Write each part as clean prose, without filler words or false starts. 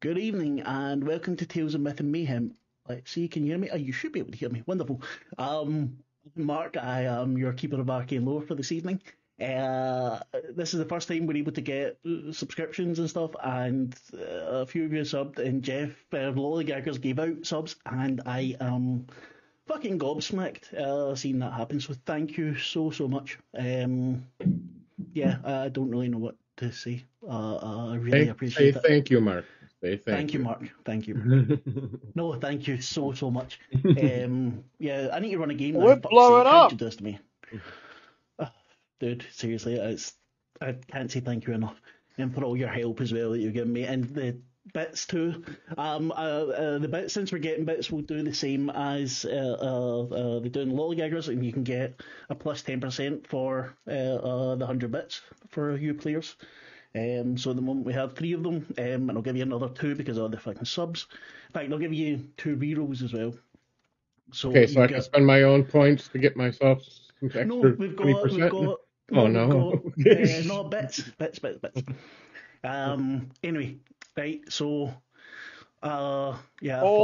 Good evening and welcome to Tales of Myth and Mayhem. Let's see, can you hear me? Oh, you should be able to hear me. Wonderful. Mark, I am your keeper of arcane lore for this evening. This is the first time we're able to get subscriptions and stuff, and a few of you subbed, and Jeff Lollygaggers gave out subs, and I am fucking gobsmacked seeing that happen. So thank you so much. I don't really know what to say. I really appreciate it. Thank you, Mark. Thank you, Mark. Thank you. No, thank you so much. I need to run a game now. We're blowing up. How'd you do this to me? Dude, seriously, I can't say thank you enough. And for all your help as well that you've given me. And the bits too. The bits, since we're getting bits, we'll do the same as they're doing Lollygaggers, and you can get a plus 10% for the 100 bits for you players. So at the moment we have 3 of them, and I'll give you another 2 because of the fucking subs. In fact, I'll give you 2 rerolls as well. So okay, so I can spend my own points to get myself some extra 20%? We've got no, bits. Anyway, right, so all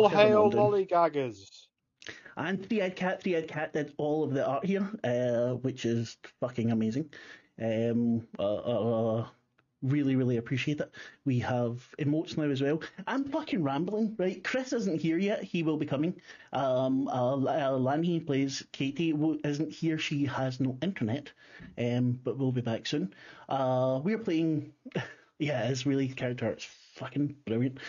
hail Lollygaggers. And Three-Eyed Cat did all of the art here, which is fucking amazing. Really appreciate it. We have emotes now as well. I'm fucking rambling, right? Chris isn't here yet. He will be coming. Lanny plays Katie isn't here. She has no internet, but we'll be back soon. We're playing. Yeah, his really character is fucking brilliant.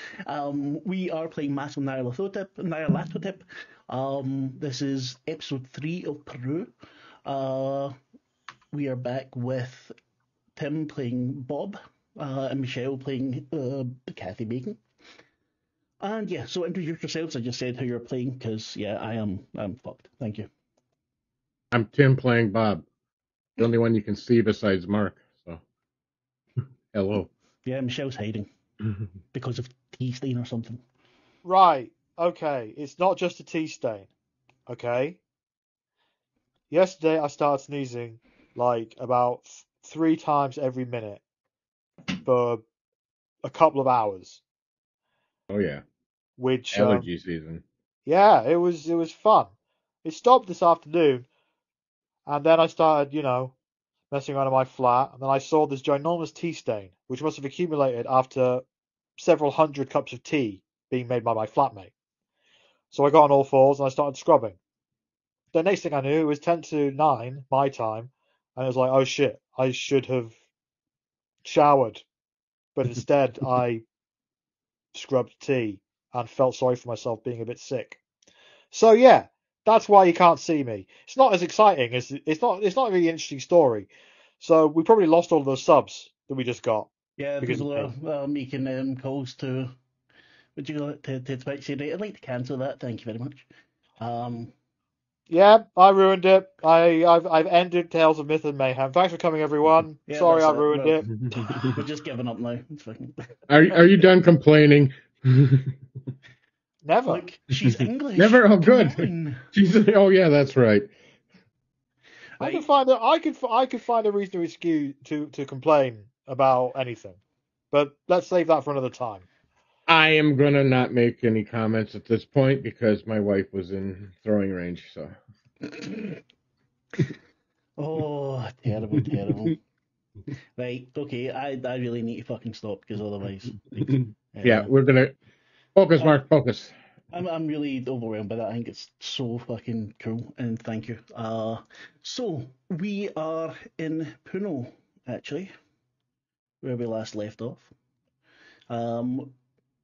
We are playing Masks of Nyarlathotep. This is episode 3 of Peru. We are back with Tim playing Bob, and Michelle playing Kathy Bacon. And yeah, so introduce yourselves. I just said who you're playing because I'm fucked. Thank you. I'm Tim playing Bob, the only one you can see besides Mark. So, hello. Yeah, Michelle's hiding because of tea stain or something. Right. Okay. It's not just a tea stain. Okay. Yesterday I started sneezing like about 3 times every minute for a couple of hours. Oh yeah. Which allergy season. Yeah, it was fun. It stopped this afternoon, and then I started, messing around in my flat, and then I saw this ginormous tea stain, which must have accumulated after several hundred cups of tea being made by my flatmate. So I got on all fours and I started scrubbing. The next thing I knew, it was 10 to 9 my time, and it was like, oh shit, I should have showered. But instead, I scrubbed tea and felt sorry for myself being a bit sick. So yeah, that's why you can't see me. It's not as exciting as it's not a really interesting story. So we probably lost all of those subs that we just got. Yeah, people are making calls to. Would you like to Twitch say, I'd like to cancel that. Thank you very much. Yeah, I ruined it. I've ended Tales of Myth and Mayhem. Thanks for coming, everyone. Yeah, sorry I ruined it. We're just giving up now. It's fucking... Are you done complaining? Never. Look, she's English. Never. Oh, good. Oh, yeah, that's right. I could find a reasonable excuse to complain about anything, but let's save that for another time. I am gonna not make any comments at this point because my wife was in throwing range. So. Oh, terrible. Right, okay. I really need to fucking stop because otherwise. Yeah, we're gonna focus, Mark. Focus. I'm really overwhelmed by that. I think it's so fucking cool, and thank you. So we are in Puno, actually, where we last left off.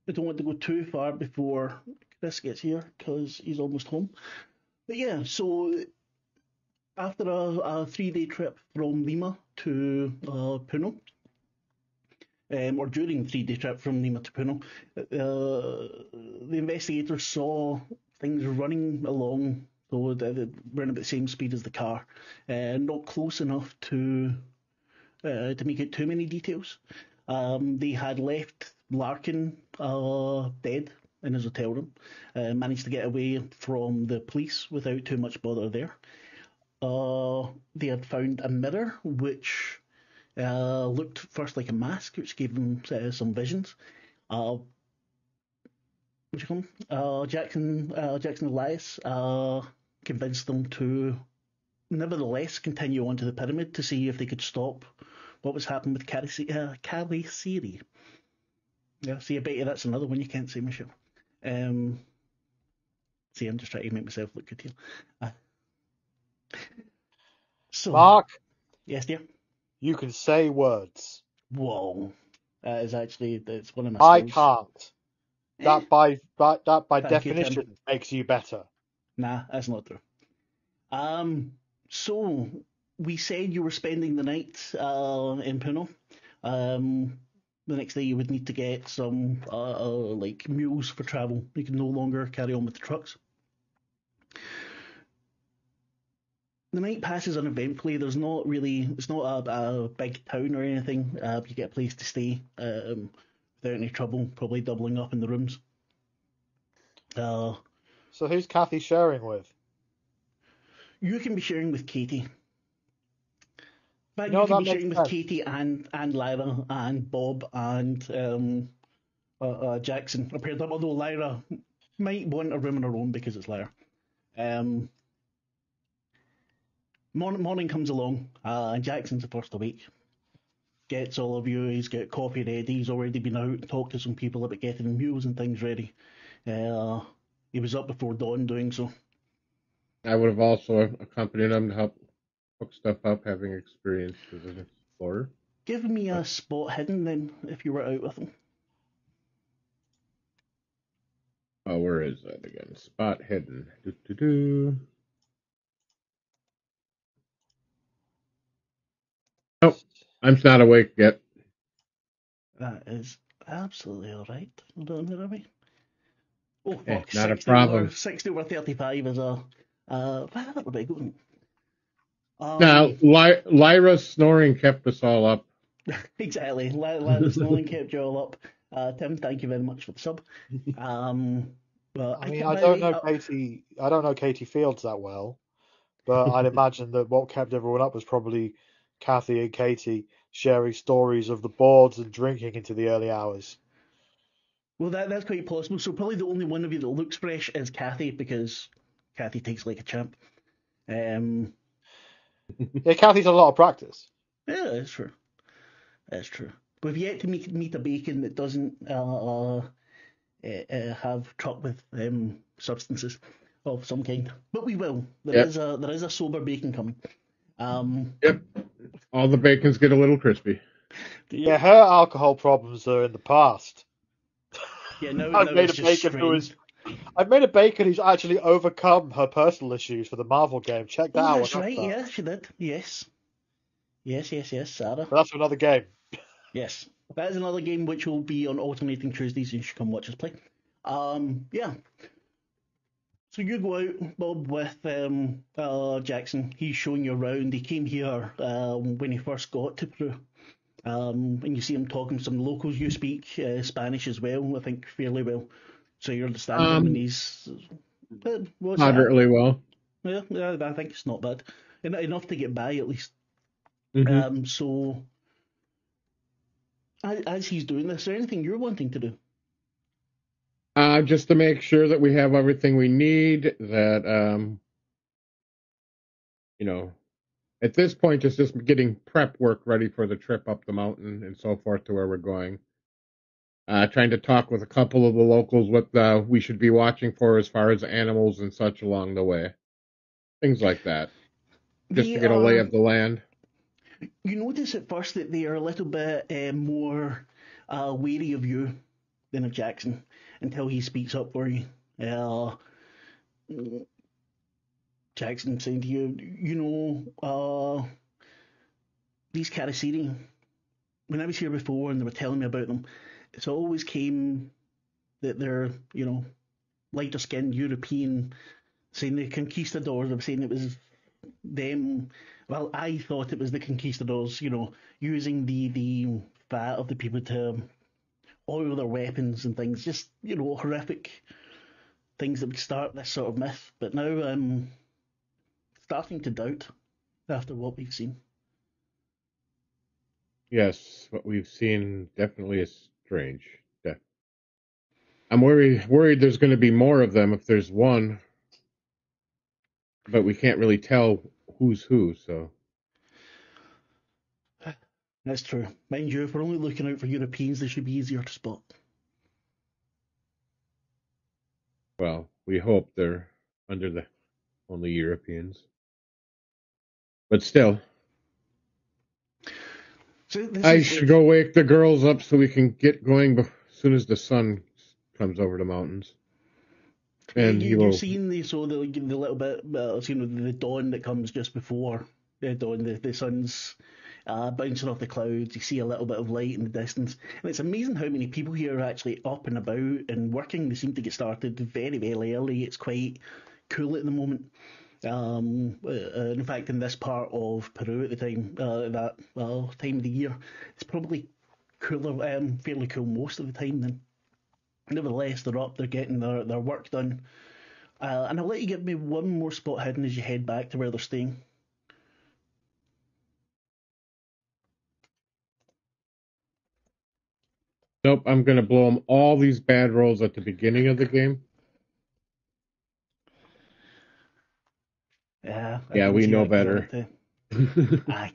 We don't want to go too far before Chris gets here because he's almost home. But yeah, so after a 3-day trip from Lima to Puno, or during the 3-day trip from Lima to Puno, the investigators saw things running along, so they ran about the same speed as the car, not close enough to make it too many details. They had left Larkin dead in his hotel room, managed to get away from the police without too much bother there. They had found a mirror which looked first like a mask, which gave them some visions. what you call him? Jackson Elias convinced them to nevertheless continue onto the pyramid to see if they could stop what was happening with Kharisiri. Yeah, see, I bet you that's another one you can't say, Michelle. Um, see, I'm just trying to make myself look good here. Uh, so, Mark, yes, dear. you can say words. Whoa, that is actually that's one of my I skills. can't. Eh, That by thank you, Tim. definition makes you better. Nah, that's not true. So we said you were spending the night in Puno. The next day you would need to get some like mules for travel. You can no longer carry on with the trucks. The night passes uneventfully. It's not a big town or anything. You get a place to stay without any trouble, probably doubling up in the rooms. So who's Kathy sharing with? You can be sharing with Katie. But you No, can that be makes sharing with sense. Katie and Lyra and Bob and Jackson. I paired up, although Lyra might want a room on her own because it's Lyra. Um, morning comes along, and Jackson's the first awake. Gets all of you. He's got coffee ready. He's already been out and talked to some people about getting mules and things ready. He was up before dawn doing so. I would have also accompanied him to help hook stuff up, having experience as an explorer. Give me a spot hidden then, if you were out with him. Oh, where is that again? Spot hidden. Do. Nope, I'm not awake yet. That is absolutely alright. Hold on, where are we? Oh fuck, Not a 60 over problem. 60 over 35 is a that would be good. Now, Lyra's snoring kept us all up. Exactly. Lyra's Nolan kept you all up. Tim, thank you very much for the sub. But I mean, by the way, I don't know Katie Fields that well, but I'd imagine that what kept everyone up was probably Kathy and Katie sharing stories of the boards and drinking into the early hours. well, that's quite possible. So probably the only one of you that looks fresh is Kathy because Kathy takes like a champ. Um, Yeah, Kathy's had a lot of practice. yeah, that's true. That's true. We've yet to meet a bacon that doesn't have truck with substances of some kind. But we will. Yep. There is a sober bacon coming. Yep. All the bacons get a little crispy. Yeah, her alcohol problems are in the past. Yeah, now I've made it's a just bacon strains. I've made a bacon who's actually overcome her personal issues for the Marvel game. Check that Oh, out. that's right. Yeah, she did. Yes. Yes, Sarah. But that's another game. Yes. That is another game which will be on alternating Tuesdays. You should come watch us play. Yeah. So you go out, Bob, with Jackson. He's showing you around. He came here when he first got to Peru. And you see him talking to some locals. You speak Spanish as well, I think, fairly well. So you understand him, and he's what's that? Moderately well. Yeah, I think it's not bad. Enough to get by at least. Mm-hmm. So as he's doing this, is there anything you're wanting to do? Just to make sure that we have everything we need, that, at this point, it's just getting prep work ready for the trip up the mountain and so forth to where we're going. Trying to talk with a couple of the locals what we should be watching for as far as animals and such along the way. Things like that. Just They to get a lay are. of the land. You notice at first that they are a little bit more wary of you than of Jackson until he speaks up for you. Uh, Jackson saying to you, these Kharisiri, when I was here before and they were telling me about them, it's always came that they're, lighter skinned European, saying the conquistadors, they were saying it was them. Well, I thought it was the conquistadors, using the fat of the people to oil their weapons and things, just, horrific things that would start this sort of myth. But now I'm starting to doubt after what we've seen. Yes, what we've seen definitely is strange. I'm worried there's going to be more of them if there's one, but we can't really tell who's who. So That's true. Mind you, if we're only looking out for Europeans, they should be easier to spot. well, we hope they're under the only Europeans, but still. So I should go wake the girls up so we can get going as soon as the sun comes over the mountains. And you've seen the little bit, the dawn that comes just before the dawn. The sun's bouncing off the clouds. You see a little bit of light in the distance, and it's amazing how many people here are actually up and about and working. They seem to get started very, very early. It's quite cool at the moment. In fact, in this part of Peru at the time, that time of the year, it's probably cooler, fairly cool most of the time. Then, nevertheless, they're up, they're getting their work done, and I'll let you give me one more spot hidden as you head back to where they're staying. Nope, I'm going to blow them all these bad rolls at the beginning of the game. Yeah, we know better. Aye.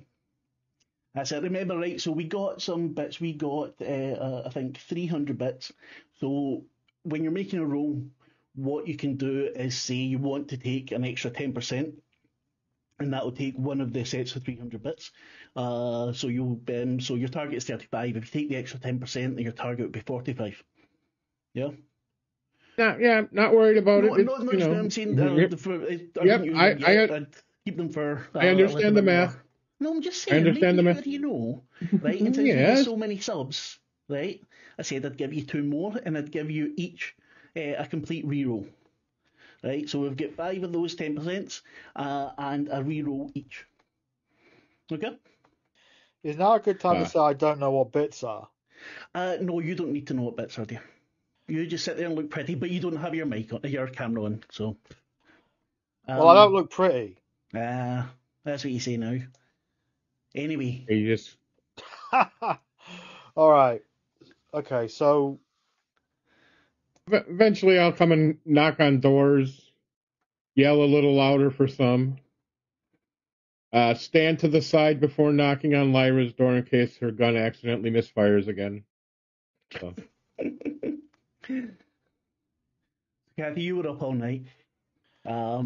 That's it. Remember, right, so we got some bits. We got, I think, 300 bits. So when you're making a roll, what you can do is say you want to take an extra 10%, and that will take one of the sets of 300 bits. So your target is 35. If you take the extra 10%, then your target would be 45. Yeah? Not worried about it. I'm saying, I'd keep them for. I understand the math. No, I'm just saying. I understand the math. Right? And since we get so many subs, right? I said I'd give you 2 more, and I'd give you each a complete reroll. Right? So we've got 5 of those 10%, and a reroll each. Okay. Is now a good time to say I don't know what bits are? No, you don't need to know what bits are, dear. You just sit there and look pretty, but you don't have your your camera on, so. Well, I don't look pretty. That's what you say now. Anyway. You just. All right. Okay, so. Eventually, I'll come and knock on doors, yell a little louder for some. Stand to the side before knocking on Lyra's door in case her gun accidentally misfires again. So. Kathy, you were up all night. How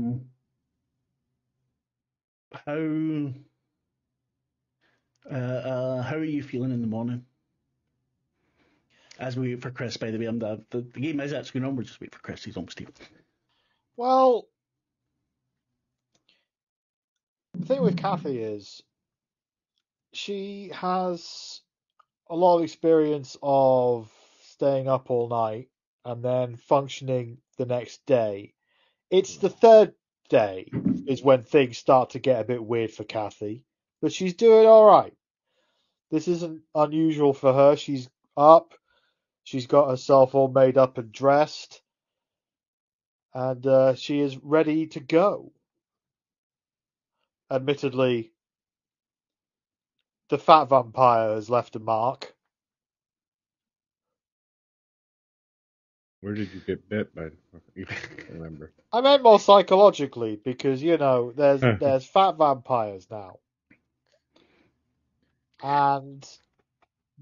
are you feeling in the morning? As we wait for Chris, by the way, the game is actually on. We're just waiting for Chris. He's almost here. Well, the thing with Kathy is she has a lot of experience of staying up all night and then functioning the next day. It's the third day is when things start to get a bit weird for Kathy, but she's doing all right. This isn't unusual for her. She's up. She's got herself all made up and dressed, and she is ready to go. Admittedly, the fat vampire has left a mark. Where did you get bit by? You can't remember. I meant more psychologically because there's fat vampires now, and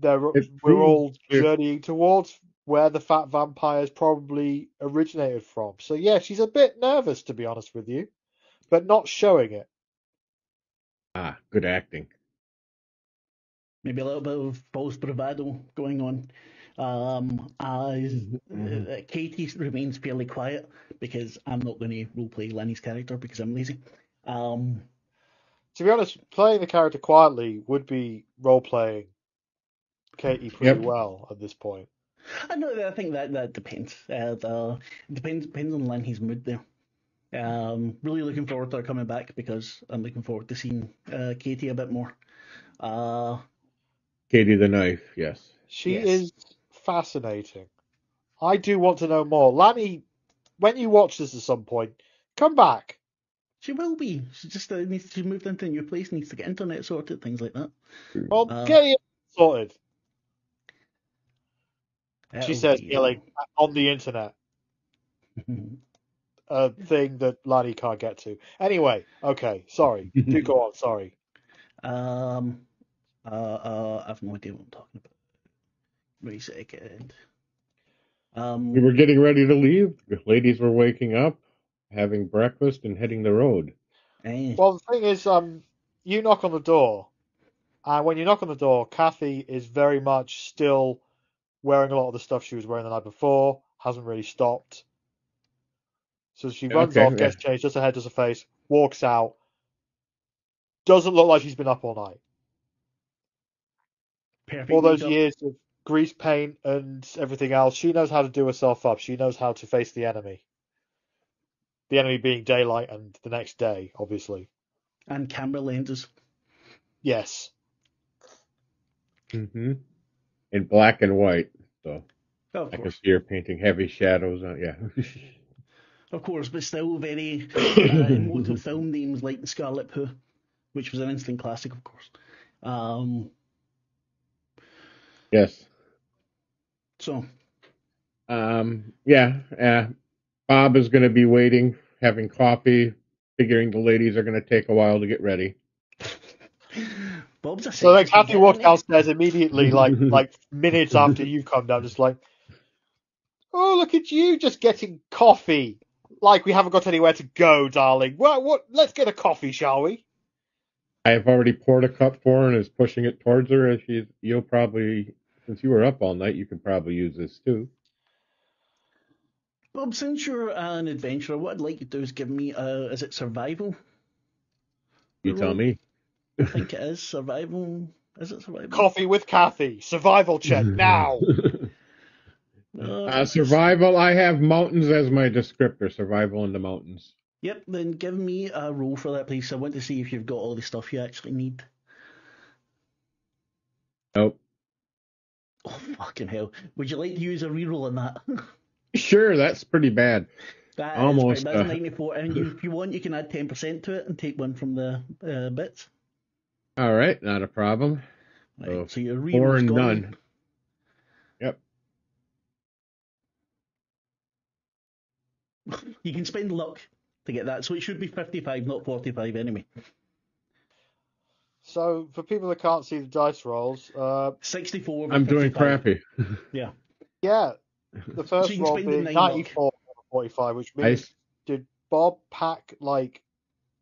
we're all journeying towards where the fat vampires probably originated from. So yeah, she's a bit nervous, to be honest with you, but not showing it. Good acting. Maybe a little bit of false bravado going on. Katie remains fairly quiet because I'm not going to roleplay Lenny's character because I'm lazy. To be honest, playing the character quietly would be role-playing Katie pretty well at this point. I think that depends. Depends on Lenny's mood there. Really looking forward to her coming back because I'm looking forward to seeing Katie a bit more. Katie the Knife, yes. She is fascinating. I do want to know more. Lanny, when you watch this at some point, come back. She will be. She just she moved into a new place, needs to get internet sorted, things like that. Well, get it sorted. She says, yelling on the internet. A thing that Laddie can't get to. Anyway, okay, sorry. Do go on, sorry. I've no idea what I'm talking about. Wait a second. We were getting ready to leave. The ladies were waking up, having breakfast, and heading the road. Well, the thing is, you knock on the door, and when you knock on the door, Kathy is very much still wearing a lot of the stuff she was wearing the night before, hasn't really stopped. So she runs off, gets changed, does her head, does her face, walks out. Doesn't look like she's been up all night. Perfect all those makeup. years of grease paint and everything else, she knows how to do herself up. She knows how to face the enemy. The enemy being daylight and the next day, obviously. And camera lenses. Yes. Mm-hmm. In black and white, so I can see her painting heavy shadows on. Yeah. Of course, but still very emotive film names like The Scarlet Pooh, which was an instant classic, of course. Yes. So. Yeah. Bob is going to be waiting, having coffee, figuring the ladies are going to take a while to get ready. Bob's a so like Kathy walks downstairs immediately, like minutes after you come down, just like, oh, look at you, just getting coffee. Like we haven't got anywhere to go, darling. What? Let's get a coffee, shall we? I have already poured a cup for her and is pushing it towards her. As you'll probably, since you were up all night, you can probably use this too. Bob, since you're an adventurer, what I'd like you to do is give me is it survival? You tell me. I think it is survival. Is it survival? Coffee with Kathy. Survival check now. Survival. I have mountains as my descriptor. Survival in the mountains. Yep. Then give me a roll for that, please. I want to see if you've got all the stuff you actually need. Nope. Oh, fucking hell. Would you like to use a reroll on that? Sure, that's pretty bad. That's 94. And if you want, you can add 10% to it and take one from the bits. All right, not a problem. Right, so your reroll's 4 and gone. none. Yep. You can spend luck to get that, so it should be 55, not 45 anyway. So, for people that can't see the dice rolls, 64. I'm doing crappy. Yeah. Yeah. The first roll being 94 45, which means did Bob pack like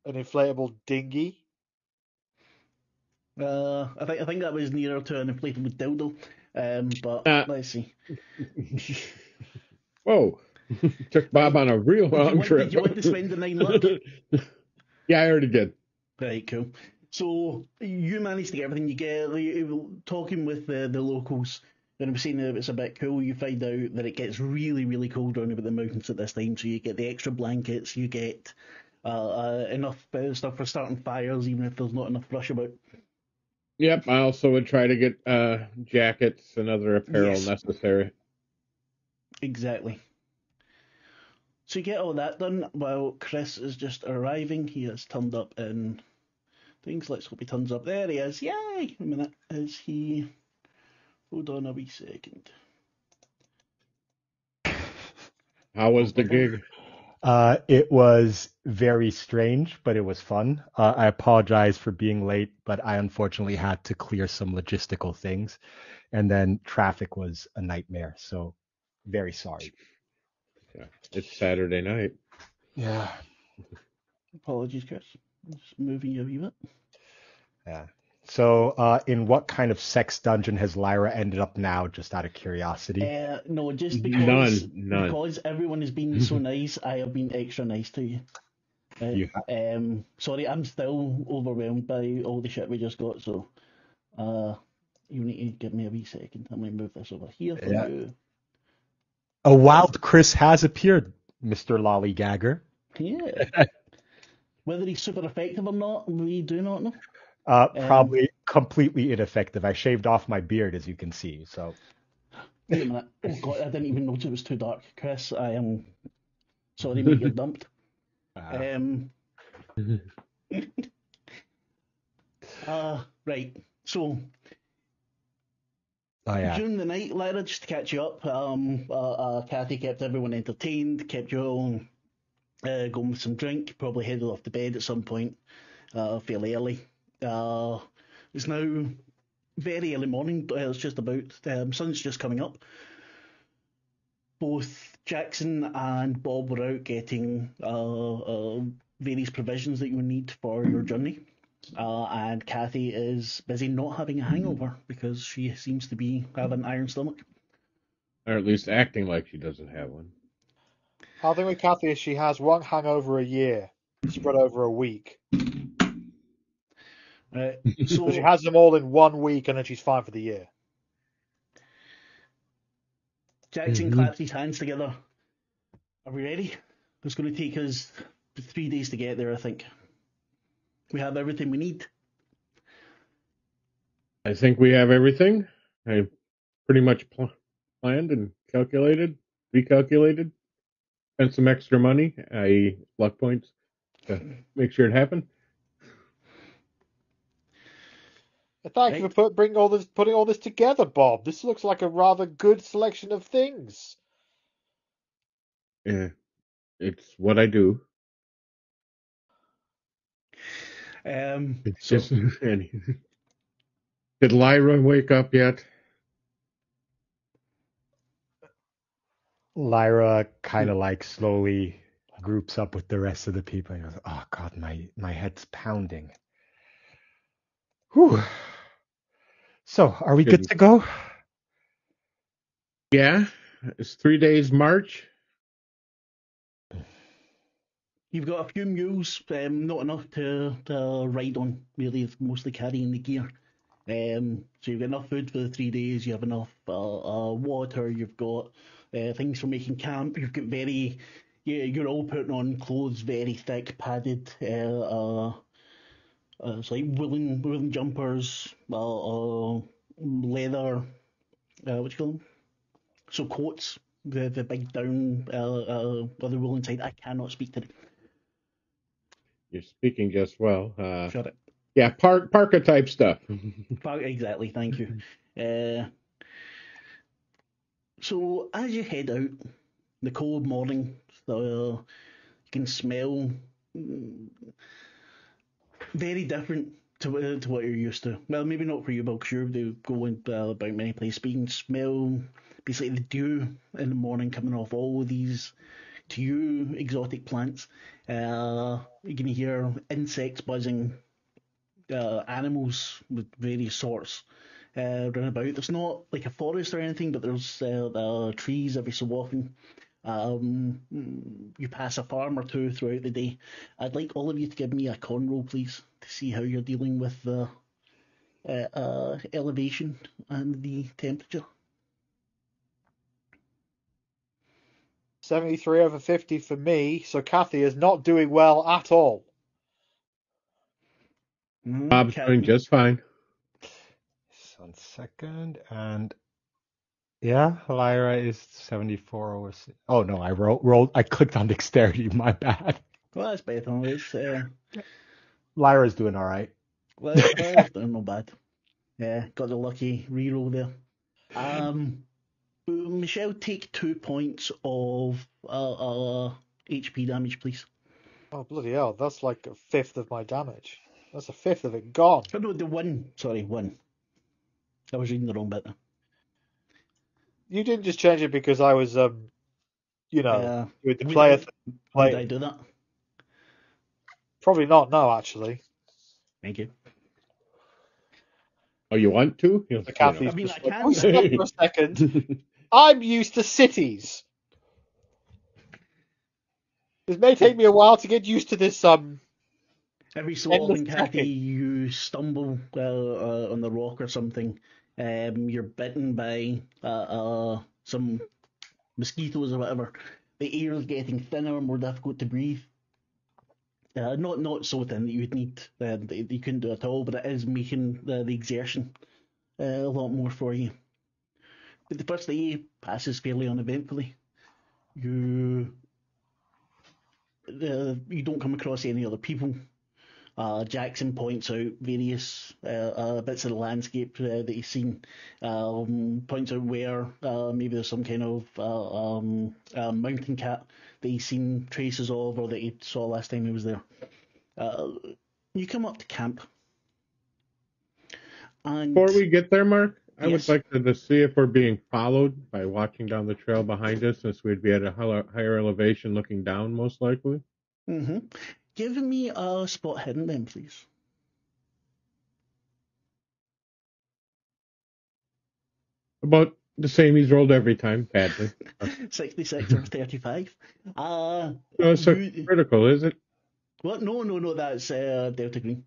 an inflatable dinghy? I think that was nearer to an inflatable dildo. But let's see. Whoa. Took Bob on a real long trip. Did you want to spend the 9 luck? Yeah, I already did. Right, cool. So you managed to get everything you get. Talking with the locals, and I'm saying that it's a bit cool. You find out that it gets really, really cold around about the mountains at this time. So you get the extra blankets. You get enough stuff for starting fires, even if there's not enough brush about. Yep, I also would try to get jackets and other apparel necessary. Exactly. So you get all that done while Chris is just arriving. He has turned up in things. Let's hope he turns up. There he is. Yay! A minute. Is he... Hold on a wee second. How was the gig? It was very strange, but it was fun. I apologize for being late, but I unfortunately had to clear some logistical things. And then traffic was a nightmare. So very sorry. Yeah, it's Saturday night. Yeah. Apologies, Chris. I'm just moving you a wee bit. Yeah. So in what kind of sex dungeon has Lyra ended up now, just out of curiosity? No, just because None. Because everyone has been so nice, I have been extra nice to you. Sorry, I'm still overwhelmed by all the shit we just got, so you need to give me a wee second. I might move this over here for you. A wild Chris has appeared, Mr. Lollygagger. Yeah. Whether he's super effective or not, we do not know. Probably completely ineffective. I shaved off my beard, as you can see. So. Wait a minute. Oh God, I didn't even notice it was too dark. Chris, I am sorry, mate, you're dumped. Right. So Oh yeah. During the night, Lyra, just to catch you up, Kathy kept everyone entertained, kept you all going with some drink, probably headed off to bed at some point, fairly early. It's now very early morning, it's just about, sun's just coming up. Both Jackson and Bob were out getting various provisions that you would need for your journey. And Kathy is busy not having a hangover because she seems to be having an iron stomach. Or at least acting like she doesn't have one. I think with Kathy is she has one hangover a year, spread over a week. So she has them all in 1 week, and then she's fine for the year. Jackson claps his hands together. Are we ready? It's going to take us 3 days to get there, I think. We have everything we need. I think we have everything. I pretty much planned and calculated, recalculated, spent some extra money, i.e. luck points, to make sure it happened. Thank you for putting all this together, Bob. This looks like a rather good selection of things. Yeah, it's what I do. So, did Lyra wake up yet? Lyra kind of like slowly groups up with the rest of the people and goes, "Oh God, my head's pounding." Whew. So, are we good to go? Yeah, it's 3 days march. You've got a few mules, not enough to ride on, really. It's mostly carrying the gear. So you've got enough food for the 3 days, you have enough water, you've got things for making camp, you've got you're all putting on clothes, very thick, padded, it's like woolen jumpers, leather, what do you call them? So coats, the big down leather wool inside. I cannot speak today. You're speaking just well. Shut it. Yeah, parka type stuff. Exactly, thank you. So as you head out, the cold morning, you can smell very different to what you're used to. Well, maybe not for you, Bill, because you're going about many places, but you can smell basically the dew in the morning coming off all of these, to you, exotic plants. You can hear insects buzzing, animals with various sorts run about. There's not like a forest or anything, but there's trees every so often. You pass a farm or two throughout the day. I'd like all of you to give me a con roll, please, to see how you're dealing with the elevation and the temperature. 73 over 50 for me, so Kathy is not doing well at all. Bob's doing just fine. 1 second, and yeah, Lyra is 74 over. Oh no, I rolled. I clicked on dexterity. My bad. Well, that's better. Lyra's doing all right. Lyra's doing not bad. Yeah, got the lucky reroll there. Michelle, take 2 points of HP damage, please. Oh, bloody hell. That's like a fifth of my damage. That's a fifth of it gone. Oh, no, the one. Sorry, one. I was reading the wrong bit there. You didn't just change it because I was, with the player thing. Did I do that? Probably not, no, actually. Thank you. Oh, you want to? Kathy's I mean, I like, can. oh, stop for a second. I'm used to cities. It may take me a while to get used to this. Every so often, Kathy, you stumble on the rock or something. You're bitten by some mosquitoes or whatever. The air is getting thinner, more difficult to breathe. Not so thin that you would need that you couldn't do at all, but it is making the exertion a lot more for you. But the first day passes fairly uneventfully. You don't come across any other people. Jackson points out various bits of the landscape that he's seen. Points out where maybe there's some kind of mountain cat that he's seen traces of, or that he saw last time he was there. You come up to camp. And Before we get there, Mark, I yes. would like to just see if we're being followed by watching down the trail behind us, since we'd be at a higher elevation looking down, most likely. Mm-hmm. Give me a spot hidden then, please. About the same he's rolled every time, badly. 66 or 35. No, it's so critical, is it? What? No, that's Delta Green.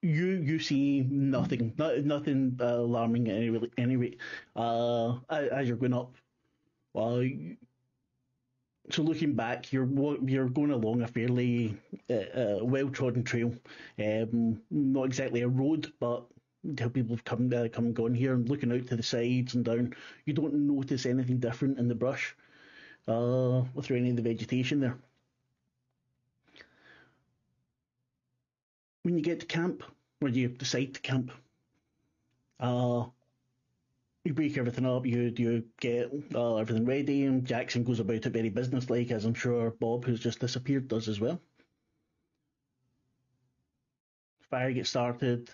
You see nothing, nothing alarming at any rate. As you're going up, so looking back, you're going along a fairly well-trodden trail. Not exactly a road, but how people have come and gone here, and looking out to the sides and down, you don't notice anything different in the brush or through any of the vegetation there. When you get to camp, or you decide to camp, you break everything up, you get everything ready, and Jackson goes about it very businesslike, as I'm sure Bob, who's just disappeared, does as well. Fire gets started,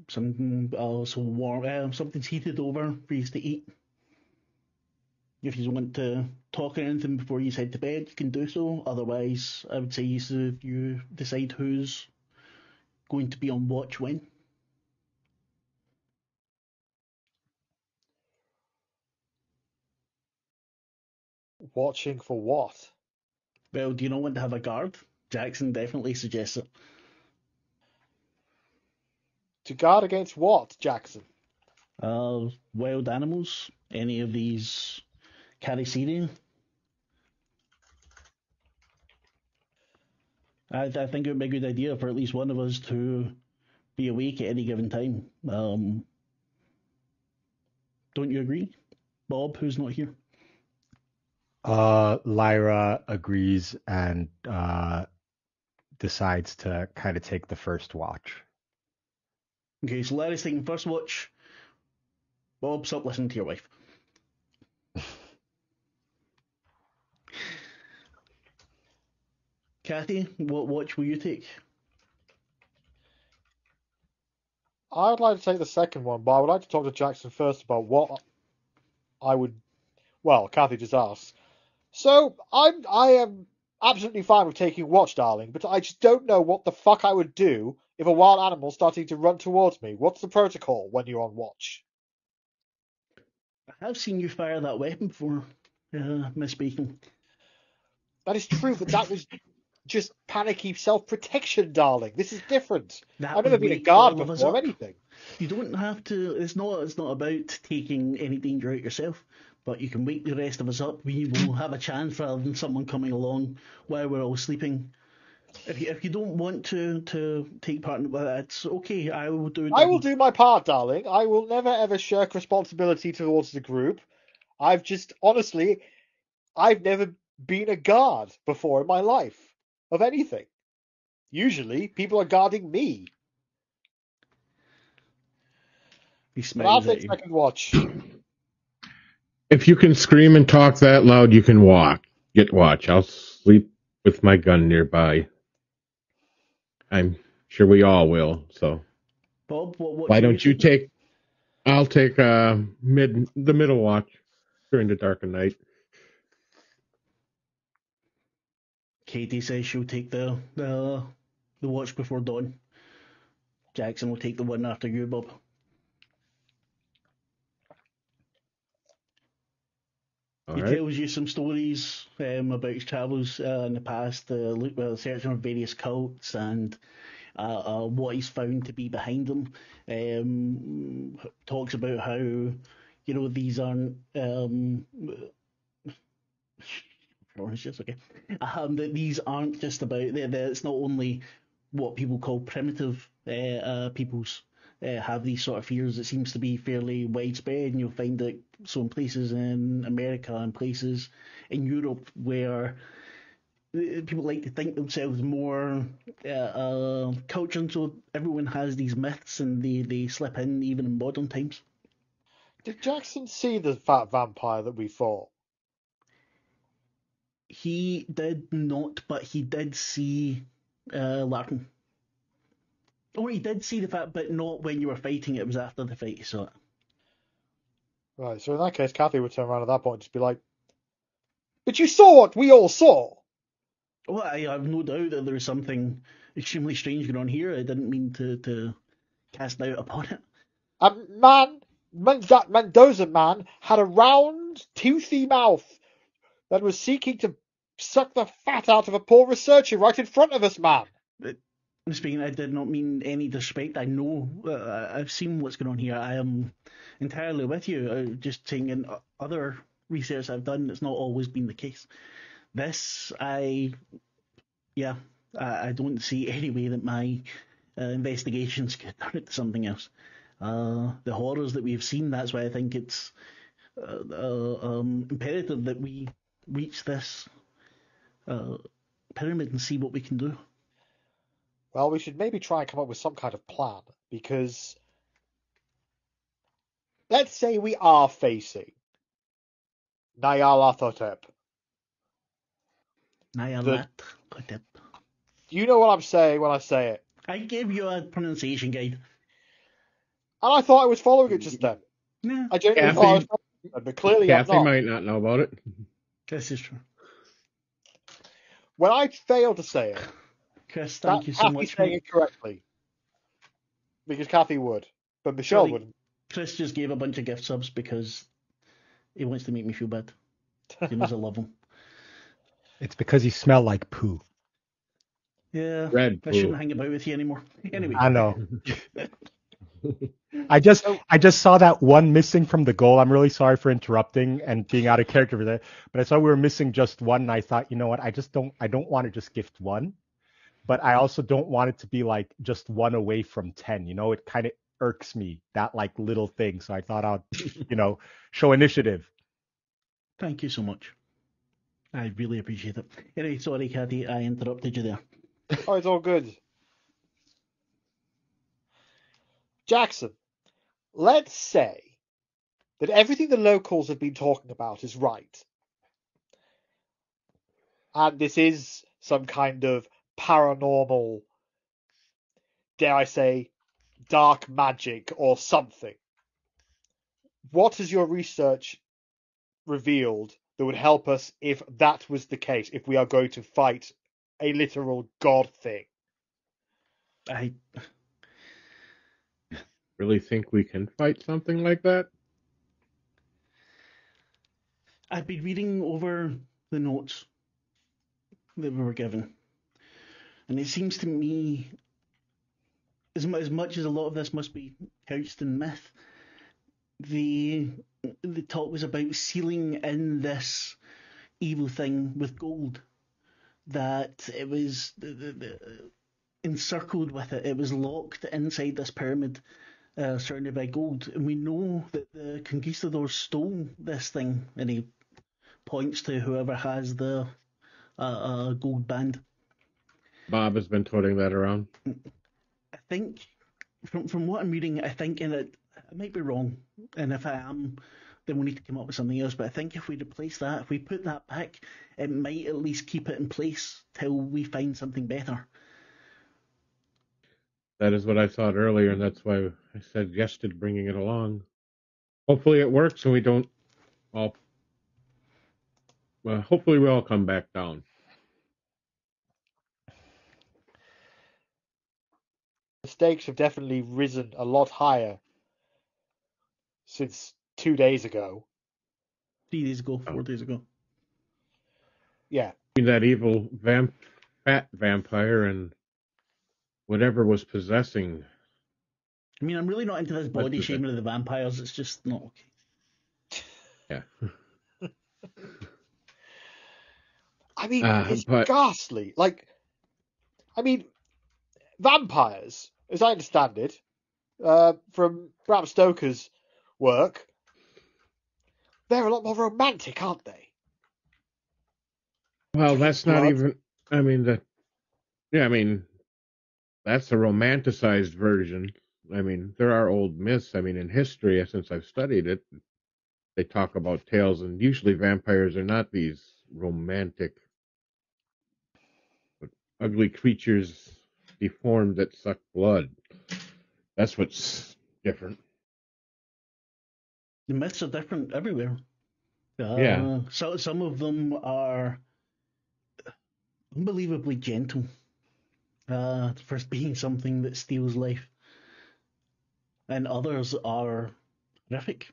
something warm, something's heated over for you to eat. If you want to talk or anything before you head to bed, you can do so. Otherwise, I would say you decide who's going to be on watch when. Watching for what? Well, do you not want to have a guard? Jackson definitely suggests it. To guard against what, Jackson? Wild animals. Any of these Kharisiri. I think it would be a good idea for at least one of us to be awake at any given time. Don't you agree? Bob, who's not here? Lyra agrees and decides to kind of take the first watch. Okay, so Larry's taking first watch. Bob, stop listening to your wife. Kathy, what watch will you take? I would like to take the second one, but I would like to talk to Jackson first about what I would. Well, Kathy just asked. So I am absolutely fine with taking watch, darling, but I just don't know what the fuck I would do if a wild animal started to run towards me. What's the protocol when you're on watch? I have seen you fire that weapon before, Miss Bacon. That is true, but that was just panicky self-protection, darling. This is different. I've never been a guard before or anything. You don't have to. It's not about taking any danger out yourself, but you can wake the rest of us up. We will have a chance rather than someone coming along while we're all sleeping. If you don't want to take part in that, it's okay. I will do my part, darling. I will never ever shirk responsibility towards the group. I've never been a guard before in my life of anything. Usually, people are guarding me. But I'll take second watch. If you can scream and talk that loud, you can get watch. I'll sleep with my gun nearby. I'm sure we all will. So, Bob, why don't you take? I'll take the middle watch during the dark of night. Katie says she'll take the watch before dawn. Jackson will take the one after you, Bob. He tells you some stories about his travels in the past, searching for various cults and what he's found to be behind them. Talks about how, these aren't. That these aren't just about. It's not only what people call primitive peoples have these sort of fears. It seems to be fairly widespread, and you'll find that some places in America and places in Europe where people like to think themselves more cultured, so everyone has these myths and they slip in even in modern times. Did Jackson see the fat vampire that we fought? He did not, but he did see Larkin. Oh, he did see the fact, but not when you were fighting. It was after the fight he saw it. Right, so in that case, Kathy would turn around at that point and just be like, "But you saw what we all saw!" Well, I have no doubt that there is something extremely strange going on here. I didn't mean to cast doubt upon it. That Mendoza man had a round, toothy mouth that was seeking to suck the fat out of a poor researcher right in front of us, man. Speaking, I did not mean any disrespect. I know, I've seen what's going on here. I am entirely with you. Just saying, in other research I've done, it's not always been the case. This, I don't see any way that my investigations could turn it to something else. The horrors that we've seen, that's why I think it's imperative that we reach this pyramid and see what we can do. Well, we should maybe try and come up with some kind of plan, because let's say we are facing Nyarlathotep. Nyarlathotep. You know what I'm saying when I say it. I gave you a pronunciation guide. And I thought I was following it just then. Yeah, I genuinely thought I was following it, but clearly Kathy I'm not. might not know about it. this is true. When I fail to say it, Chris, thank you so Kathy's much. saying it correctly. Because Kathy would, but Michelle wouldn't. Chris just gave a bunch of gift subs because he wants to make me feel bad. He knows I love him. It's because you smell like poo. Yeah, Red I poo. shouldn't hang about with you anymore. Anyway, I know. I just saw that one missing from the goal. I'm really sorry for interrupting and being out of character for that, but I saw we were missing just one, and I thought, you know what? I don't want to just gift one, but I also don't want it to be like just one away from 10. You know, it kind of irks me, that like little thing. So I thought I'd, show initiative. Thank you so much. I really appreciate it. Anyway, sorry, Kathy, I interrupted you there. Oh, it's all good. Jackson, let's say that everything the locals have been talking about is right. And this is some kind of paranormal, dare I say, dark magic or something. What has your research revealed that would help us if that was the case, if we are going to fight a literal god thing? I Really think we can fight something like that? I've been reading over the notes that we were given, and it seems to me, as much as a lot of this must be couched in myth, the talk was about sealing in this evil thing with gold. That it was encircled with it. It was locked inside this pyramid, surrounded by gold. And we know that the conquistadors stole this thing, and he points to whoever has the gold band. Bob has been toting that around. I think, from what I'm reading, I think in it, I might be wrong, and if I am, then we need to come up with something else. But I think if we replace that, if we put that back, it might at least keep it in place till we find something better. That is what I thought earlier, and that's why I suggested bringing it along. Hopefully it works and we don't all... Well, hopefully we all come back down. The stakes have definitely risen a lot higher since 2 days ago. 3 days ago, 4 days ago. Yeah. That evil fat vampire and whatever was possessing. I mean, I'm really not into this body shaming of the vampires. It's just not okay. Yeah. I mean, it's ghastly. Like, I mean, vampires, as I understand it, from Bram Stoker's work, they're a lot more romantic, aren't they? Well, that's not even... I mean, that's a romanticized version. I mean, there are old myths. I mean, in history, since I've studied it, they talk about tales, and usually vampires are not these romantic, but ugly creatures, deformed that suck blood. That's what's different. The myths are different everywhere. Yeah. So some of them are unbelievably gentle. First being something that steals life, and others are horrific.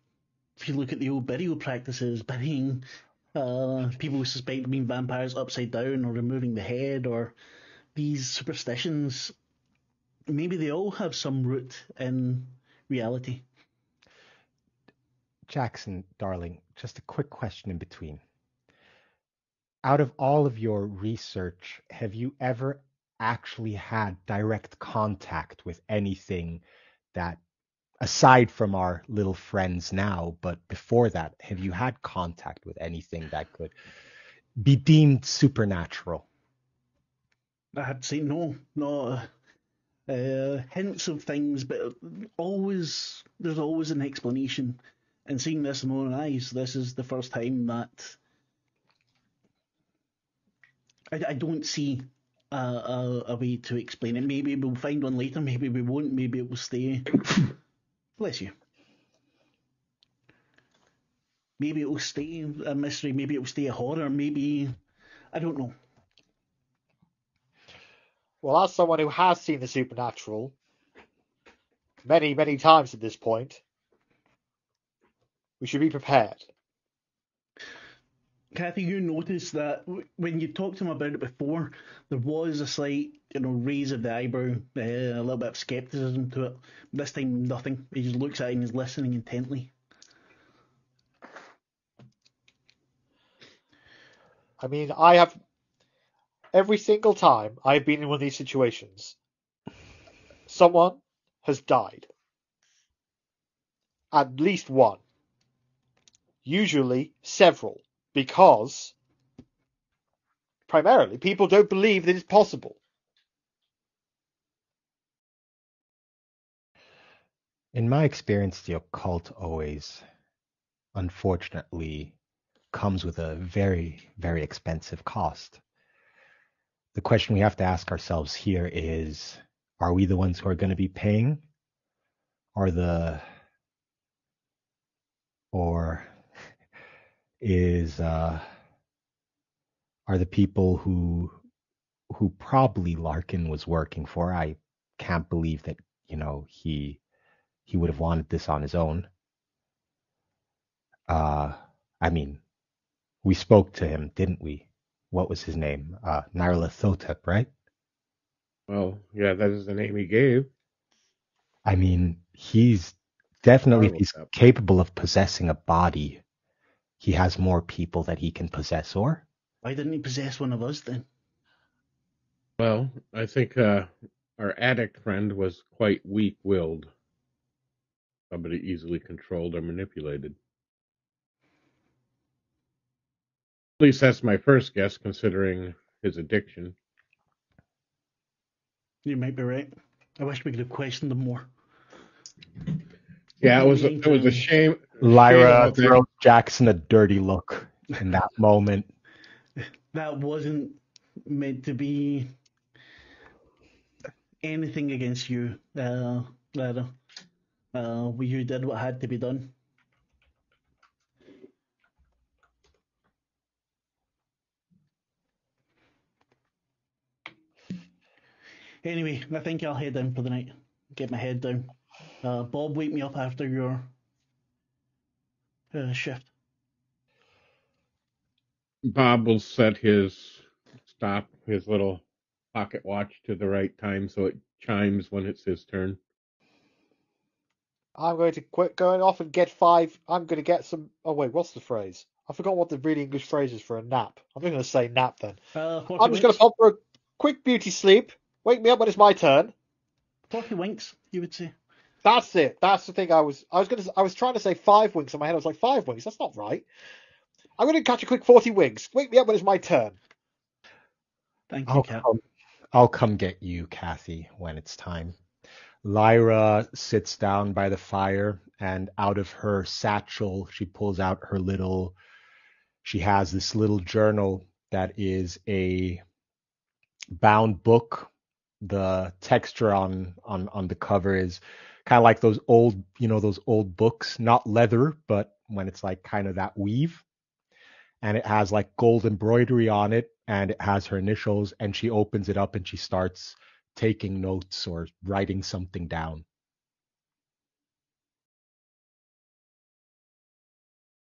If you look at the old burial practices, burying people suspected being vampires upside down, or removing the head, or these superstitions, maybe they all have some root in reality. Jackson, darling, just a quick question in between. Out of all of your research, have you ever actually had direct contact with anything that, aside from our little friends now, but before that, have you had contact with anything that could be deemed supernatural? I had to say no, hints of things, but there's always an explanation. And seeing this in my own eyes, this is the first time that I don't see a way to explain it. Maybe we'll find one later, maybe we won't, maybe it will stay. Bless you. Maybe it will stay a mystery, maybe it will stay a horror, maybe. I don't know. Well, as someone who has seen the supernatural many, many times at this point, we should be prepared. Kathy, you noticed that when you talked to him about it before, there was a slight, raise of the eyebrow, a little bit of skepticism to it. This time, nothing. He just looks at it and he's listening intently. I mean, I have every single time I've been in one of these situations, someone has died. At least one. Usually several. Because, primarily, people don't believe that it's possible. In my experience, the occult always, unfortunately, comes with a very, very expensive cost. The question we have to ask ourselves here is, are we the ones who are going to be paying? Are the people who probably Larkin was working for? I can't believe that, he would have wanted this on his own. I mean, we spoke to him, didn't we? What was his name? Nyarlathotep, right? Well, yeah, that is the name he gave. I mean, he's definitely, if he's Nyarlathotep. capable of possessing a body, he has more people that he can possess, or? Why didn't he possess one of us then? Well, I think our addict friend was quite weak-willed. Somebody easily controlled or manipulated. At least that's my first guess, considering his addiction. You might be right. I wish we could have questioned him more. Yeah, it was a shame. Lyra throws Jackson a dirty look in that moment. That wasn't meant to be anything against you, Lyra. You did what had to be done. Anyway, I think I'll head down for the night. Get my head down. Bob, wake me up after your shift. Bob will set his little pocket watch to the right time so it chimes when it's his turn. I'm going to quit going off and get 5. I'm going to get some. Oh, wait, what's the phrase? I forgot what the really English phrase is for a nap. I'm just going to say nap then. I'm just going to pop for a quick beauty sleep. Wake me up when it's my turn. 40 winks, you would say. That's it. That's the thing. I was trying to say 5 winks in my head. I was like, 5 winks? That's not right. I'm going to catch a quick 40 winks. Wake me up when it's my turn. Thank you, Kat. I'll come get you, Kathy, when it's time. Lyra sits down by the fire, and out of her satchel, she pulls out her little. She has this little journal that is a bound book. The texture on the cover is kind of like those old, those old books, not leather, but when it's like kind of that weave. And it has like gold embroidery on it, and it has her initials, and she opens it up and she starts taking notes or writing something down.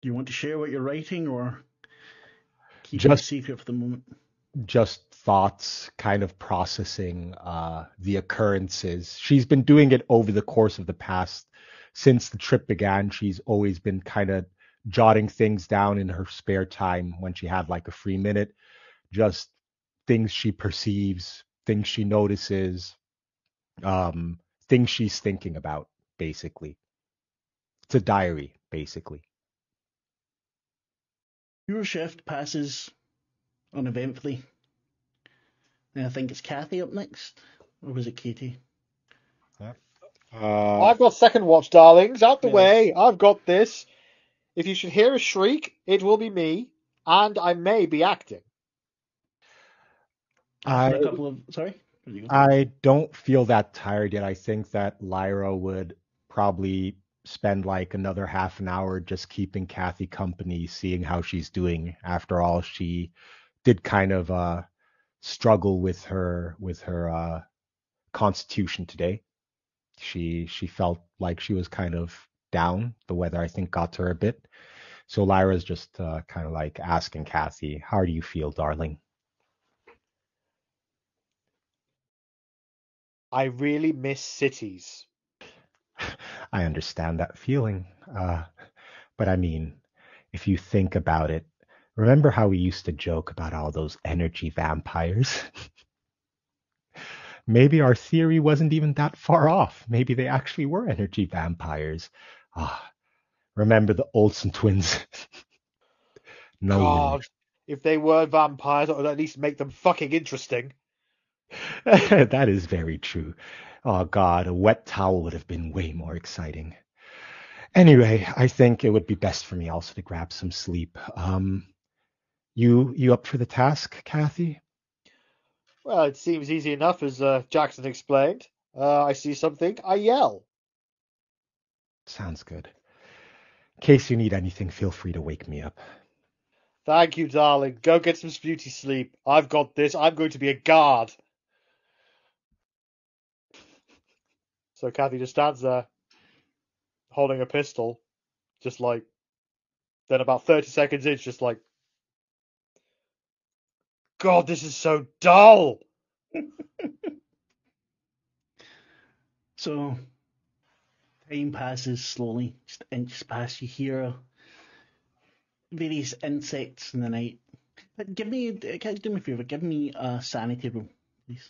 Do you want to share what you're writing, or keep it a Just secret for the moment? just thoughts, kind of processing the occurrences. She's been doing it over the course of the past, since the trip began. She's always been kind of jotting things down in her spare time when she had like a free minute, just things she perceives, things she notices, things she's thinking about, basically. It's a diary, basically. Your shift passes uneventfully. And I think it's Kathy up next. Or was it Katie? I've got second watch, darlings. Out the Yes. way. I've got this. If you should hear a shriek, it will be me, and I may be acting. After a couple of... Sorry? Where did you go? I don't feel that tired yet. I think that Lyra would probably spend like another half an hour just keeping Kathy company, seeing how she's doing. After all, she did kind of struggle with her constitution today. She felt like she was kind of down. The weather, I think, got to her a bit. So Lyra's just kind of like asking Kathy, "How do you feel, darling?" I really miss cities. I understand that feeling. But I mean, if you think about it, remember how we used to joke about all those energy vampires? Maybe our theory wasn't even that far off. Maybe they actually were energy vampires. Ah, remember the Olsen twins? No God, if they were vampires, that would at least make them fucking interesting. That is very true. Oh God, a wet towel would have been way more exciting. Anyway, I think it would be best for me also to grab some sleep. You up for the task, Kathy? Well, it seems easy enough, as Jackson explained. I see something, I yell. Sounds good. In case you need anything, feel free to wake me up. Thank you, darling. Go get some beauty sleep. I've got this. I'm going to be a guard. So Kathy just stands there, holding a pistol, just like. Then about 30 seconds in, just like, God, this is so dull. So, time passes slowly. Just inches pass. You hear various insects in the night. But can you do me a favour? Give me a sanity roll, please.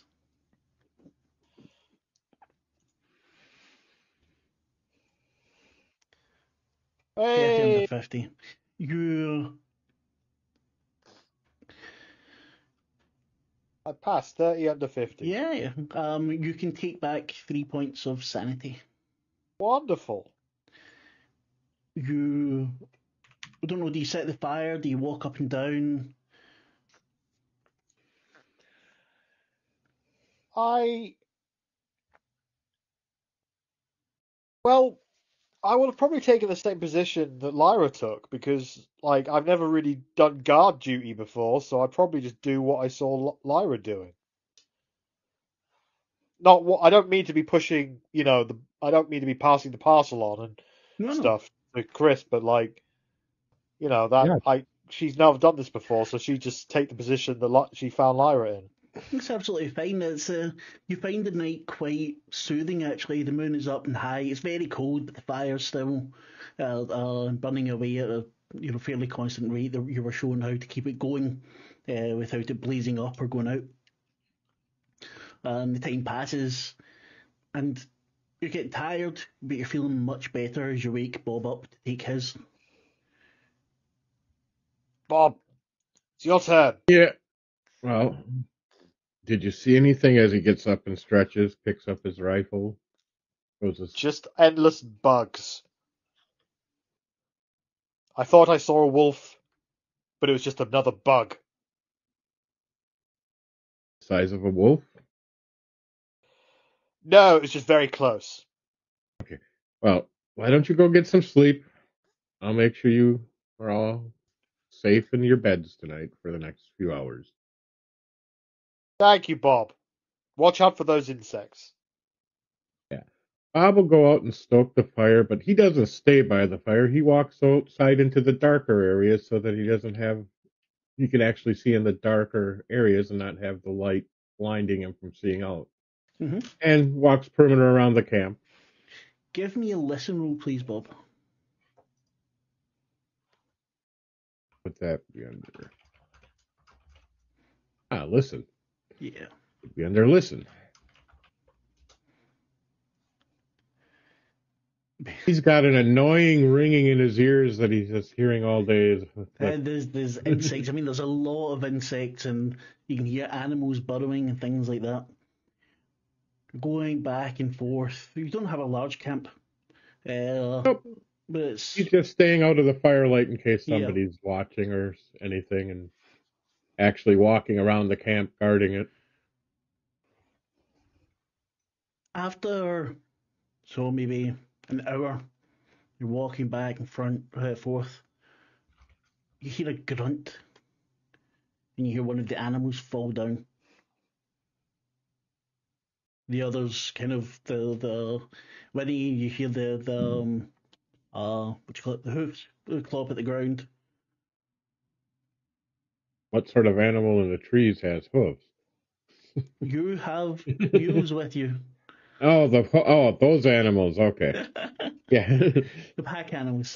Hey, 30 under 50. You I passed 30 under 50. Yeah. You can take back 3 points of sanity. Wonderful. I don't know, do you set the fire? Do you walk up and down? Well, I would have probably taken the same position that Lyra took because, like, I've never really done guard duty before, so I'd probably just do what I saw Lyra doing. Not what I don't mean to be pushing, I don't mean to be passing the parcel on and No. stuff to Chris, but like, Yeah. she's never done this before, so she just take the position that she found Lyra in. It's absolutely fine. You find the night quite soothing, actually. The moon is up and high. It's very cold, but the fire's still burning away at a fairly constant rate. You were shown how to keep it going without it blazing up or going out. The time passes, and you're getting tired, but you're feeling much better as you wake Bob up to take his. Bob, it's your turn. Yeah. Well, Did you see anything as he gets up and stretches, picks up his rifle? Goes a Just endless bugs. I thought I saw a wolf, but it was just another bug. size of a wolf? No, it was just very close. Okay. Well, why don't you go get some sleep? I'll make sure you are all safe in your beds tonight for the next few hours. Thank you, Bob. Watch out for those insects. Yeah. Bob will go out and stoke the fire, but he doesn't stay by the fire. He walks outside into the darker areas so that he can actually see in the darker areas and not have the light blinding him from seeing out. Mm-hmm. And walks perimeter around the camp. Give me a listen roll, please, Bob. Put that be under. Listen. Yeah. Be under listen. He's got an annoying ringing in his ears that he's just hearing all day. There's insects. I mean, there's a lot of insects, and you can hear animals burrowing and things like that. Going back and forth. You don't have a large camp. Nope. But it's... He's just staying out of the firelight in case somebody's watching or anything, and actually walking around the camp guarding it. After, so maybe an hour, you're walking back and forth. You hear a grunt, and you hear one of the animals fall down. The others kind of when you hear the what you call it, the hooves clop at the ground. What sort of animal in the trees has hooves? You have mules with you. Oh, those animals. Okay. Yeah. The pack animals.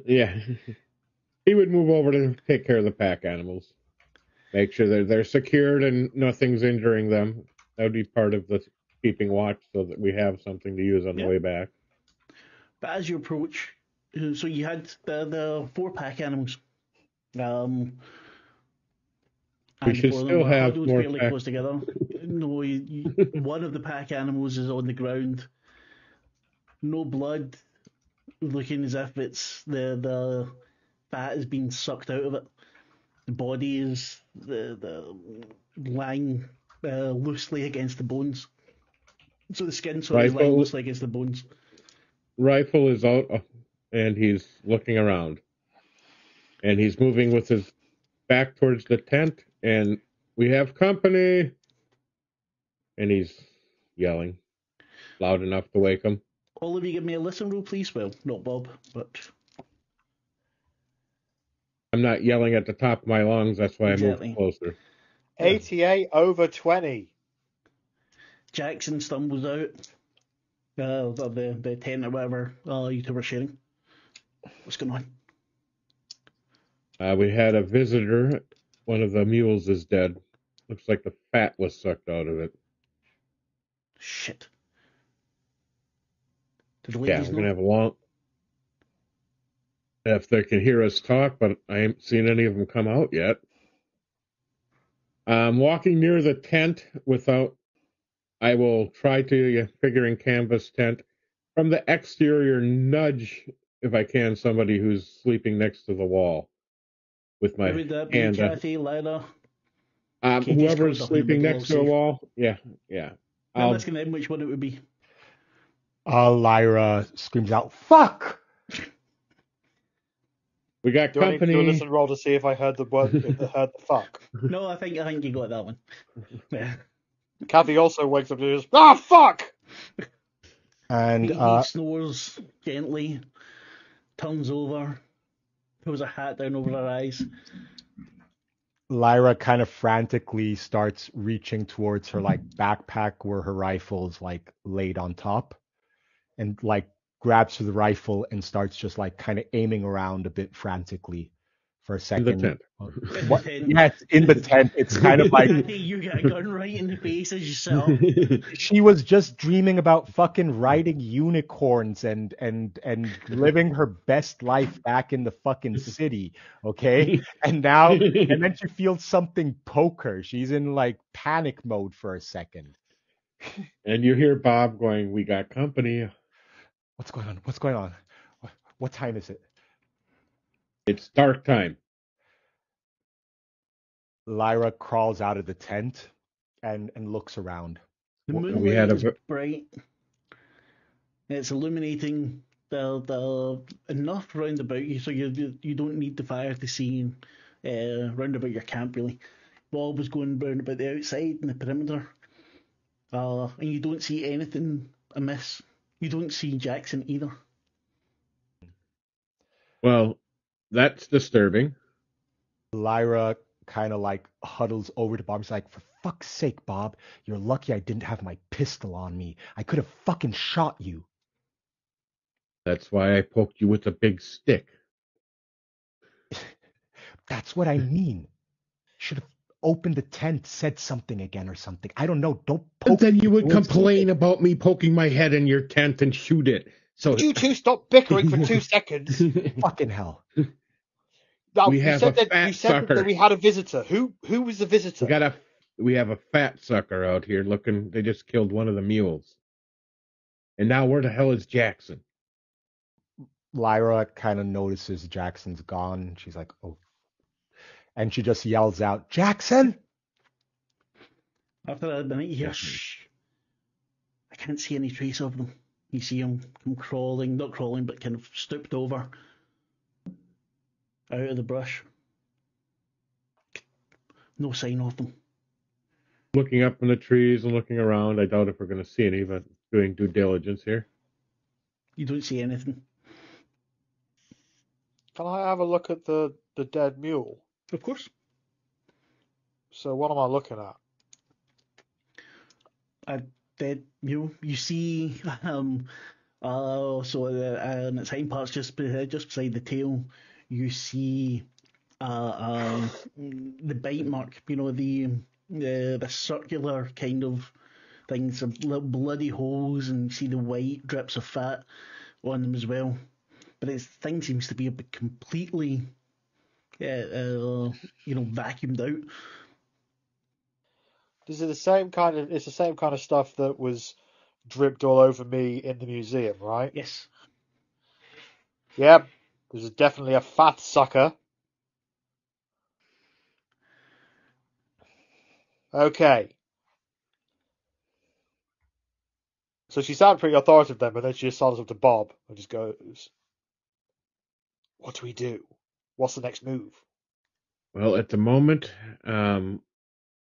Yeah. He would move over to take care of the pack animals. Make sure they're secured and nothing's injuring them. That would be part of the keeping watch so that we have something to use on the way back. But as you approach, so you had the 4 pack animals. We should still have more fairly close together. No, one of the pack animals is on the ground. No blood, looking as if it's the fat is being sucked out of it. The body is the lying loosely against the bones. So the skin is lying loosely against the bones. Rifle is out, and he's looking around. And he's moving with his back towards the tent, and we have company. And he's yelling loud enough to wake him. All of you give me a listen roll, please. Well, not Bob, but... I'm not yelling at the top of my lungs, that's why I moved closer. 88 over 20. Jackson stumbles out of the tent or whatever you two were sharing. What's going on? We had a visitor. One of the mules is dead. Looks like the fat was sucked out of it. Shit. Yeah, we're going to have a long... If they can hear us talk, but I haven't seen any of them come out yet. I'm walking near the tent without... I will try to, figuring canvas tent, from the exterior nudge, if I can, somebody who's sleeping next to the wall. With my would that be, hand Kathy, Lila? Whoever's sleeping next to a wall. Yeah. I'm asking them which one it would be. Lyra screams out, "Fuck!" We got do company. I need to do a listen roll to see if I heard the word, if I heard the fuck? No, I think you got that one. Yeah. Kathy also wakes up and goes, fuck! And he snores gently, turns over, pulls a hat down over her eyes. Lyra kind of frantically starts reaching towards her backpack where her rifle is laid on top, and grabs for the rifle and starts just kind of aiming around a bit frantically for a In second. the tent. What? Yes, in the tent. It's kind of like Daddy, you get a gun right in the face as you sit up. she was just dreaming about fucking riding unicorns and living her best life back in the fucking city, okay? And then she feels something poke her. She's in like panic mode for a second. And you hear Bob going, "We got company. What's going on? What's going on? What time is it? It's dark time." Lyra crawls out of the tent and looks around. The We moonlight had a is bright. It's illuminating the enough round about you, so you don't need the fire to see round about your camp really. Bob was going round about the outside and the perimeter, and you don't see anything amiss. You don't see Jackson either. Well, that's disturbing. Lyra kind of like huddles over to Bob. She's like, "For fuck's sake, Bob, you're lucky I didn't have my pistol on me. I could have fucking shot you." That's why I poked you with a big stick. That's what I mean. Should have opened the tent, said something again or something. I don't know. Don't And poke then you would me. complain about me poking my head in your tent and shoot it. So Would you two stop bickering for 2 seconds? Fucking hell. Now, We you have said a that fat we had a visitor. Who was the visitor? we have a fat sucker out here looking. They just killed one of the mules. And now where the hell is Jackson? Lyra kind of notices Jackson's gone. She's like, "Oh." And she just yells out, "Jackson!" After that minute, you hear shh. I can't see any trace of them. You see him come crawling, not crawling, but kind of stooped over out of the brush. No sign of them. Looking up in the trees and looking around. I doubt if we're going to see any, but doing due diligence here. You don't see anything. Can I have a look at the dead mule? Of course. So what am I looking at? A dead mule. You see, on its hind parts, just beside the tail, you see the bite mark. You know, the circular kind of things, some little bloody holes, and see the white drips of fat on them as well. But this thing seems to be completely, vacuumed out. Is it the same kind of? It's the same kind of stuff that was dripped all over me in the museum, right? Yes. Yep. There's definitely a fat sucker. Okay. So she sounded pretty authoritative then, but then she just sounds up to Bob and just goes, "What do we do? What's the next move?" Well, at the moment,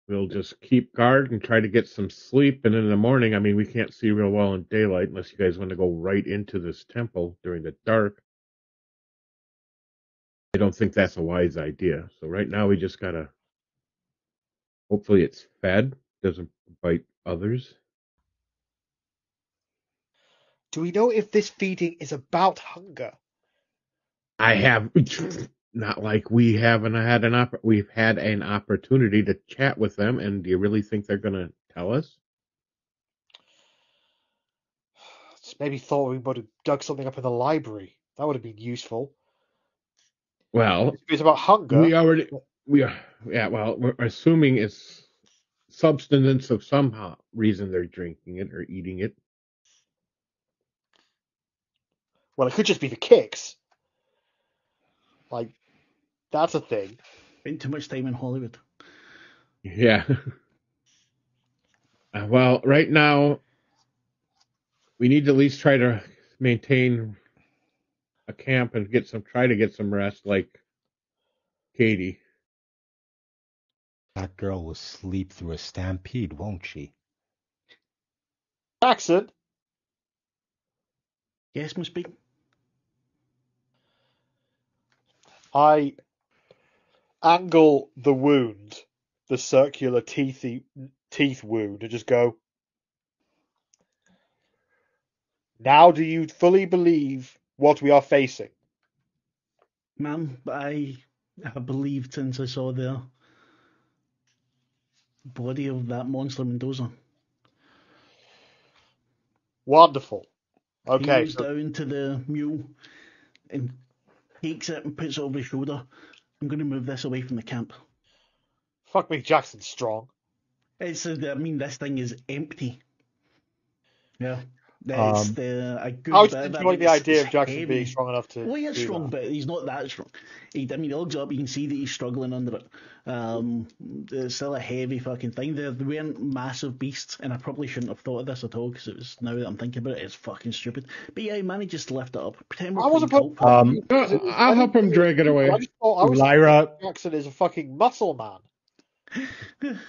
we'll just keep guard and try to get some sleep. And in the morning, I mean, we can't see real well in daylight unless you guys want to go right into this temple during the dark. I don't think that's a wise idea. So right now, we just gotta. Hopefully, it's fed, doesn't bite others. Do we know if this feeding is about hunger? I have not like we haven't had we've had an opportunity to chat with them, and do you really think they're gonna tell us? Just maybe thought we would have dug something up in the library. That would have been useful. Well, If it's about hunger. we're assuming it's substance of some reason they're drinking it or eating it. Well, it could just be the kicks. Like, that's a thing. Spent too much time in Hollywood. Yeah. Well, right now, we need to at least try to maintain a camp and try to get some rest, like Katie. That girl will sleep through a stampede, won't she? Jackson? Yes, Miss B. I angle the wound, the circular teeth wound, and just go, "Now do you fully believe what we are facing?" Ma'am, I I believe since I saw the body of that monster Mendoza. Wonderful. He Okay, goes down to the mule and takes it and puts it over his shoulder. I'm going to move this away from the camp. fuck me, Jackson's strong. This thing is empty. Yeah. Um, A good I bit was of that, enjoying but the idea of it's Jackson heavy. being strong enough to Well, he is do strong, that. but he's not that strong. He looks up, you can see that he's struggling under it. It's still a heavy fucking thing. They weren't massive beasts, and I probably shouldn't have thought of this at all, because it was, now that I'm thinking about it, it's fucking stupid. But yeah, he manages to lift it up. Pretend we're I wasn't playing putting cult. it because it was, I'll help him drag it away. I just thought I was Lyra, Jackson is a fucking muscle man.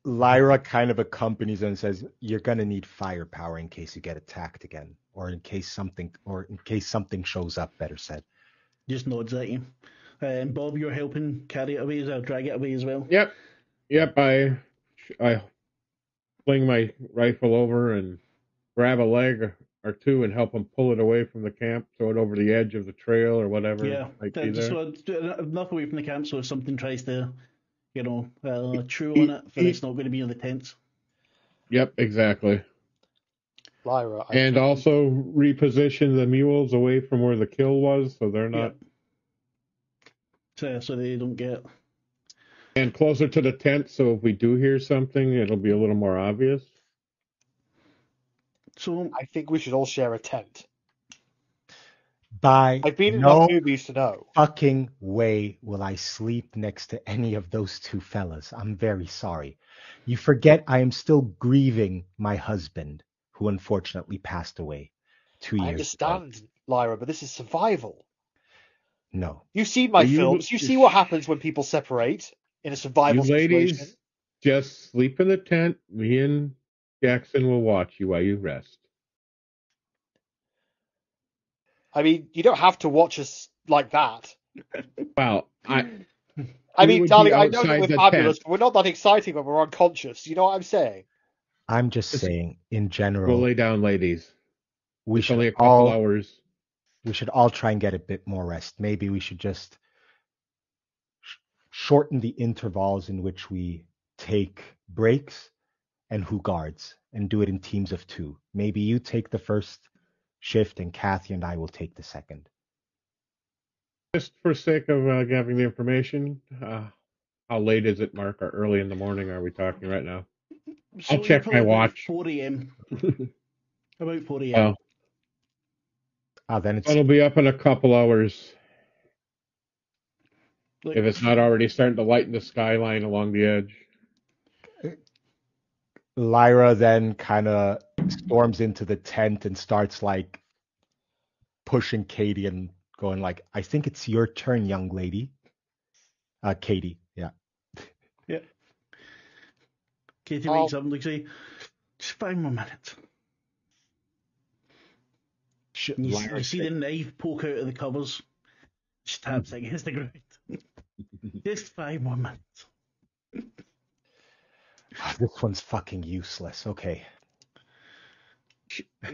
Lyra kind of accompanies him and says, "You're gonna need firepower in case you get attacked again, or in case something shows up." Better said. Just nods at you. And Bob, you're helping carry it away, I'll drag it away as well. Yep. I fling my rifle over and grab a leg or two and help him pull it away from the camp, throw it over the edge of the trail or whatever Yeah, might be there. so enough away from the camp so if something tries to, chew on it, then it's not going to be in the tents. Yep, exactly. Lyra. And also reposition the mules away from where the kill was, so they're not. So they don't get. And closer to the tent, so if we do hear something, it'll be a little more obvious. So I think we should all share a tent. By I've been in no enough movies to know. fucking way will I sleep next to any of those two fellas. I'm very sorry. You forget I am still grieving my husband, who unfortunately passed away 2 I years ago. understand, Lyra, but this is survival. No. You've seen my films. You see what happens when people separate in a survival You ladies, situation. just sleep in the tent. Me and Jackson will watch you while you rest. I mean, you don't have to watch us like that. Well, I we mean, would darling, be I know outside that we're the fabulous, tent. but we're not that exciting when we're unconscious. You know what I'm saying? I'm just saying, in We'll general, lay down, ladies. we It's only should a couple hours. we should all try and get a bit more rest. Maybe we should just shorten the intervals in which we take breaks and who guards, and do it in teams of 2. Maybe you take the first shift and Kathy and I will take the second. Just for sake of having the information, how late is it, Mark? Or early in the morning are we talking right now? So I'll check my watch. 4 a.m. About 4 a.m. Then It'll be up in a couple hours. Like, If it's not already starting to lighten the skyline along the edge. Lyra then kind of storms into the tent and starts like pushing Katie and going like, "I think it's your turn, young lady." Katie, yeah. Yeah. Katie wakes up and looks at you. Just 5 more minutes. You see the knife poke out of the covers. Just taps against the ground. Just 5 more minutes. This one's fucking useless. Okay.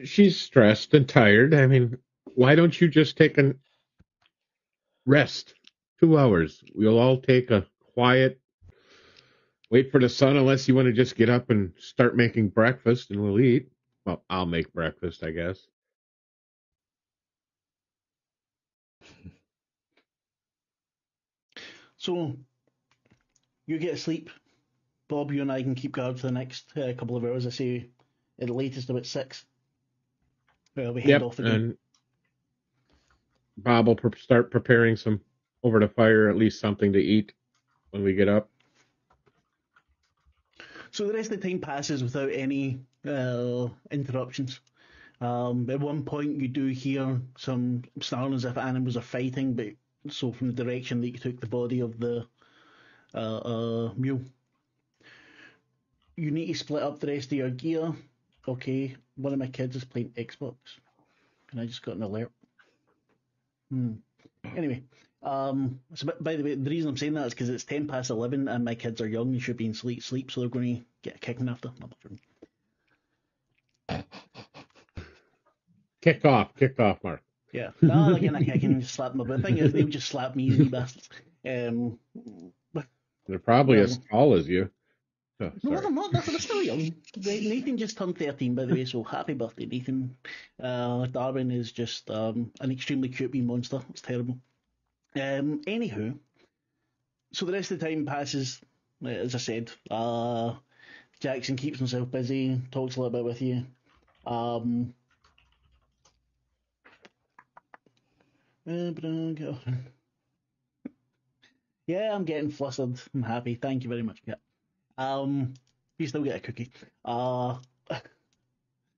She's stressed and tired. I mean, why don't you just take a rest? 2 hours. We'll all take a quiet, wait for the sun, unless you want to just get up and start making breakfast and we'll eat. Well, I'll make breakfast, I guess. So, you get sleep. Bob, you and I can keep guard for the next couple of hours. I say at the latest about 6. We head off again. And Bob will start preparing some over the fire, at least something to eat when we get up. So the rest of the time passes without any interruptions. At one point, you do hear some snarling as if animals are fighting, but so from the direction that you took the body of the mule. You need to split up the rest of your gear. Okay, one of my kids is playing Xbox, and I just got an alert. Anyway, so by the way, the reason I'm saying that is because it's 11 and my kids are young and should be in sleep, so they're going to get a kicking after. Kick off, Mark. Yeah, no, again, a kicking, just slap them. But the thing is, they'll just slap me, you bastards. They're probably as tall as you. Oh, No, sorry. they're not. They're still young. Nathan just turned 13, by the way, so happy birthday, Nathan. Darwin is just an extremely cute wee monster. It's terrible. Anywho, so the rest of the time passes, as I said. Jackson keeps himself busy, talks a little bit with you. Yeah, I'm getting flustered. I'm happy. Thank you very much, Kit. You still get a cookie.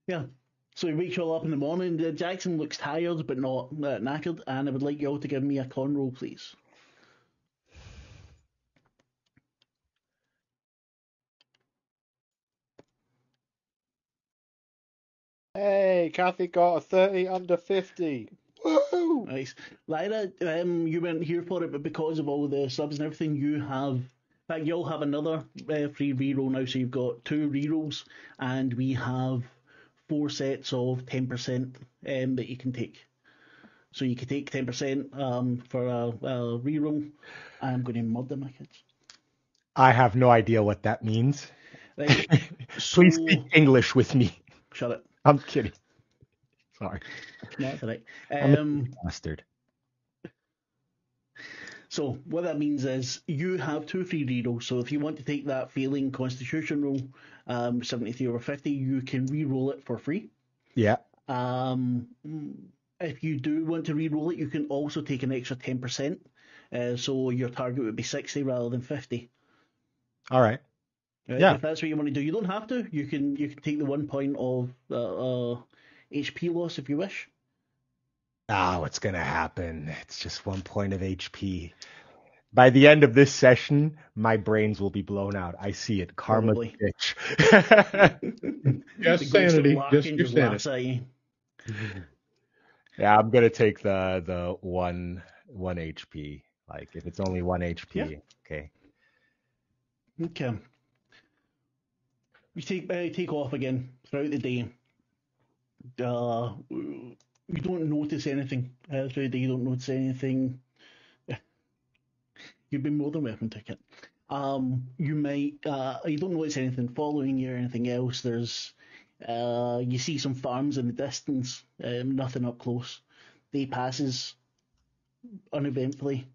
Yeah. So he wakes you all up in the morning. Jackson looks tired but not knackered, and I would like you all to give me a con roll, please. Hey, Kathy got a 30 under 50. Woo! Nice. Lyra, you weren't here for it, but because of all the subs and everything, you have. In fact, you'll have another free reroll now, so you've got 2 rerolls, and we have 4 sets of 10% that you can take. So you can take 10% for a reroll. I'm going to murder my kids. I have no idea what that means. Right. Please speak English with me. Shut it. I'm kidding. Sorry. No, that's all right. I'm a bastard. So what that means is you have 2 free rerolls. So if you want to take that failing Constitution roll, 73 over 50, you can re-roll it for free. Yeah. If you do want to re-roll it, you can also take an extra 10%. So your target would be 60 rather than 50. All right. Yeah. If that's what you want to do, you don't have to. You can take the 1 point of HP loss if you wish. What's going to happen? It's just 1 point of HP. By the end of this session, my brains will be blown out. I see it. Karma bitch. Just sanity. Just your sanity. Yeah, I'm going to take the 1 HP. Like, if it's only 1 HP. Yeah. Okay. Okay. You take off again throughout the day. You don't notice anything throughout the day. You don't notice anything. You've been more than welcome to it. You might. You don't notice anything following you or anything else. There's. You see some farms in the distance. Nothing up close. Day passes uneventfully.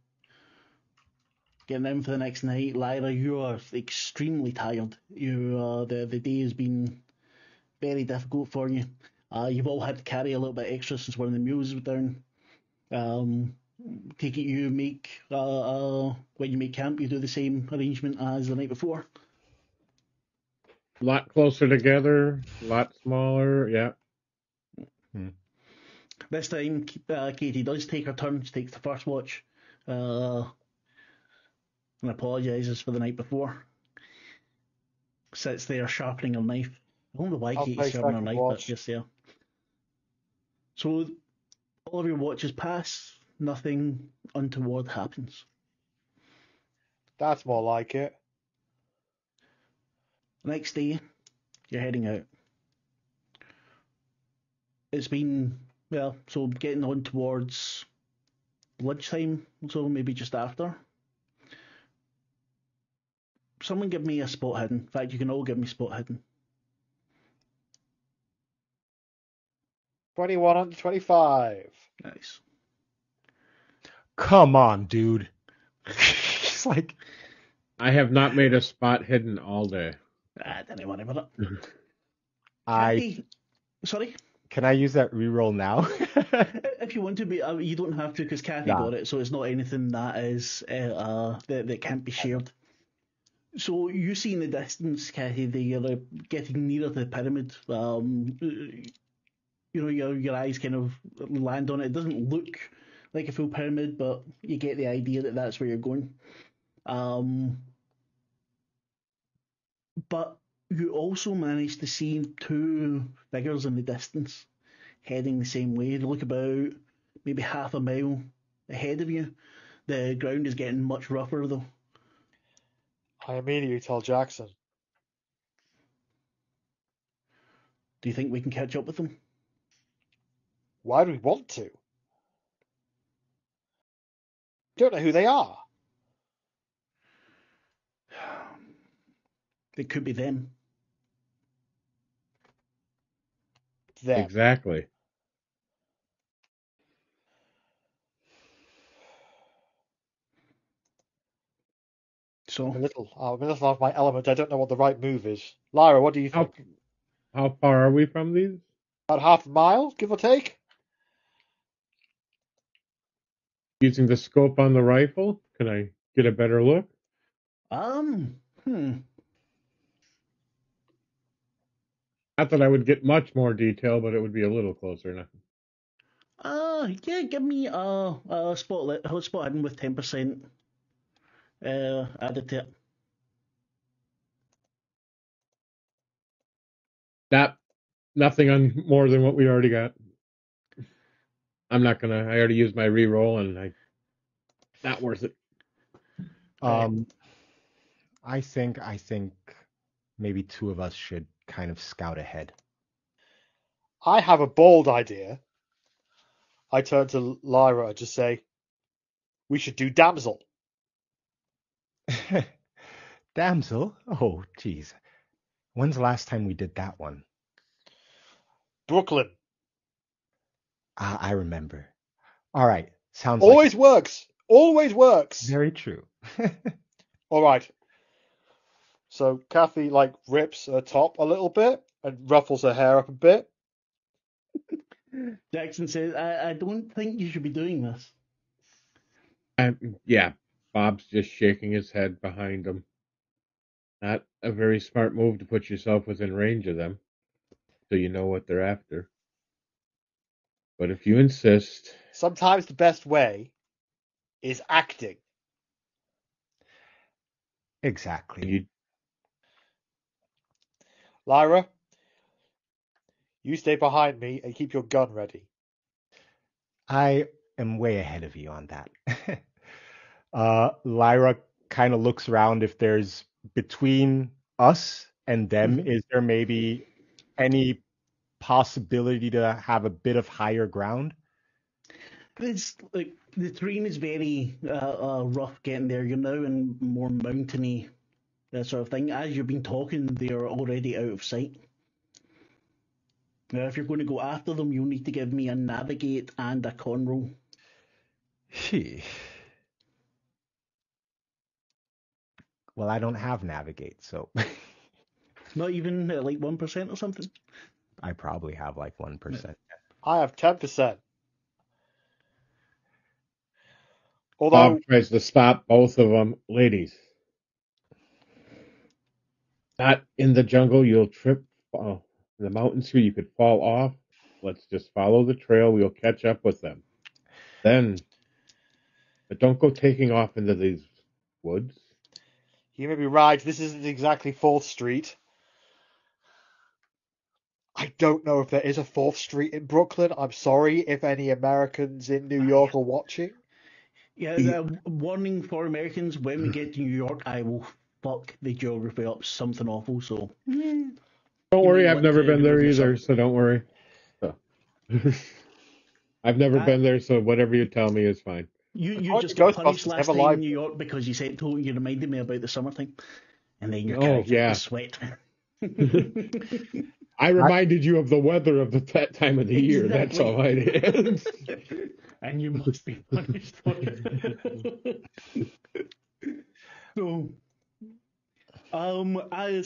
Getting in for the next night, Lyra, you are extremely tired. The day has been very difficult for you. You've all had to carry a little bit extra since one of the mules was down. Take it you make when you make camp, you do the same arrangement as the night before. A lot closer together, a lot smaller, yeah. This time, Katie does take her turn. She takes the first watch. And apologises for the night before. Sits there sharpening her knife. I don't know why Katie's sharpening her knife, but just there. So all of your watches pass. Nothing untoward happens. That's more like it. Next day, you're heading out. It's been, so getting on towards lunchtime, so maybe just after. Someone give me a spot hidden. In fact, you can all give me spot hidden. 21 under 25. Nice. Come on, dude. It's like... I have not made a spot hidden all day. Don't worry about it. Sorry? Can I use that reroll now? If you want to, but you don't have to because Kathy got it, so it's not anything that is that can't be shared. So you see in the distance, Kathy, you're getting nearer to the pyramid. Your eyes kind of land on it. It doesn't look like a full pyramid, but you get the idea that that's where you're going. But you also manage to see 2 figures in the distance heading the same way. They look about maybe half a mile ahead of you. The ground is getting much rougher though. I immediately tell Jackson. Do you think we can catch up with them? Why do we want to? Don't know who they are. It could be them. Them. Exactly. So I'm a little off my element. I don't know what the right move is. Lyra, what do you think? How far are we from these? About half a mile, give or take? Using the scope on the rifle, can I get a better look? Hmm. Not that I would get much more detail, but it would be a little closer enough. Yeah, give me a spot hidden with 10% added to it. Nothing on more than what we already got. I'm not gonna. I already used my reroll, and not worth it. I think maybe two of us should kind of scout ahead. I have a bold idea. I turn to Lyra and just say, we should do damsel. Damsel? Oh, geez. When's the last time we did that one? Brooklyn. I remember. All right. Sounds Always works. Always works. Very true. All right. So Kathy rips her top a little bit and ruffles her hair up a bit. Jackson says, I don't think you should be doing this. Yeah, Bob's just shaking his head behind him. Not a very smart move to put yourself within range of them, so you know what they're after. But if you insist... Sometimes the best way is acting. Exactly. Lyra, you stay behind me and keep your gun ready. I am way ahead of you on that. Lyra kind of looks around if there's between us and them, is there maybe any possibility to have a bit of higher ground? It's like the terrain is very rough getting there. You're now in more mountainy, that sort of thing. As you've been talking, they're already out of sight. Now, if you're going to go after them, you'll need to give me a navigate and a con roll. Well, I don't have navigate, so Not even at 1% or something? I probably have 1%. I have 10%. Bob tries to stop both of them. Ladies, not in the jungle. You'll trip. In the mountains here, you could fall off. Let's just follow the trail. We'll catch up with them. Then, but don't go taking off into these woods. You may be right. This isn't exactly 4th Street. I don't know if there is a 4th Street in Brooklyn. I'm sorry if any Americans in New York are watching. Yeah, warning for Americans, when we get to New York, I will fuck the geography up something awful, so... Don't worry, I've never been there either, so don't worry. So. I've never been there, so whatever you tell me is fine. You just got punished last time in New York because you said you reminded me about the summertime, and then your character sweat. I reminded you of the weather of that time of the year. That's all I did. And you must be punished for it.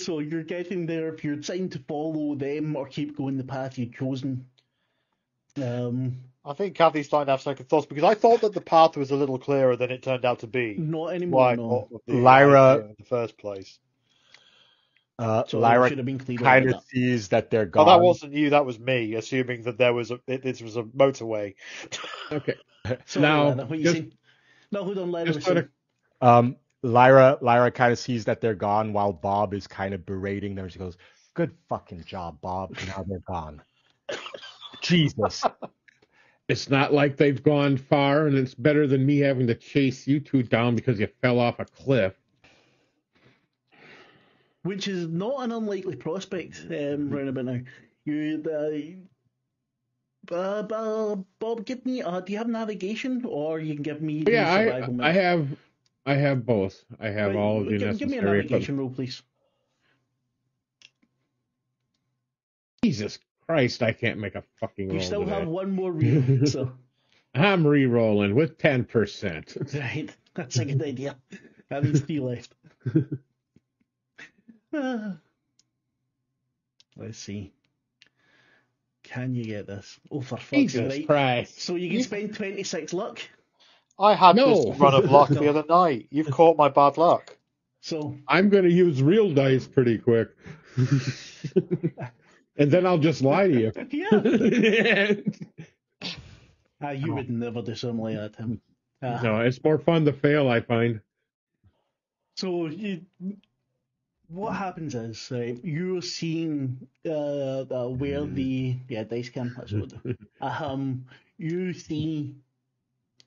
So you're getting there. If you're deciding to follow them or keep going the path you've chosen. I think Kathy's starting to have second thoughts because I thought that the path was a little clearer than it turned out to be. Not anymore, no. Lyra, in the first place. Lyra kind of sees that they're gone. Oh, that wasn't you, that was me, assuming that this was a motorway. Okay. Sorry, now, what you saying? No, hold on, Lyra. Lyra kind of sees that they're gone while Bob is kind of berating them. She goes, "Good fucking job, Bob. Now they're gone." Jesus. It's not like they've gone far, and it's better than me having to chase you two down because you fell off a cliff. Which is not an unlikely prospect round about now. Bob, give me. Do you have navigation, or you can give me? I have both. I have all of the necessary. Give me a navigation roll, please. Jesus Christ, I can't make a fucking roll You still today. have one more reel, so. I'm re-rolling with 10%. Right, that's a good idea. That means 3 left. Let's see. Can you get this? Oh, for fuck's sake, Jesus right? Christ. So you can spend 26 luck. I had No. this run of luck the No. other night. You've caught my bad luck. So I'm going to use real dice pretty quick. And then I'll just lie to you. yeah, you would never do something like that, Tim. No, it's more fun to fail, I find. So what happens is you're seeing where the dice cam. That's what we'll do. You see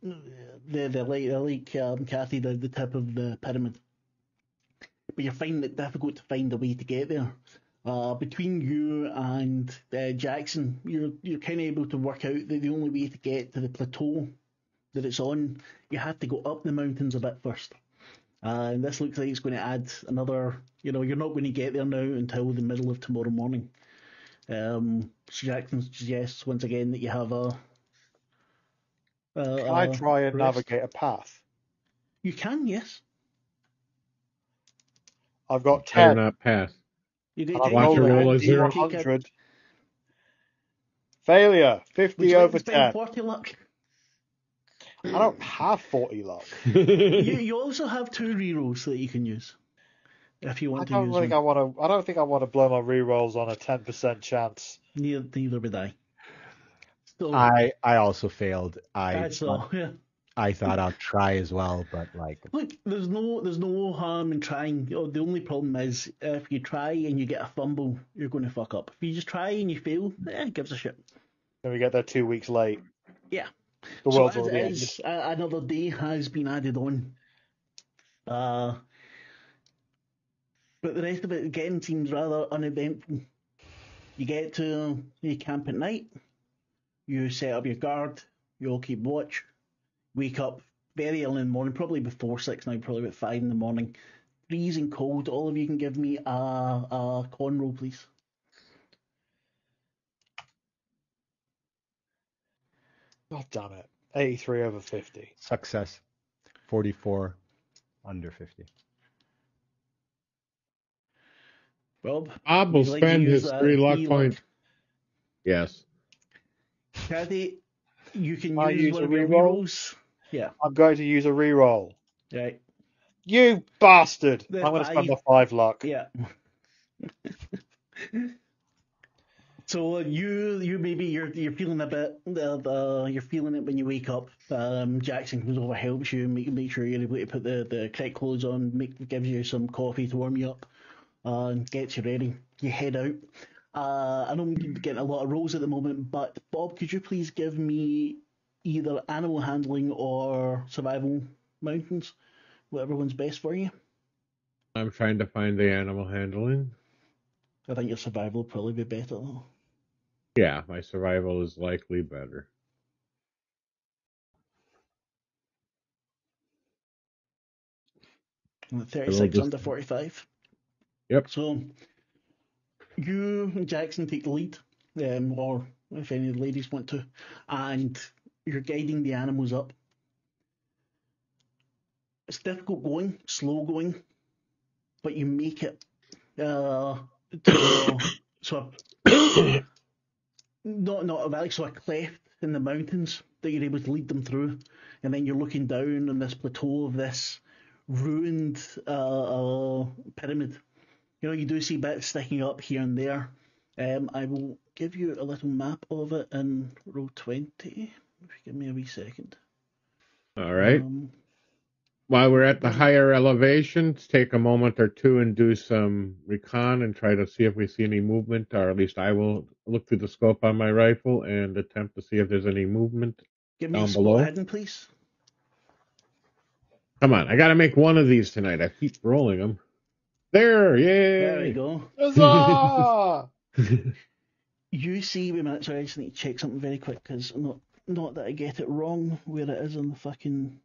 the Kathy, the tip of the pyramid, but you're finding it difficult to find a way to get there. Between you and Jackson, you're kind of able to work out that the only way to get to the plateau that it's on, you have to go up the mountains a bit first. And this looks like it's going to add another. You're not going to get there now until the middle of tomorrow morning. Jackson suggests once again that you have Can I try and rest. navigate a path? You can, yes. I've got Better 10. not pass. You And do I've take Watch rolled your a roll a zero. 100. Failure. Would 50 you like over to spend 10. 40 luck? I don't have 40 luck. You also have 2 rerolls that you can use if you I want to don't use think them. I don't think I want to blow my rerolls on a 10% chance. Neither would I. So, I also failed. I so yeah. I thought I'll try as well, but like, Look, there's no harm in trying. The only problem is if you try and you get a fumble, you're going to fuck up. If you just try and you fail, it gives a shit. Then we get there 2 weeks late. Yeah. The So world's as it already ended. is, another day has been added on. But the rest of it again seems rather uneventful. You get to your camp at night. You set up your guard. You all keep watch. Wake up very early in the morning, probably before 6 now, probably about 5 in the morning. Freezing cold. All of you can give me a con roll, please. God damn it. 83 over 50. success. 44 under 50. Bob, Bob will would you like to spend use his 3 luck luck? points. Yes. Kathy, you can I use use one a of your reroll? rerolls. Yeah, I'm going to use a reroll. right. You bastard! The I'm going to spend 5. my 5 luck. Yeah. So you maybe you're feeling a bit you're feeling it when you wake up. Jackson comes over, helps you, make sure you're able to put the correct clothes on, gives you some coffee to warm you up, and gets you ready. You head out. I know I'm getting a lot of rolls at the moment, but Bob, could you please give me either animal handling or survival mountains, whatever one's best for you. I'm trying to find the animal handling. I think your survival will probably be better though. Yeah, my survival is likely better. I'm at 36 just- under 45. Yep. So you and Jackson take the lead, or if any of the ladies want to, and you're guiding the animals up. It's difficult going, slow going, but you make it to so a cleft in the mountains that you're able to lead them through, and then you're looking down on this plateau of this ruined pyramid. You know, you do see bits sticking up here and there. I will give you a little map of it in row 20. If you give me a wee second. All right. While we're at the higher elevations, take a moment or two and do some recon and try to see if we see any movement, or at least I will look through the scope on my rifle and attempt to see if there's any movement Give me down a spot below. hidden, please. Come on, I got to make one of these tonight. I keep rolling them. There, yay! There we go. Huzzah! You see, wait a minute, sorry, I just need to check something very quick, because not that I get it wrong, where it is on the fucking...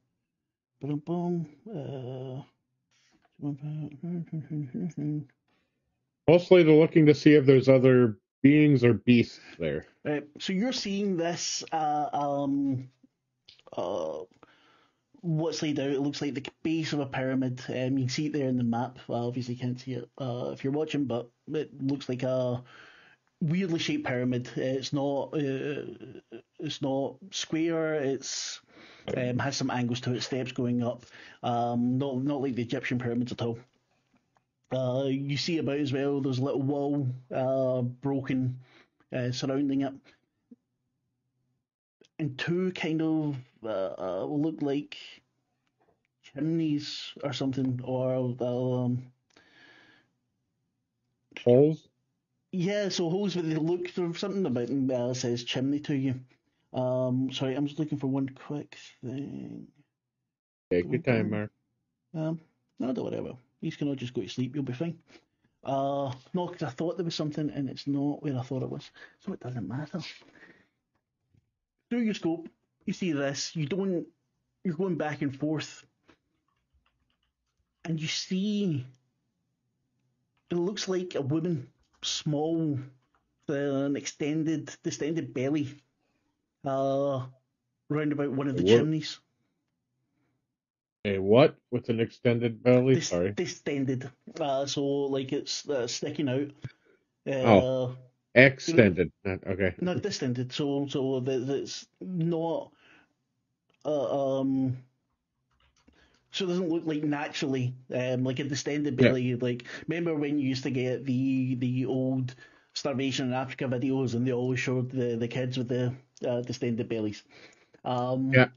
Mostly they're looking to see if there's other beings or beasts there? So you're seeing this. What's laid out? It looks like the base of a pyramid. You can see it there in the map. Obviously, can't see it if you're watching, but it looks like a weirdly shaped pyramid. It's not square. It's has some angles to it, steps going up. Not like the Egyptian pyramids at all. You see about as well. There's a little wall broken surrounding it, and two kind of look like chimneys or something, or Holes? yeah, so holes, but they look for something about them says chimney to you. Sorry, I'm just looking for one quick thing. Take your time, Mark. No, don't worry about it. He's gonna just go to sleep. You'll be fine. No, because I thought there was something, and it's not where I thought it was, so it doesn't matter. Through your scope, you see this. You don't. You're going back and forth, and you see. It looks like a woman, small, an distended belly, round about one of the chimneys. A what? With an extended belly? Sorry. Distended. So like it's sticking out. Extended. Okay. Not distended. So it's not. So it doesn't look like naturally like a distended belly. Yeah. Like remember when you used to get the old starvation in Africa videos, and they always showed the kids with the distended bellies. Yeah.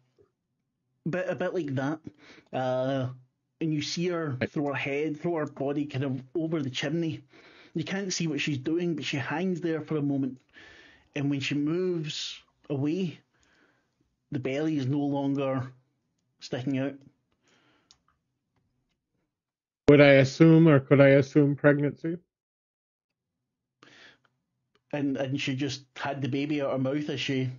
But a bit like that. And you see her throw her body kind of over the chimney. You can't see what she's doing, but she hangs there for a moment. And when she moves away, the belly is no longer sticking out. Could I assume pregnancy? And she just had the baby out her mouth, as she...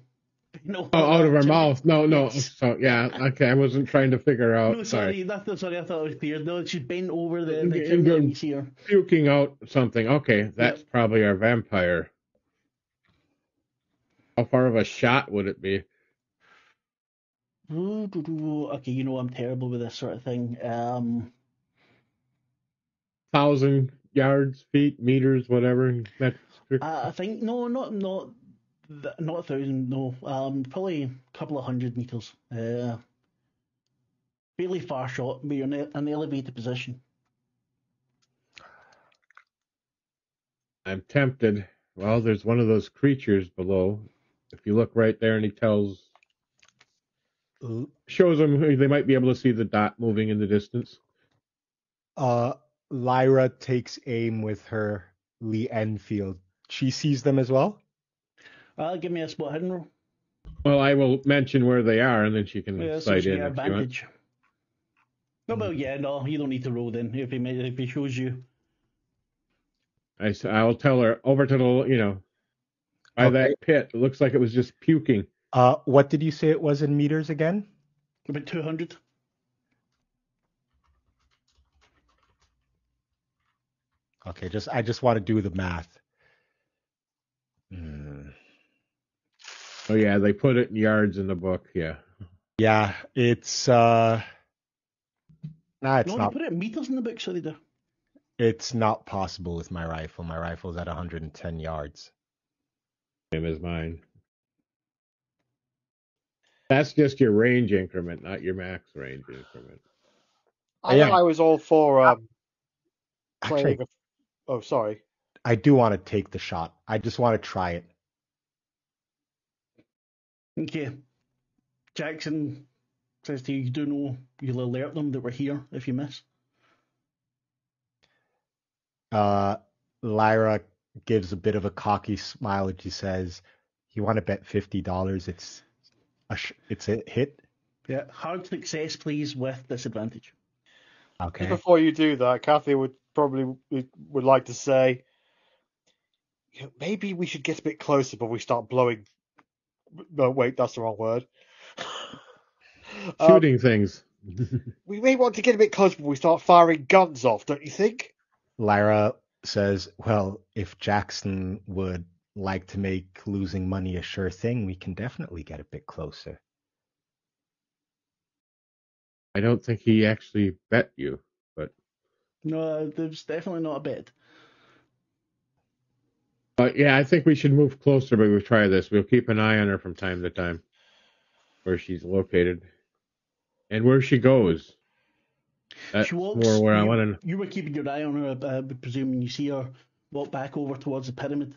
No, out of her mouth. No. Yes. So yeah, okay. I wasn't trying to figure out. No, sorry. Sorry, I thought it was clear. No, she's bent over the chimney, and you see her puking out something. Okay, that's probably our vampire. How far of a shot would it be? Okay, you know I'm terrible with this sort of thing. 1,000 yards, feet, meters, whatever. I think no, not 1,000. No, probably a couple of 100 meters. Fairly far shot, but you're in an elevated position. I'm tempted. Well, there's one of those creatures below. If you look right there, and he shows them they might be able to see the dot moving in the distance. Lyra takes aim with her Lee Enfield. She sees them as well? Give me a spot hidden roll. Well, I will mention where they are, and then she can sight in. Advantage. No, well, yeah, no, you don't need to roll then if he shows you. I'll tell her over to the, by that pit. It looks like it was just puking. What did you say it was in meters again? About 200. Okay, I just want to do the math. Oh yeah, they put it in yards in the book. Yeah. Yeah, it's it's not. They put it in meters in the book, so they do. It's not possible with my rifle. My rifle's at 110 yards. Same as mine. That's just your range increment, not your max range increment. I was all for actually. Oh, sorry. I do want to take the shot. I just want to try it. Okay. Jackson says to you, you do know you'll alert them that we're here if you miss. Lyra gives a bit of a cocky smile and she says, "You want to bet $50? It's a hit." Yeah, hard success, please, with disadvantage. Okay. Just before you do that, Kathy would like to say, maybe we should get a bit closer before we start blowing. No, wait, that's the wrong word. Shooting things. We may want to get a bit closer before we start firing guns off, don't you think? Lyra says, "Well, if Jackson would like to make losing money a sure thing, we can definitely get a bit closer. I don't think he actually bet you, but No, there's definitely not a bet. yeah, I think we should move closer. But we'll try this. We'll keep an eye on her from time to time, where she's located and where she goes. That's She walks. more where I want to. You were keeping your eye on her, I would presume, when you see her walk back over towards the pyramid.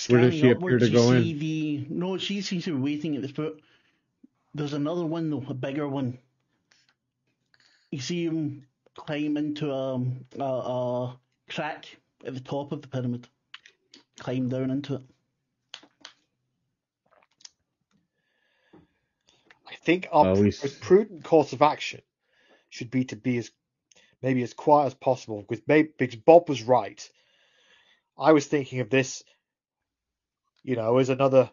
Where does Scanning she appear upwards, to you go see in? the. No, she seems to be waiting at the foot. There's another one, though, a bigger one. You see him climb into a crack at the top of the pyramid. Climb down into it. I think our we most prudent course of action should be to be as quiet as possible, because Bob was right. I was thinking of this, as another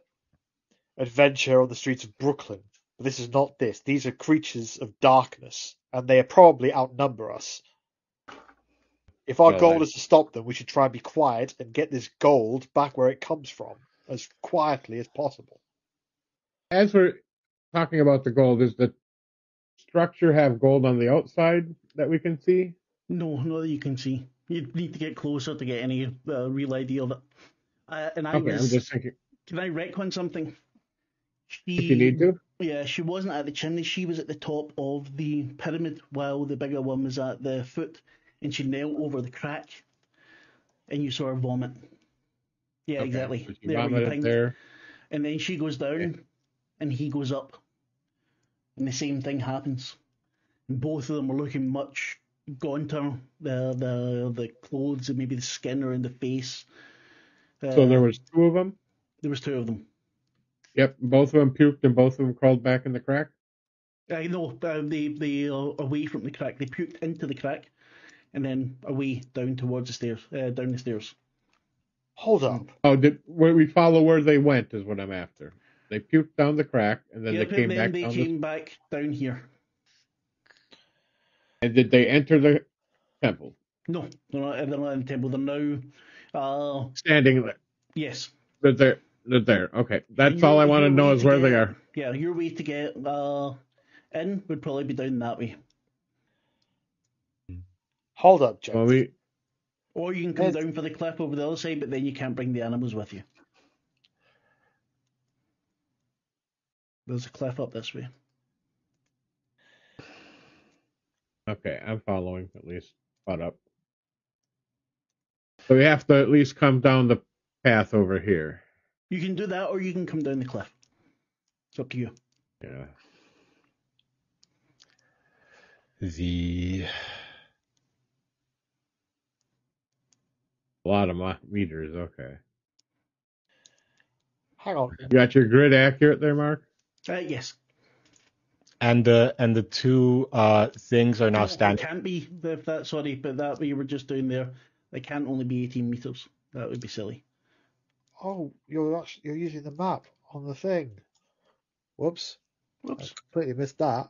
adventure on the streets of Brooklyn. But this is not this. These are creatures of darkness, and they probably outnumber us. If our goal is to stop them, we should try and be quiet and get this gold back where it comes from as quietly as possible. As we're talking about the gold, does the structure have gold on the outside that we can see? No, not that you can see. You need to get closer to get any real idea of it. I'm just thinking. Can I retcon something? If you need to. Yeah, she wasn't at the chimney. She was at the top of the pyramid while the bigger one was at the foot, and she knelt over the crack, and you saw her vomit. Yeah, Okay, exactly. so she vomited there. And then she goes down, Okay. and he goes up, and the same thing happens. And both of them are looking much gaunter. The clothes and maybe the skin around the face. So there was two of them? There was two of them. Yep, both of them puked and both of them crawled back in the crack? No, they are away from the crack. They puked into the crack and then away down towards the stairs, down the stairs. Hold up. Oh, we follow where they went is what I'm after. They puked down the crack and then they came back down. They came back down here. And did they enter the temple? No, they're not in the temple. They're now standing there. Yes. They're there. Okay, that's all I want to know is where they are. Yeah, your way to get in would probably be down that way. Hold up, James. Well, or you can come down for the cliff over the other side, but then you can't bring the animals with you. There's a cliff up this way. Okay, I'm following, at least. Caught up. So we have to at least come down the path over here. You can do that, or you can come down the cliff. It's up to you. Yeah. A lot of meters, okay. Hang on. You got your grid accurate there, Mark? Yes. And the two things are now standing. It can't be but that we were just doing there. It can't only be 18 meters. That would be silly. Oh, you're using the map on the thing. Whoops. I completely missed that.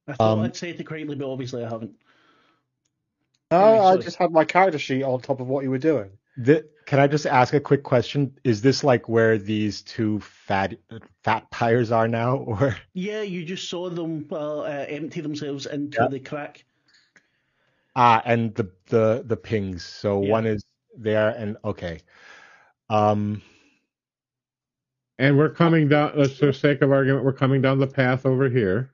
I thought I'd set it correctly, but obviously I haven't. No, I just had my character sheet on top of what you were doing. Can I just ask a quick question? Is this like where these two fat pyres are now, or? Yeah, you just saw them empty themselves into the crack. And the pings. So one is there, and okay. And we're coming down. Let's, for sake of argument, we're coming down the path over here,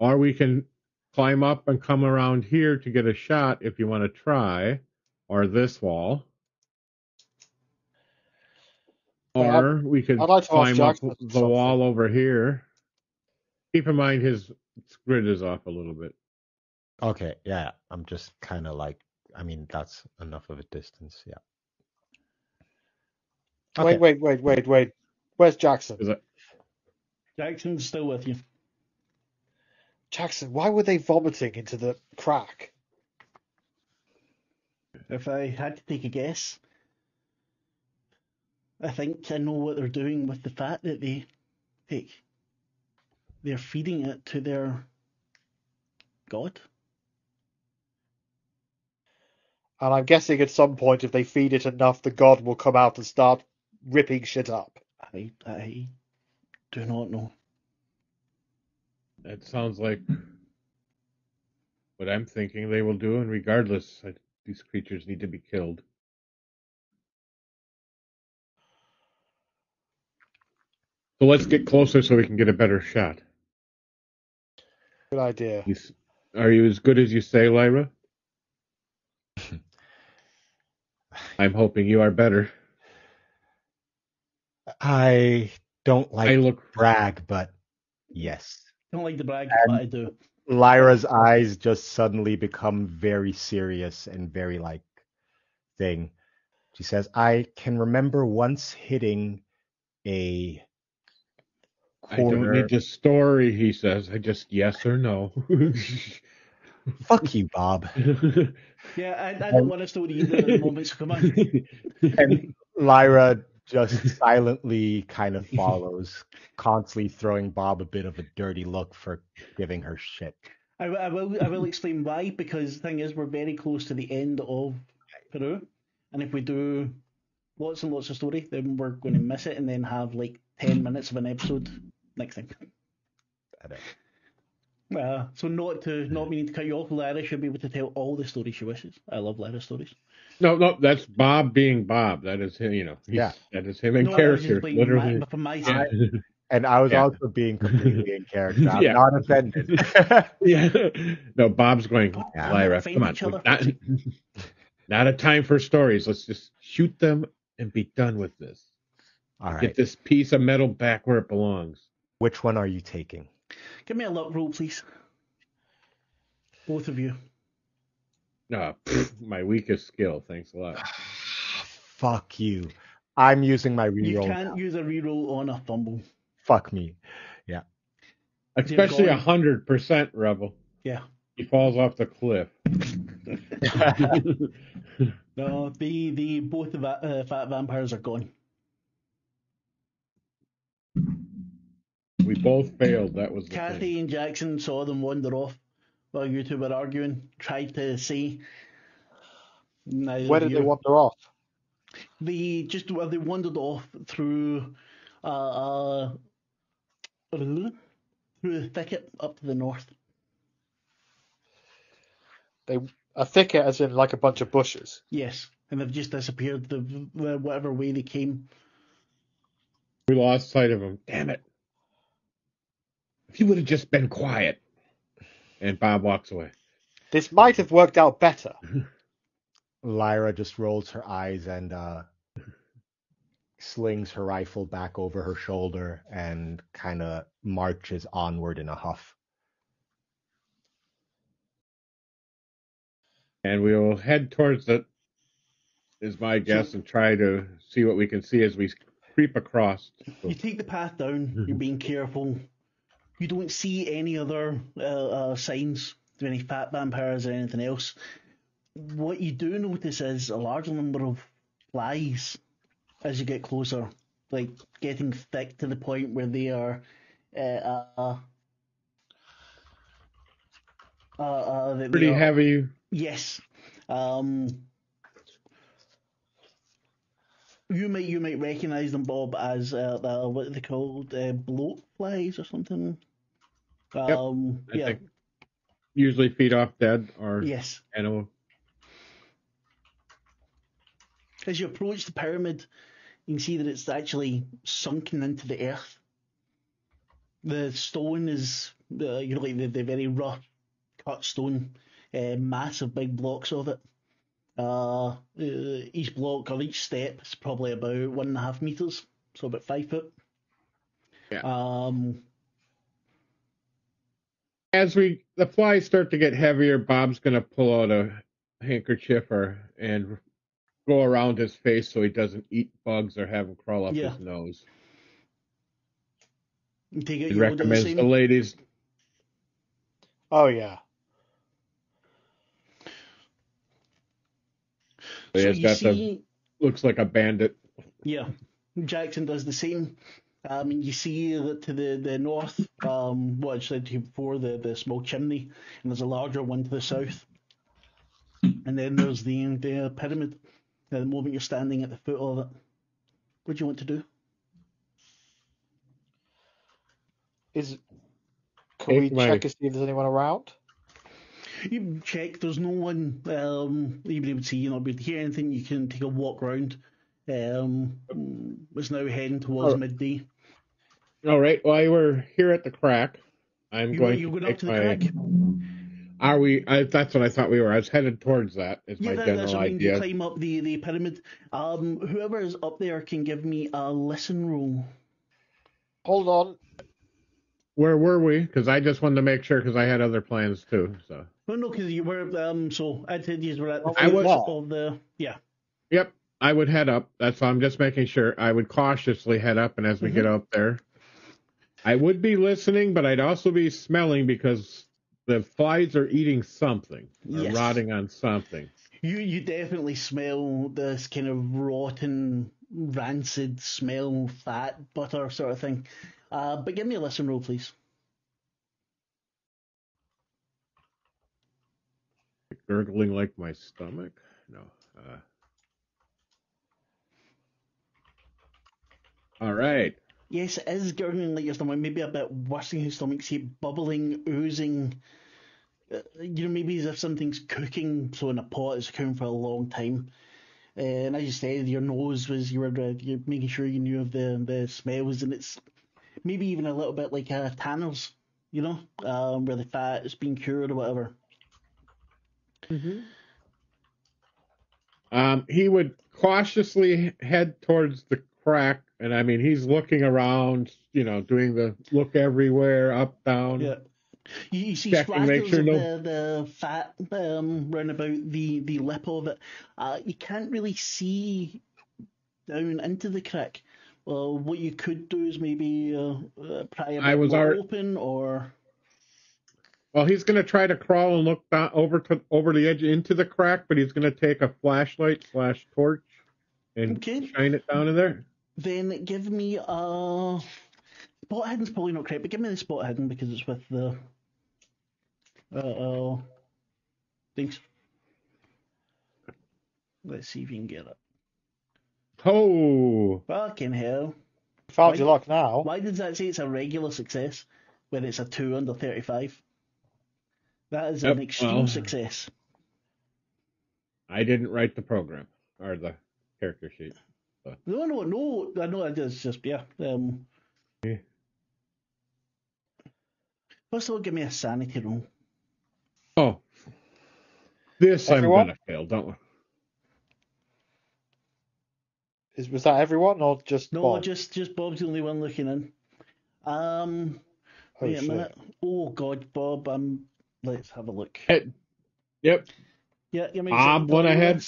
or we can climb up and come around here to get a shot if you want to try, or this wall. Or we could climb up the wall over here. Keep in mind his grid is off a little bit. Okay, yeah. I'm just kind of like, that's enough of a distance, yeah. Okay. Wait. Where's Jackson? Jackson's still with you. Jackson, why were they vomiting into the crack? If I had to take a guess, I think I know what they're doing with the fat that they take. They're feeding it to their god. And I'm guessing at some point, if they feed it enough, the god will come out and start ripping shit up. I do not know. That sounds like what I'm thinking they will do, and regardless, these creatures need to be killed. So let's get closer so we can get a better shot. Good idea. Are you as good as you say, Lyra? I'm hoping you are better. I don't like to brag, but yes. Don't like to brag, but I do. Lyra's eyes just suddenly become very serious and very like thing. She says, I can remember once hitting a corner. I don't need the story, he says. I just yes or no. Fuck you, Bob. Yeah, I don't want to story either at the moment, so come on. And Lyra just silently kind of follows, constantly throwing Bob a bit of a dirty look for giving her shit. I will explain why, because the thing is, we're very close to the end of Peru, and if we do lots and lots of story, then we're going to miss it and then have like 10 minutes of an episode next thing. So not meaning to cut you off, Lyra should be able to tell all the stories she wishes. I love Lyra's stories. No, that's Bob being Bob. That is him, that is him in character. Literally. From my side. And I was also being completely in character. I'm not offended. No, Bob's going, Lyra, come on. Not a time for stories. Let's just shoot them and be done with this. All right. Get this piece of metal back where it belongs. Which one are you taking? Give me a luck roll, please. Both of you. No, my weakest skill. Thanks a lot. Fuck you. I'm using my reroll. You can't use a reroll on a fumble. Fuck me. Yeah. Especially 100% Rebel. Yeah. He falls off the cliff. No, both the fat vampires are gone. We both failed. That was the Kathy thing. and Jackson saw them wander off while you two were arguing. Tried to say. Where did they wander off? They wandered off through through the thicket up to the north. A thicket, as in like a bunch of bushes. Yes, and they've just disappeared the whatever way they came. We lost sight of them. Damn it! If you would have just been quiet. And Bob walks away. This might have worked out better. Lyra just rolls her eyes and slings her rifle back over her shoulder and kind of marches onward in a huff. And we will head towards it, is my guess, and try to see what we can see as we creep across. You take the path down, you're being careful. You don't see any other signs of any fat vampires or anything else. What you do notice is a large number of flies as you get closer, like getting thick to the point where they are pretty heavy. Yes. You might recognise them, Bob, as what are they called? Bloat flies or something. I think usually feed off dead or animal. As you approach the pyramid, you can see that it's actually sunken into the earth. The stone is, the very rough cut stone, massive big blocks of it. Each block or each step is probably about 1.5 meters, so about 5 foot. Yeah. As the flies start to get heavier, Bob's gonna pull out a handkerchief and go around his face so he doesn't eat bugs or have them crawl up his nose. He recommends the ladies. Oh yeah. So he's got looks like a bandit. Yeah, Jackson does the same. You see that to the north, what I said to you before, the small chimney, and there's a larger one to the south. And then there's the pyramid. At the moment you're standing at the foot of it. What do you want to do? Can we check to see if there's anyone around? You check, there's no one you'd be able to see, you're not able to hear anything, you can take a walk round. It's now heading towards midday. All right, while we're here at the crack, I'm going You're to going up take to the my... crack? Are we? That's what I thought we were. I was headed towards that, is my general that's what I mean. idea. You climb up the pyramid. Whoever is up there can give me a listen roll. Hold on. Where were we? Because I just wanted to make sure, because I had other plans too. So. Well, no, because you were, so I said you were at the foot of the, yeah. Yep, I would head up. That's why I'm just making sure. I would cautiously head up, and as we get up there, I would be listening, but I'd also be smelling, because the flies are eating something, or rotting on something. You definitely smell this kind of rotten, rancid smell, fat, butter sort of thing. But give me a listen roll, please. Gurgling like my stomach? No. All right. Yes, it is gurgling like your stomach. Maybe a bit worse than your stomach. See it bubbling, oozing. Maybe as if something's cooking. So in a pot, it's cooking for a long time. And as you said, your nose was you're making sure you knew of the smells, and it's maybe even a little bit like tanners, where the fat is being cured or whatever. He would cautiously head towards the crack, and I mean, he's looking around, doing the look everywhere, up, down. Yeah. You see checking, splatters of the fat round about the lip of it. You can't really see down into the crack. What you could do is maybe pry a bit more open, or... Well, he's going to try to crawl and look down over the edge into the crack, but he's going to take a flashlight / torch and shine it down in there. Then give me a... Spot hidden's probably not correct, but give me the spot hidden, because it's with the... things. Let's see if you can get it. Oh! Fucking hell. Found your luck now. Why does that say it's a regular success when it's a 2 under 35? That is an extreme success. I didn't write the program or the character sheet. So. No. I know it's just, yeah. First of all, give me a sanity roll. Oh. This everyone? I'm going to fail, don't we? Was that everyone or just Bob? just Bob's the only one looking in. Wait a minute. Oh, God, Bob, let's have a look. Yep. Yeah, you mean Bob went ahead.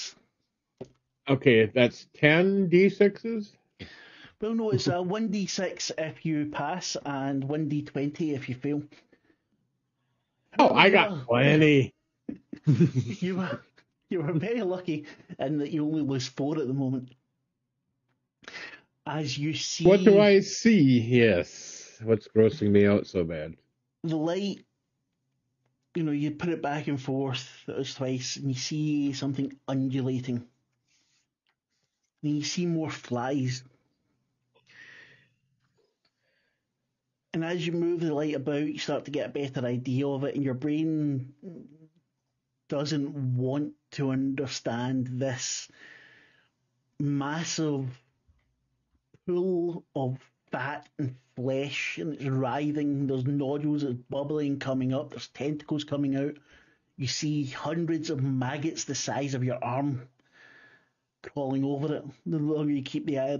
Okay, that's 10 D6s? Well, no, it's 1d6 if you pass and 1d20 if you fail. Oh, I got plenty. You were very lucky in that you only lose 4 at the moment. As you see... What do I see? Yes. What's grossing me out so bad? The light, you put it back and forth twice, and you see something undulating. Then you see more flies. And as you move the light about, you start to get a better idea of it, and your brain doesn't want to understand this massive pool of fat and flesh, and it's writhing. There's nodules, it's bubbling, coming up. There's tentacles coming out. You see hundreds of maggots the size of your arm crawling over it. The longer you keep the eye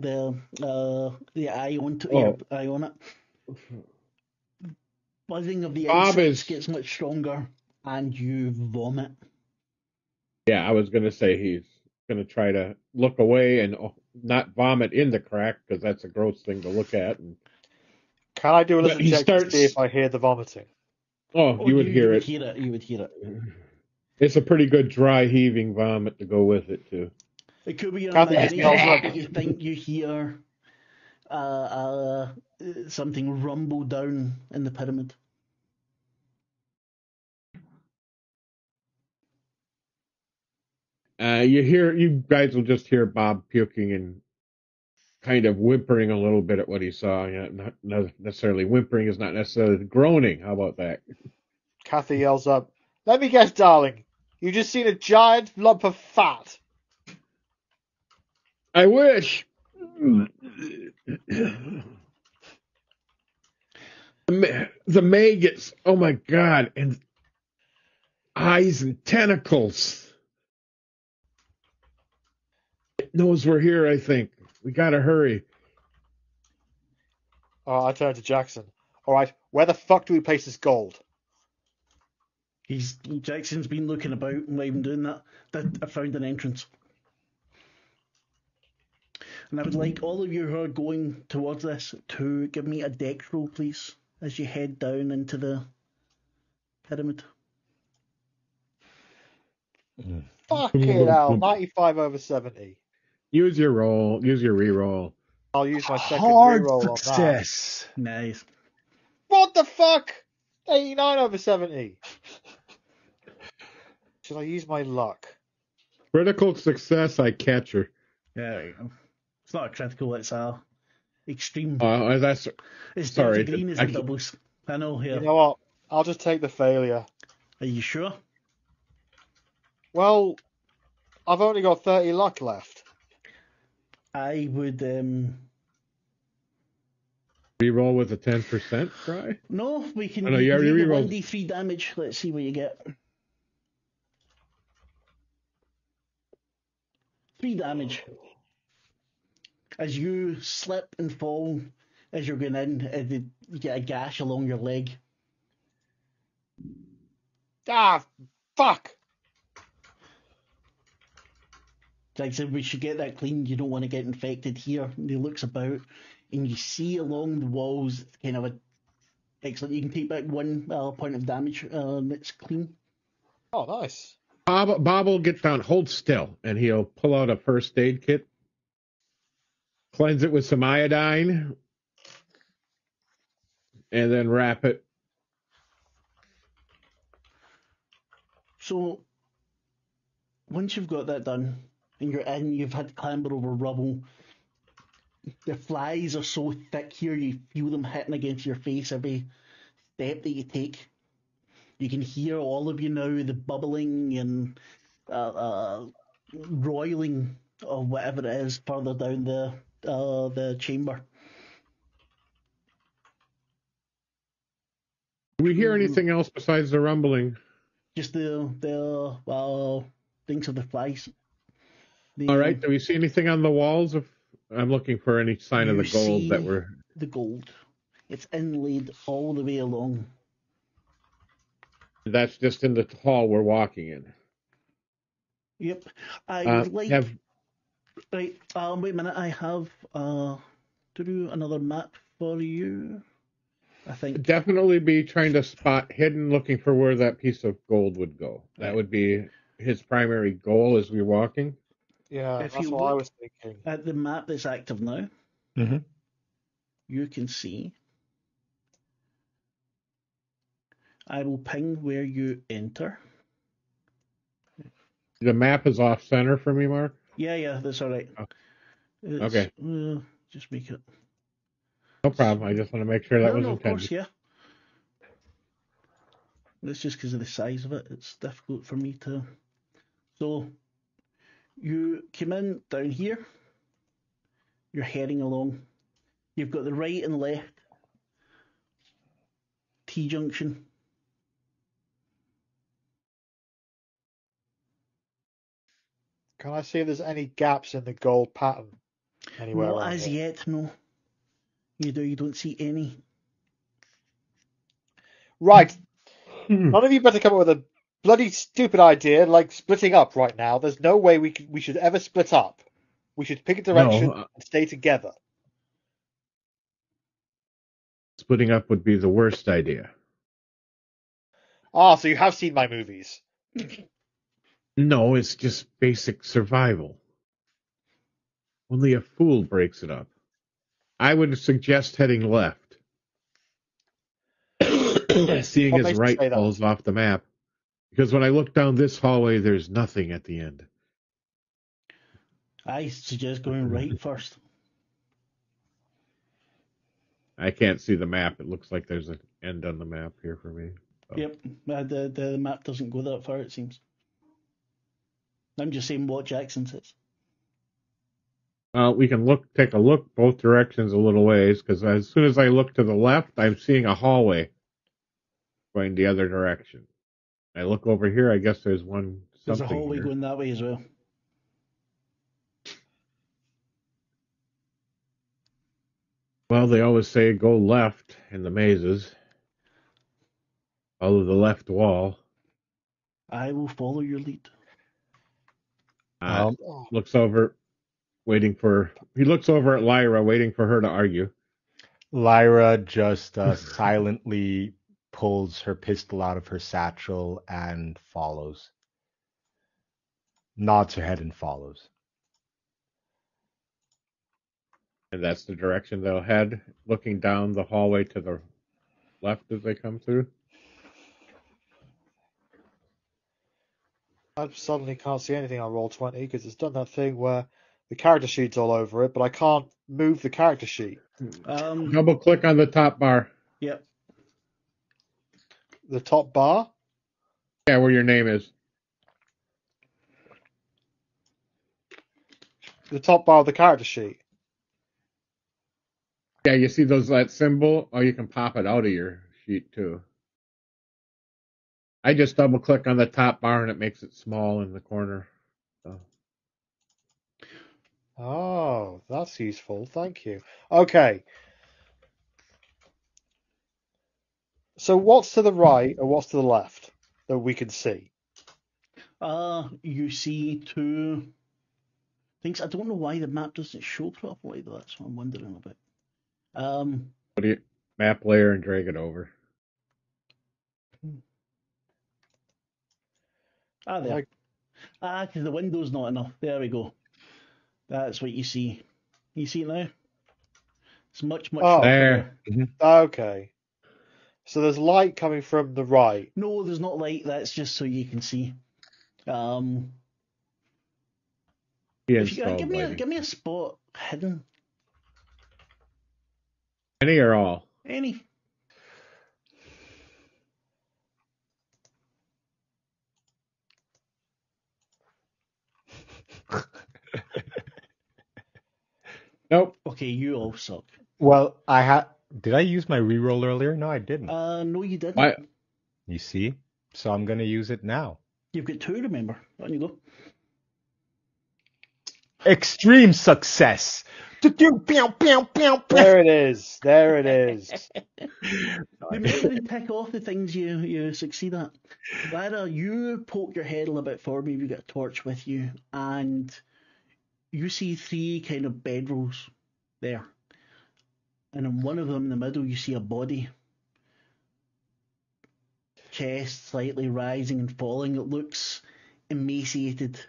on it. Buzzing of the insects gets much stronger, and you vomit. Yeah, I was going to say he's going to try to look away and not vomit in the crack, because that's a gross thing to look at. And... Can I do a little check to see if I hear the vomiting? Oh, you would hear it. You would hear it. It's a pretty good dry heaving vomit to go with it, too. It could be your imagination, but you think you hear something rumble down in the pyramid. You guys will just hear Bob puking and kind of whimpering a little bit at what he saw. Not necessarily whimpering is not necessarily groaning. How about that? Kathy yells up, "Let me guess, darling. You just seen a giant lump of fat." I wish. The maggots. Oh my God. And eyes and tentacles. It knows we're here, I think. We gotta hurry. I turn to Jackson. All right, where the fuck do we place this gold? Jackson's been looking about and while I'm doing that. I found an entrance. And I would like all of you who are going towards this to give me a dex roll, please, as you head down into the pyramid. Fucking hell, 95 over 70. Use your roll. Use your reroll. I'll use my second Hard reroll success. on that. Nice. What the fuck? 89 over 70. Should I use my luck? Critical success, I catch her. There you go. It's not a critical, it's a extreme. That's It's sorry. Delta Green is in doubles. I know, here. You know what? I'll just take the failure. Are you sure? Well, I've only got 30 luck left. I would, reroll with a 10% try? No, we can Oh, no, you already do the rerolled. 1d3 damage. Let's see what you get. 3 damage. As you slip and fall as you're going in, you get a gash along your leg. Ah, fuck! Jackson, we should get that cleaned. You don't want to get infected here. And he looks about, and you see along the walls kind of a excellent. You can take back 1 point of damage. It's clean. Oh, nice. Bob will get down, hold still, and he'll pull out a first aid kit, cleanse it with some iodine, and then wrap it. So, once you've got that done, and you're in, you've had to clamber over rubble, the flies are so thick here, you feel them hitting against your face every step that you take. You can hear all of you now, the bubbling and roiling of whatever it is further down the chamber. Do we hear anything else besides the rumbling? Just the things of the flies. All right. Do we see anything on the walls? I'm looking for any sign of the gold that we're... The gold. It's inlaid all the way along. That's just in the hall we're walking in. Yep. I would like... Right, wait a minute. I have to do another map for you, I think. Definitely be trying to spot hidden, looking for where that piece of gold would go. That would be his primary goal as we're walking. Yeah, If that's you what I look was thinking. at the map that's active now, Mm-hmm. you can see... I will ping where you enter. The map is off center for me, Mark? Yeah, that's all right. Oh. It's, Okay. Just make it... No problem. I just want to make sure that was of intended. course, yeah. It's just because of the size of it. It's difficult for me to... So, you come in down here. You're heading along. You've got the right and left T-junction. Can I see if there's any gaps in the gold pattern anywhere Not around as here? yet, no. You don't see any. Right. None of you better come up with a bloody stupid idea like splitting up right now. There's no way we should ever split up. We should pick a direction and stay together. Splitting up would be the worst idea. Ah, so you have seen my movies. No, it's just basic survival. Only a fool breaks it up. I would suggest heading left. Seeing What as makes you right say that? falls off the map. Because when I look down this hallway, there's nothing at the end. I suggest going right first. I can't see the map. It looks like there's an end on the map here for me. So. Yep, the map doesn't go that far, it seems. I'm just saying what Jackson says. Well, we can take a look both directions a little ways, because as soon as I look to the left, I'm seeing a hallway going the other direction. I look over here, I guess there's one. There's a hallway here. going that way as well. Well, they always say go left in the mazes. Follow the left wall. I will follow your lead. Looks over, he looks over at Lyra, waiting for her to argue. Lyra just silently pulls her pistol out of her satchel and follows. Nods her head and follows. And that's the direction they'll head, looking down the hallway to the left as they come through. I suddenly can't see anything on Roll20 because it's done that thing where the character sheet's all over it, but I can't move the character sheet. Double click on the top bar. Yep. The top bar? Yeah, where your name is. The top bar of the character sheet. Yeah, you see that symbol? Oh, you can pop it out of your sheet too. I just double click on the top bar and it makes it small in the corner. So. Oh, that's useful. Thank you. Okay. So what's to the right and what's to the left that we can see? You see two things. I don't know why the map doesn't show properly, though. That's what I'm wondering about. What do you map layer and drag it over? There. Because the window's not enough. There we go. That's what you see. You see it now? It's much there. Okay. So there's light coming from the right. No, there's not light. That's just so you can see. Give me a spot hidden. Any or all? Any. Nope. Okay, you all suck. Well, did I use my reroll earlier? No, I didn't. No, you didn't. What? You see? So I'm going to use it now. You've got two, remember. On you go. Extreme success. There it is. There it is. Remember to tick off the things you succeed at. Lyra, you poke your head a little bit forward. Maybe you got a torch with you, and you see three kind of bedrolls there. And in one of them, in the middle, you see a body. Chest slightly rising and falling. It looks emaciated.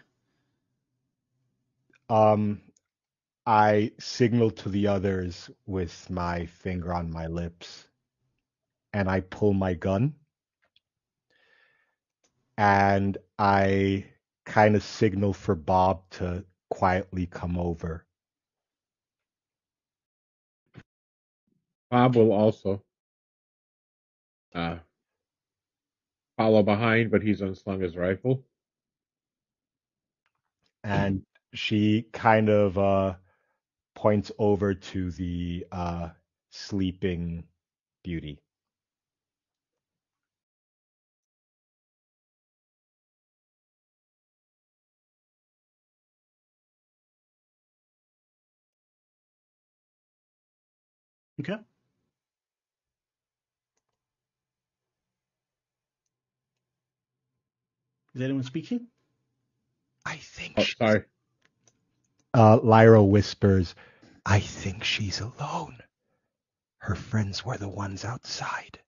I signal to the others with my finger on my lips, and I pull my gun, and I kind of signal for Bob to quietly come over. Bob will also follow behind, but he's unslung his rifle. And she kind of points over to the sleeping beauty. Okay. Is anyone speaking? I think. Oh, sorry. Lyra whispers, I think she's alone. Her friends were the ones outside.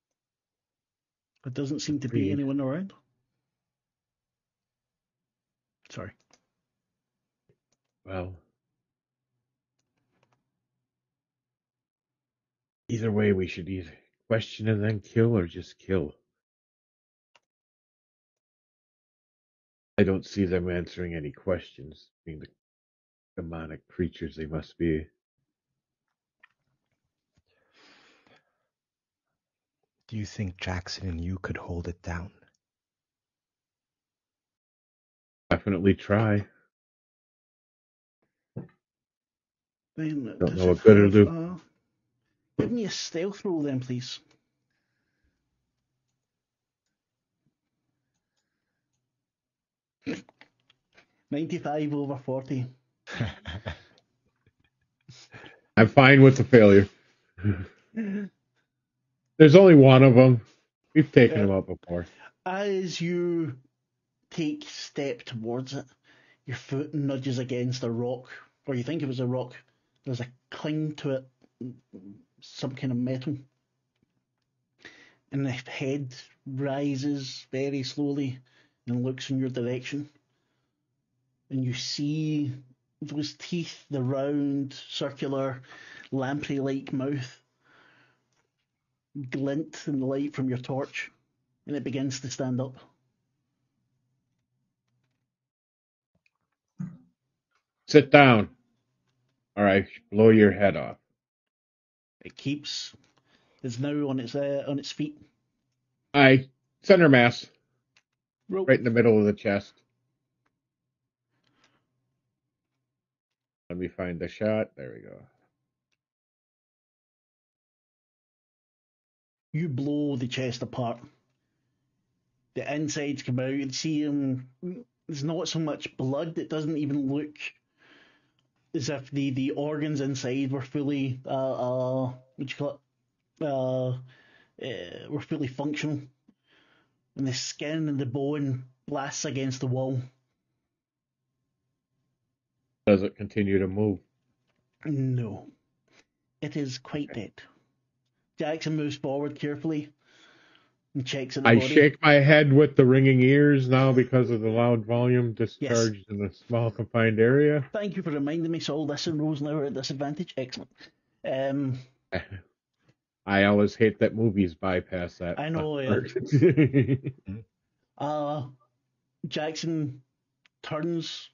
There doesn't seem to be anyone around. Sorry. Well, either way, we should either question and then kill or just kill. I don't see them answering any questions, being the Demonic creatures they must be. Do you think Jackson and you could hold it down? Definitely try. Then Don't does know it what good it'll have, do. give me a stealth roll then, please. $95 over 40. I'm fine with the failure. There's only one of them. We've taken them out before. As you take step towards it, your foot nudges against a rock, or you think it was a rock. There's a cling to it, some kind of metal. And the head rises very slowly and looks in your direction. And you see those teeth, the round, circular, lamprey-like mouth, glint in the light from your torch, and it begins to stand up. Sit down, or I blow your head off. It keeps. It's now on its feet. I center mass Rope. right in the middle of the chest. Let me find the shot. There we go. You blow the chest apart. The insides come out. You see there's not so much blood. It doesn't even look as if the organs inside were fully what do you call it? Were fully functional. And the skin and the bone blasts against the wall. Does it continue to move? No. It is quite dead. Jackson moves forward carefully and checks at the body. I shake my head with the ringing ears now because of the loud volume discharged in a small confined area. Thank you for reminding me, Saul. This and Rose now are at disadvantage. Excellent. I always hate that movies bypass that. I know. Jackson turns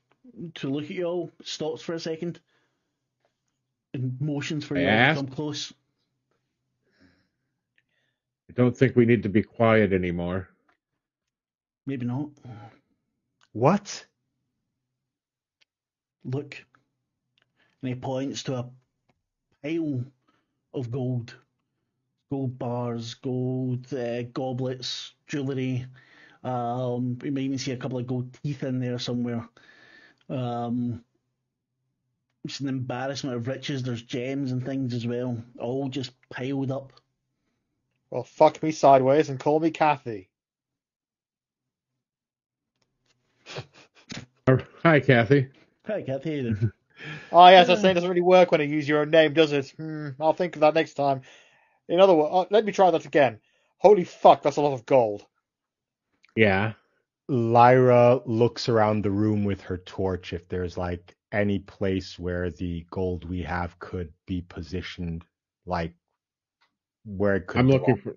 to look at you all, stops for a second, and motions for you all to come close. I don't think we need to be quiet anymore. Maybe not. What? Look. And he points to a pile of gold. Gold bars, gold goblets, jewellery. You may even see a couple of gold teeth in there somewhere. It's an embarrassment of riches. There's gems and things as well, all just piled up. Well, fuck me sideways and call me Kathy. Hi, Kathy. Hi, Kathy. Oh, yes, that saying doesn't really work when you use your own name, does it? I'll think of that next time. In other words, let me try that again. Holy fuck, that's a lot of gold. Yeah. Lyra looks around the room with her torch if there's like any place where the gold we have could be positioned, like where it could. I'm looking for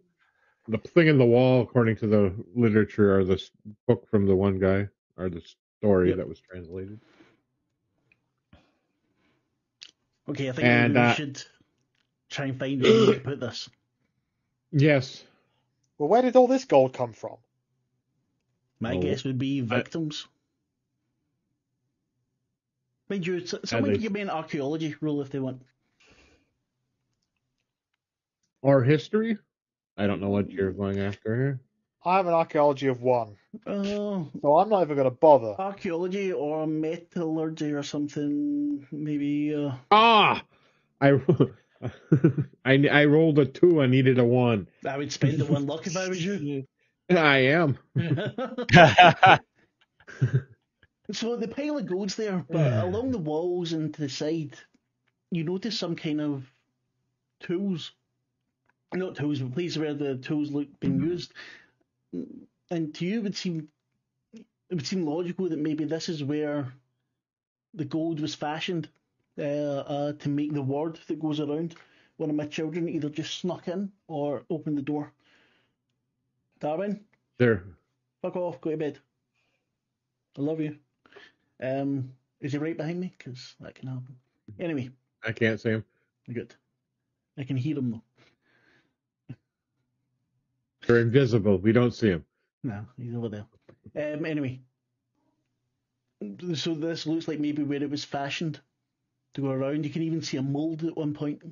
the thing in the wall, according to the literature or the book from the one guy, or the story that was translated. Okay, I think maybe we should try and find where to put this. Yes. Well, where did all this gold come from? My guess would be victims. Mind you, someone can give me an archaeology roll if they want. Or history? I don't know what you're going after here. I have an archaeology of 1. So I'm not even going to bother. Archaeology or metallurgy or something, maybe. I rolled a 2. I needed a 1. I would spend the 1 luck if I was you. I am. So the pile of gold's there, but along the walls and to the side, you notice some kind of tools. Not tools, but places where the tools look being used. And to you, it would seem logical that maybe this is where the gold was fashioned to make the word that goes around. One of my children either just snuck in or opened the door. Darwin? There. Fuck off, go to bed. I love you. Is he right behind me? Because that can happen. Anyway, I can't see him. good. I can hear him though. They're invisible. We don't see him. No, he's over there. Anyway, so this looks like maybe where it was fashioned to go around. You can even see a mold at one point.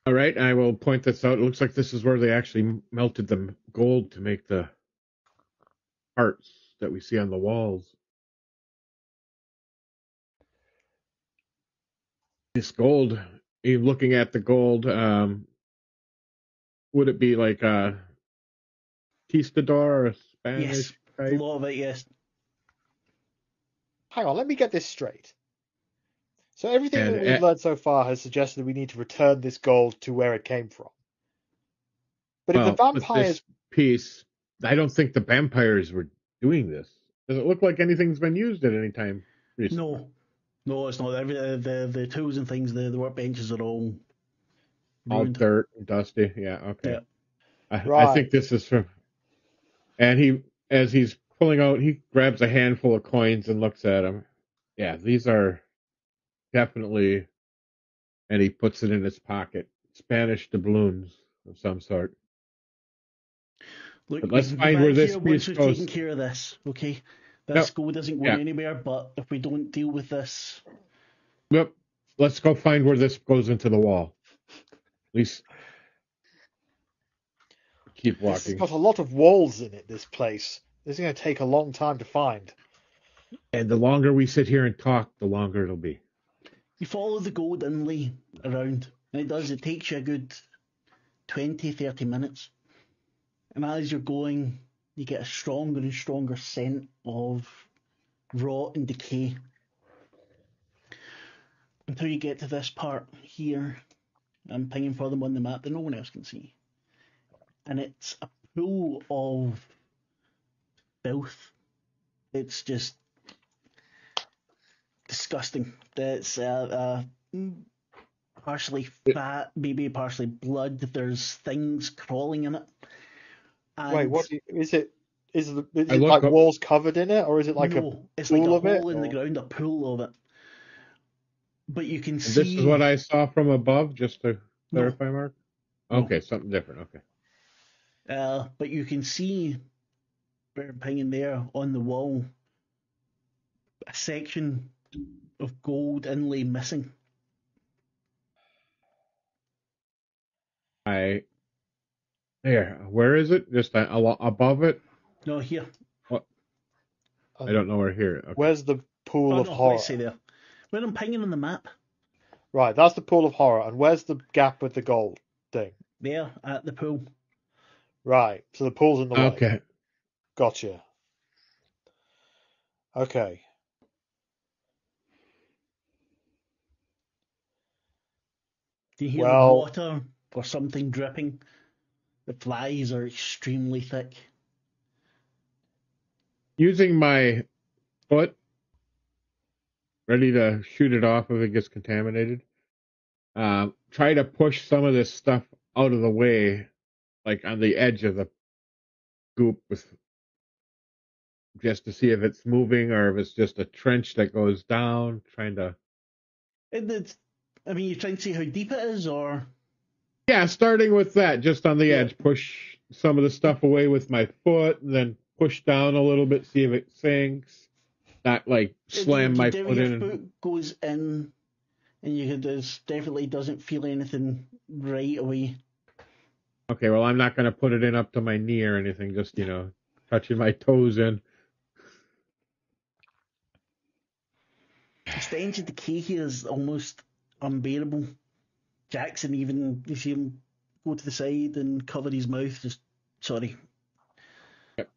All right, I will point this out. It looks like this is where they actually melted the gold to make the hearts that we see on the walls. This gold, even looking at the gold, would it be like a conquistador or a Spanish Yes, a type? lot of it, yes. Hang on, let me get this straight. So everything And that we've learned so far has suggested we need to return this gold to where it came from. But if the well, with vampires... this piece, I don't think the vampires were doing this. Does it look like anything's been used at any time recently? No, it's not. The tools and things, the workbenches are all All ruined. dirt and dusty. Yeah, okay. Yeah. I Right. think this is from. And as he's pulling out, he grabs a handful of coins and looks at them. Yeah, these are definitely. And he puts it in his pocket. Spanish doubloons of some sort. Look, But we let's can go find back where this here once piece we've goes. taken care of this, okay? This Yep. gold isn't going Yeah. anywhere, but if we don't deal with this... Yep. Let's go find where this goes into the wall. At least keep This has walking. got a lot of walls in it, this place. This is going to take a long time to find. And the longer we sit here and talk, the longer it'll be. You follow the gold inlay around, and it takes you a good 20, 30 minutes. And as you're going, you get a stronger and stronger scent of rot and decay. Until you get to this part here. I'm pinging for them on the map that no one else can see. And it's a pool of filth. It's just disgusting. It's partially fat, maybe partially blood. There's things crawling in it. And Wait, what is it? Is it I look like up- walls covered in it, or is it like no, a it's like a pool of it? hole in the or- ground, a pool of it. But you can And see. this is what I saw from above, just to No. clarify, Mark? No. Okay, something different. Okay. But you can see, hanging there on the wall, a section of gold inlay missing. There. Where is it? Just above it? No, here. I don't know where here. Okay. Where's the pool Oh, of no, horror? let's say there. Where I'm pinging on the map. Right, that's the pool of horror. And where's the gap with the gold thing? There, at the pool. Right, so the pool's in the way. Okay. Gotcha. Okay. Do you hear Well- water or something dripping? The flies are extremely thick. Using my foot, ready to shoot it off if it gets contaminated. Try to push some of this stuff out of the way, like on the edge of the goop, just to see if it's moving or if it's just a trench that goes down. Trying to. You're trying to see how deep it is, or? Yeah, starting with that, just on the edge, push some of the stuff away with my foot, and then push down a little bit, see if it sinks. Not like slam my foot your in. foot goes in, and definitely doesn't feel anything right away. Okay, well, I'm not going to put it in up to my knee or anything, just, touching my toes in. The stench of decay here is almost unbearable. Jackson even, you see him go to the side and cover his mouth, sorry. Yep.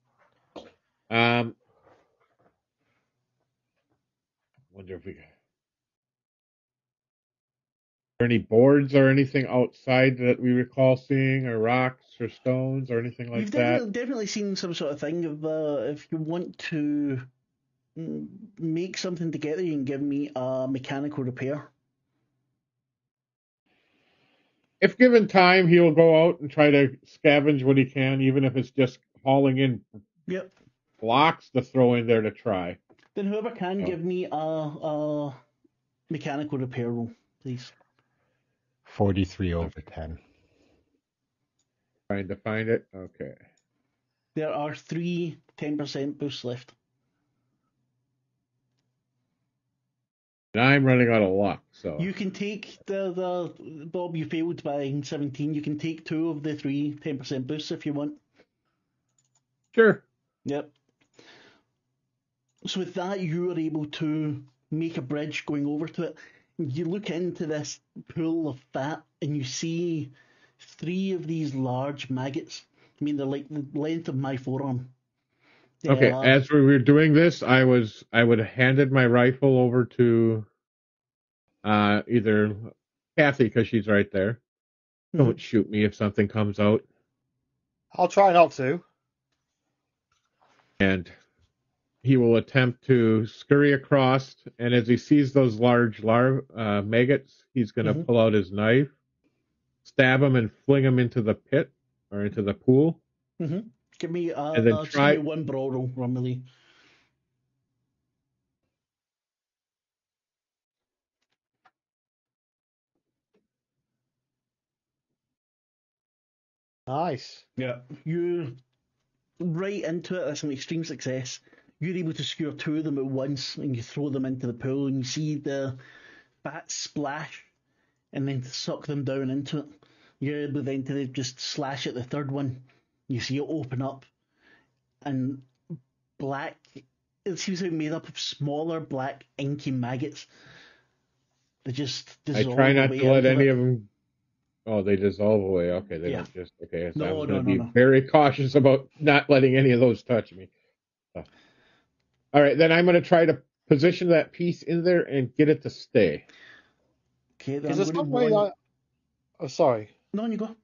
Wonder if we got any boards or anything outside that we recall seeing, or rocks or stones or anything like You've that. definitely seen some sort of thing. If you want to make something together, you can give me a mechanical repair. If given time, he'll go out and try to scavenge what he can, even if it's just hauling in Yep. blocks to throw in there to try. Then whoever can give me a mechanical repair roll, please. 43 over 10. Trying to find it. Okay. There are 3 10% boosts left. And I'm running out of luck, so You can take the Bob, you failed by 17. You can take 2 of the 3 10% boosts if you want. sure. Yep. So with that, you are able to make a bridge going over to it. You look into this pool of fat and you see 3 of these large maggots. I mean, they're like the length of my forearm. Okay, Yeah. as we were doing this, I would have handed my rifle over to either Kathy, because she's right there. Don't shoot me if something comes out. I'll try not to. And he will attempt to scurry across, and as he sees those large maggots, he's going to pull out his knife, stab him, and fling him into the pit or into the pool. Give me And then try 1 brawl roll, Romilly. Nice. Yeah. You right into it. That's an extreme success. You're able to skewer 2 of them at once, and you throw them into the pool, and you see the bats splash, and then suck them down into it. You're able then to just slash at the 3rd one. You see it open up, and black. It seems to be made up of smaller black inky maggots. They just dissolve. I try not away to let out any of them. Oh, they dissolve away. Okay, they Yeah. don't just. Okay, so No, I'm going to no, be no. very cautious about not letting any of those touch me. So. All right, then I'm going to try to position that piece in there and get it to stay. Okay, then Is I'm there going some to way want. that... Oh, sorry. No, you go.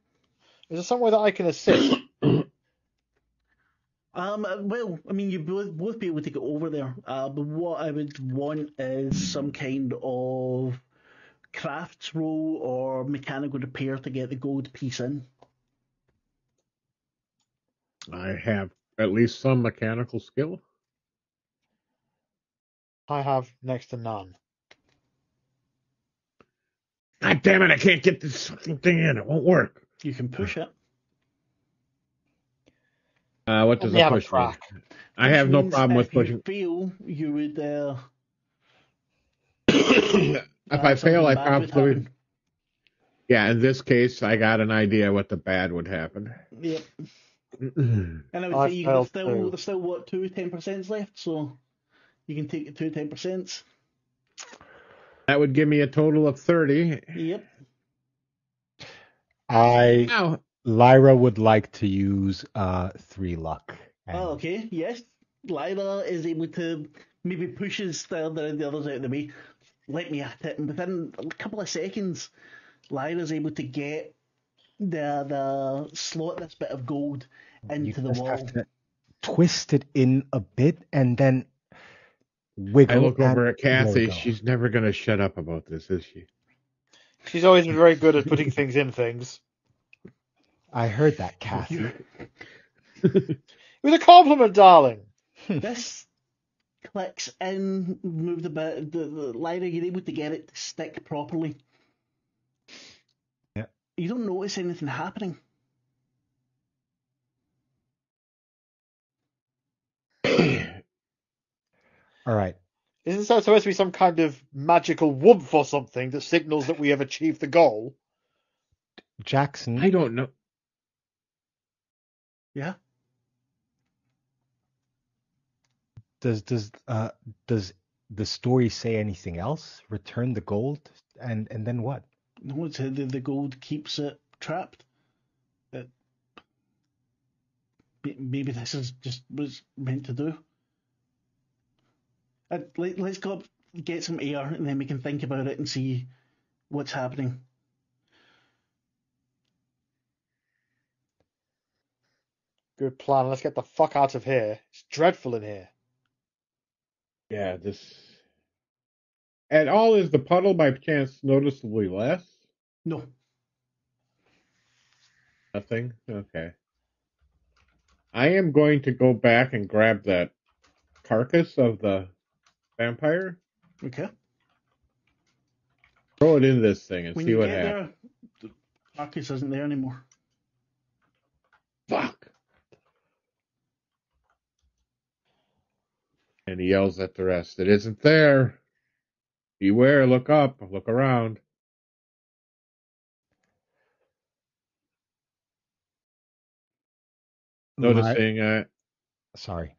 Is there some way that I can assist? Well, I mean, you both be able to get over there. But what I would want is some kind of crafts roll or mechanical repair to get the gold piece in. I have at least some mechanical skill. I have next to none. God damn it, I can't get this fucking thing in. It won't work. You can push it. What does Let me a have a push mean? crack. I Which have no means problem with if you pushing. fail, you would. If I fail, something I bad would probably. happen. Yeah, in this case, I got an idea what the bad would happen. Yep. That And I would I say failed too. there's still what 2 10% left, so you can take the 2 10%. would give me a total of 30. Yep. Now, Lyra would like to use 3 luck. Oh, okay. Yes. Lyra is able to maybe pushes the others out of the way. Let me at it, and within a couple of seconds, Lyra's able to get the slot this bit of gold into the just wall. have to twist it in a bit and then wiggle. I look over at there we Kathy. go. She's never going to shut up about this, is she? She's always been very good at putting things in things. I heard that, Kathy. It was a compliment, darling. This clicks in, moved a bit. The Lyra, you're able to get it to stick properly. Yeah. You don't notice anything happening. All right. Isn't there supposed to be some kind of magical whoomp or something that signals that we have achieved the goal? Jackson, I don't know. Yeah. does the story say anything else? Return the gold and then what? No, it's the gold keeps it trapped. Maybe this is just was meant to do. Let's go up, get some air, and then we can think about it and see what's happening. Good plan. Let's get the fuck out of here. It's dreadful in here. Yeah, this. At all, is the puddle by chance noticeably less? No. Nothing? Okay. I am going to go back and grab that carcass of the vampire, Okay. throw it in this thing, and When see you what get happens. there, the carcass isn't there anymore. Fuck! And he yells at the rest. It isn't there. Beware, look up, look around. Noticing, Sorry.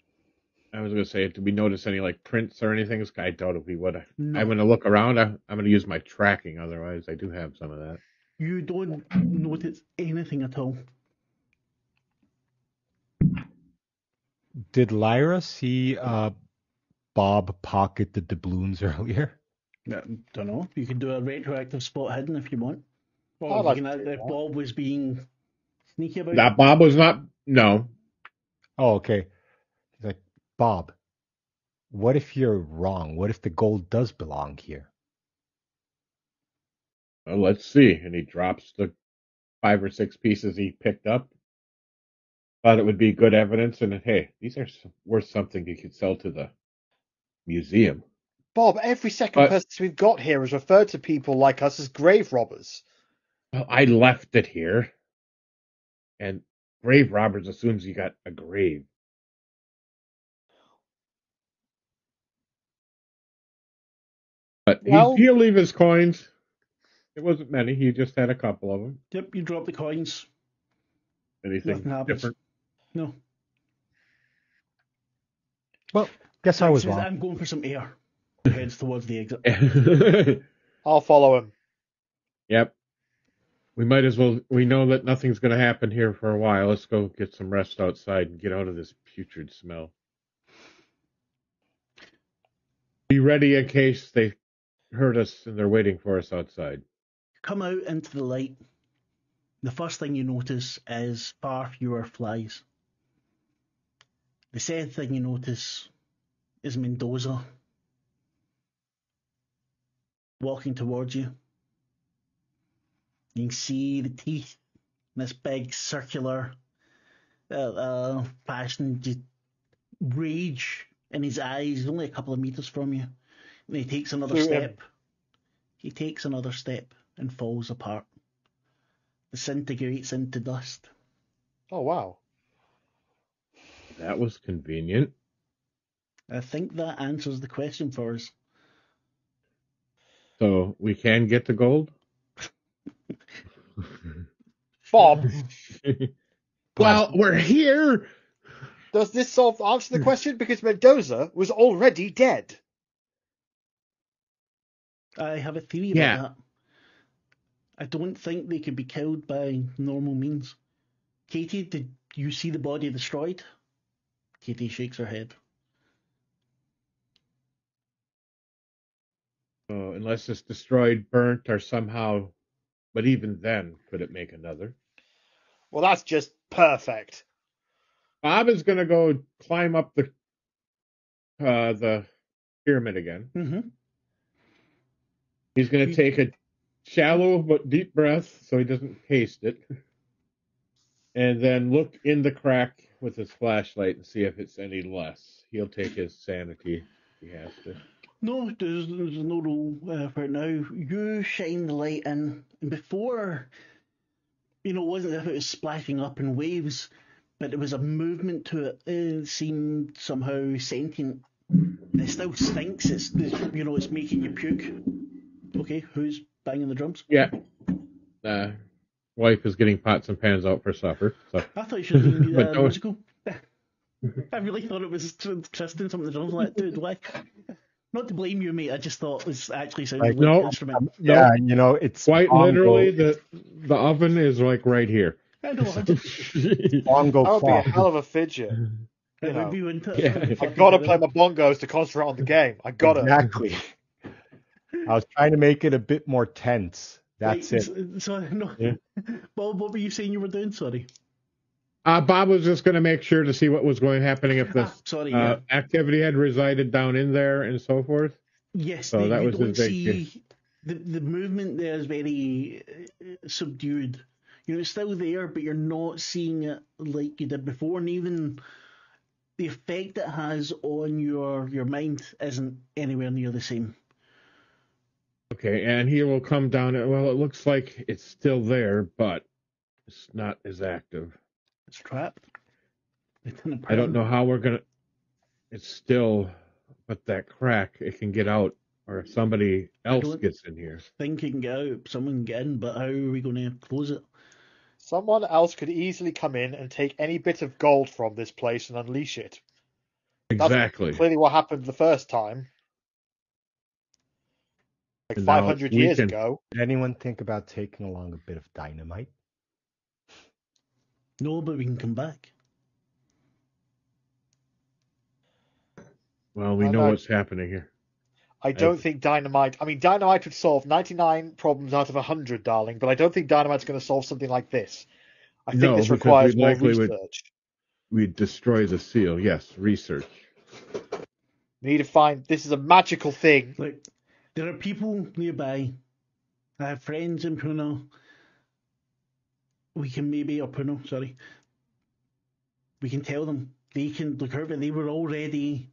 I was going to say, did we notice any like prints or anything? I doubt if we would. No. I'm going to look around. I'm going to use my tracking. Otherwise, I do have some of that. You don't notice anything at all. Did Lyra see Bob pocket the doubloons earlier? Don't know. You can do a retroactive spot hidden if you want. Or I'd like you to can, do if that. Bob was being sneaky about it. That Bob was not. No. Oh, okay. He's like, Bob, what if you're wrong? What if the gold does belong here? Well, let's see. And he drops the 5 or 6 pieces he picked up. Thought it would be good evidence, and hey, these are worth something you could sell to the museum. Bob, every second person we've got here has referred to people like us as grave robbers. Well, I left it here. And grave robbers assumes you got a grave. But he'll leave his coins. It wasn't many. He just had a couple of them. Yep, you drop the coins. Anything Nothing happens. different? No. Well, guess I was wrong. I'm going for some air. Heads towards the exit. I'll follow him. Yep. We might as well. We know that nothing's going to happen here for a while. Let's go get some rest outside and get out of this putrid smell. Be ready in case they heard us and they're waiting for us outside. Come out into the light. The first thing you notice is far fewer flies. The second thing you notice is Mendoza walking towards you. You can see the teeth in this big circular fashion, just rage in his eyes, only a couple of meters from you. And he takes another step. He takes another step and falls apart. Disintegrates into dust. Oh, wow. That was convenient. I think that answers the question for us. So we can get the gold? Bob! Well, we're here! Does this answer the question? Because Mendoza was already dead. I have a theory about that. I don't think they could be killed by normal means. Katie, did you see the body destroyed? Katie shakes her head. Oh, unless it's destroyed, burnt, or somehow... But even then, could it make another? Well, that's just perfect. Bob is going to go climb up the pyramid again. Mm-hmm. He's going to take a shallow but deep breath so he doesn't taste it. And then look in the crack with his flashlight and see if it's any less. He'll take his sanity if he has to. No, there's no rule for it now. You shine the light in, and before, it wasn't as if it was splashing up in waves, but there was a movement to it. It seemed somehow sentient. It still stinks. It's making you puke. Okay, who's banging the drums? Yeah. Wife is getting pots and pans out for supper. So. I thought you should have been musical. I really thought it was Tristan, some of the drums like, dude, why? Not to blame you, mate. I just thought it was actually sounded like an instrument. Yeah, it's quite literally the oven is like right here. I know. That would be a hell of a fidget. I gotta play my bongos to concentrate on the game. I gotta. Exactly. I was trying to make it a bit more tense. That's it. So no. Yeah. Well, what were you saying you were doing? Sorry. Bob was just going to make sure to see what was happening if the activity had resided down in there and so forth. Yes, so that was his big. The movement there is very subdued. It's still there, but you're not seeing it like you did before, and even the effect it has on your mind isn't anywhere near the same. Okay, and he will come down. Well, it looks like it's still there, but it's not as active. It's trapped. I don't know how we're gonna. It's still, but that crack, it can get out, or if somebody else gets in here. Think it can get out. Someone can get in, but how are we going to close it? Someone else could easily come in and take any bit of gold from this place and unleash it. Exactly. That's clearly what happened the first time. Like And 500 years ago. Did anyone think about taking along a bit of dynamite? No, but we can come back. Well, we know what's happening here. I don't think dynamite... I mean, dynamite would solve 99 problems out of 100, darling, but I don't think dynamite's going to solve something like this. I think this requires more research. We'd destroy the seal. Yes, research. We need to find... This is a magical thing. Look, there are people nearby. I have friends in Puno. We can maybe... Or Puno, sorry. We can tell them. They can look out, but they were already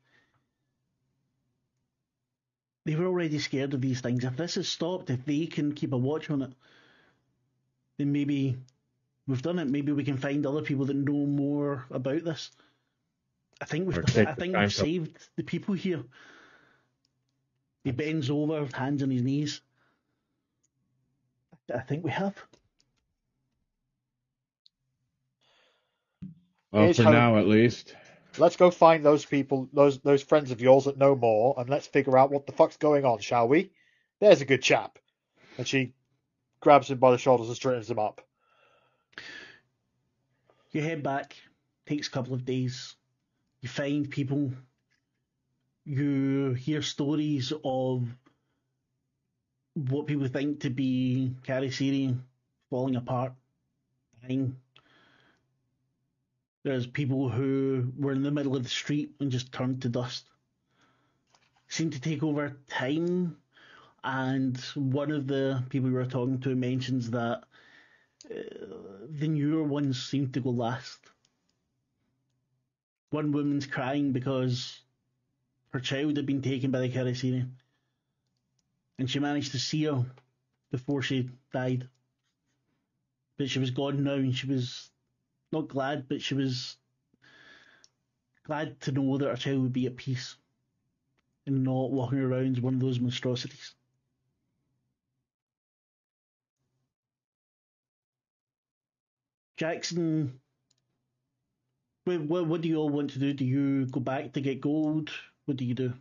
scared of these things. If this is stopped, if they can keep a watch on it, then maybe we've done it. Maybe we can find other people that know more about this. I think we've saved the people here. He bends over, hands on his knees. I think we have. Well, for now at least. Let's go find those people, those friends of yours that know more, and let's figure out what the fuck's going on, shall we? There's a good chap. And she grabs him by the shoulders and straightens him up. You head back. Takes a couple of days. You find people. You hear stories of what people think to be Kharisiri falling apart, dying. There's people who were in the middle of the street and just turned to dust. Seemed to take over time, and one of the people we were talking to mentions that the newer ones seem to go last. One woman's crying because her child had been taken by the Kharisiri, and she managed to see her before she died. But she was gone now, and she was not glad, but she was glad to know that her child would be at peace and not walking around as one of those monstrosities. Jackson, what do you all want to do? Do you go back to get gold? What do you do?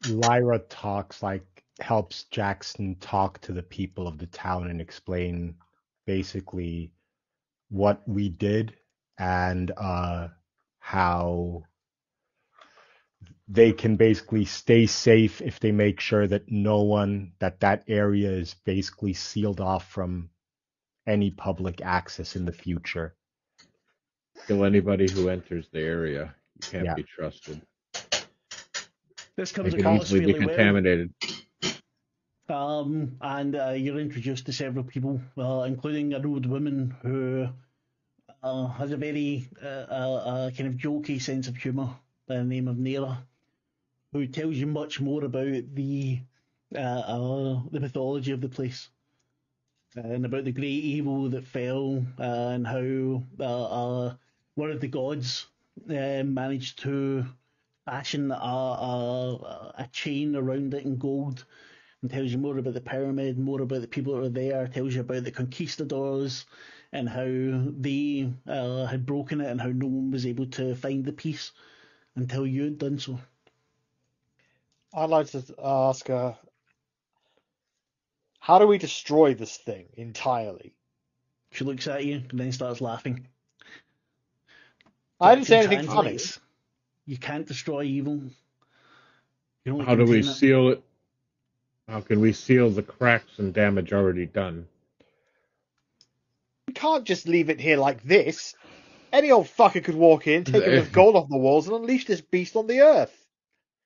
Lyra helps Jackson talk to the people of the town and explain basically what we did and how they can basically stay safe if they make sure that that area is basically sealed off from any public access in the future. Kill anybody who enters the area. You can't be trusted. This comes they can across easily really be contaminated. And you're introduced to several people, including an old woman who has a very kind of jokey sense of humour by the name of Nera, who tells you much more about the mythology of the place and about the great evil that fell and how one of the gods managed to fashion a chain around it in gold, and tells you more about the pyramid, more about the people that were there, tells you about the conquistadors and how they had broken it and how no one was able to find the piece until you had done so. I'd like to ask her, how do we destroy this thing entirely? She looks at you and then starts laughing. I didn't say anything funny. You can't destroy evil. How do we seal it? How can we seal the cracks and damage already done? We can't just leave it here like this. Any old fucker could walk in, take a bit of gold off the walls, and unleash this beast on the earth.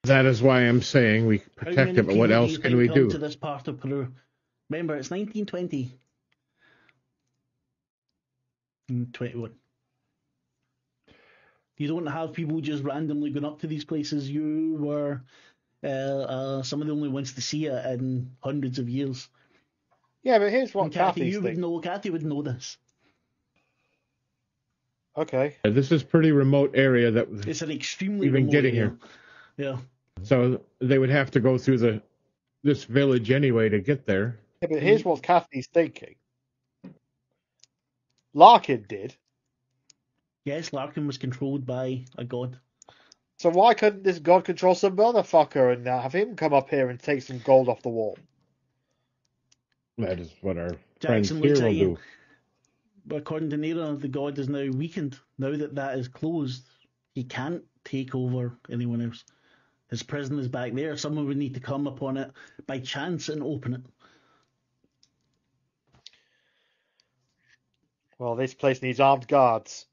That is why I'm saying we How protect many it, but what people do else you can think we come do? to this part of Peru? Remember, it's 1920. 21. You don't have people just randomly going up to these places. You were some of the only ones to see it in hundreds of years. Yeah, but here's what And Kathy, Kathy's you would thinking. know. Kathy would know this. Okay. This is pretty remote area that It's an extremely even remote getting area. here. Yeah. So they would have to go through this village anyway to get there. Yeah, but here's what Kathy's thinking. Larkin did. Yes, Larkin was controlled by a god. So why couldn't this god control some motherfucker and have him come up here and take some gold off the wall? That is what our Jackson friends looks here at will you. do. But according to Nera, the god is now weakened. Now that is closed, he can't take over anyone else. His prison is back there. Someone would need to come upon it by chance and open it. Well, this place needs armed guards.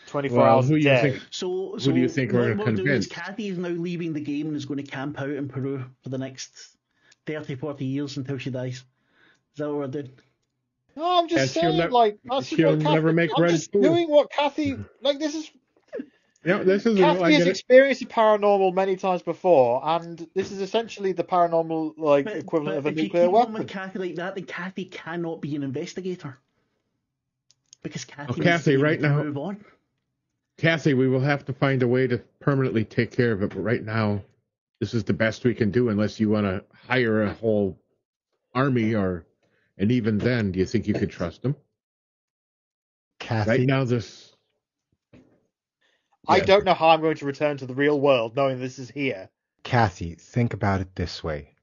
24 Well, hours who a do you day. think? So Who do you think we're what we're doing is convinced? Kathy is now leaving the game and is going to camp out in Peru for the next 30, 40 years until she dies. Is that what we're doing? No, I'm just And saying, like, that's she'll what Kathy, never make I'm red just food. doing what Kathy, like, this is, Yeah, this is. I Kathy has get it. experienced the paranormal many times before, and this is essentially the paranormal, like, equivalent of a if you nuclear keep on with weapon. Kathy like that, then Kathy cannot be an investigator. Because Kathy Kathy, needs to be able right to now- move on. Kathy, we will have to find a way to permanently take care of it. But right now, this is the best we can do, unless you want to hire a whole army, and even then, do you think you could trust them? Kathy, Right now, this. I Yeah. don't know how I'm going to return to the real world knowing this is here. Kathy, think about it this way.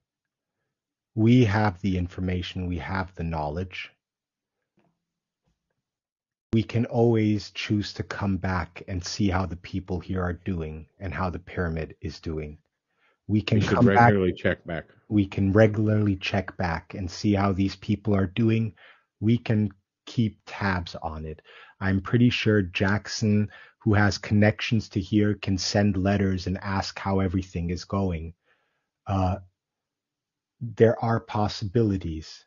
We have the information, we have the knowledge. We can always choose to come back and see how the people here are doing and how the pyramid is doing. We can We should come back. regularly check back. We can regularly check back and see how these people are doing. We can keep tabs on it. I'm pretty sure Jackson, who has connections to here, can send letters and ask how everything is going. There are possibilities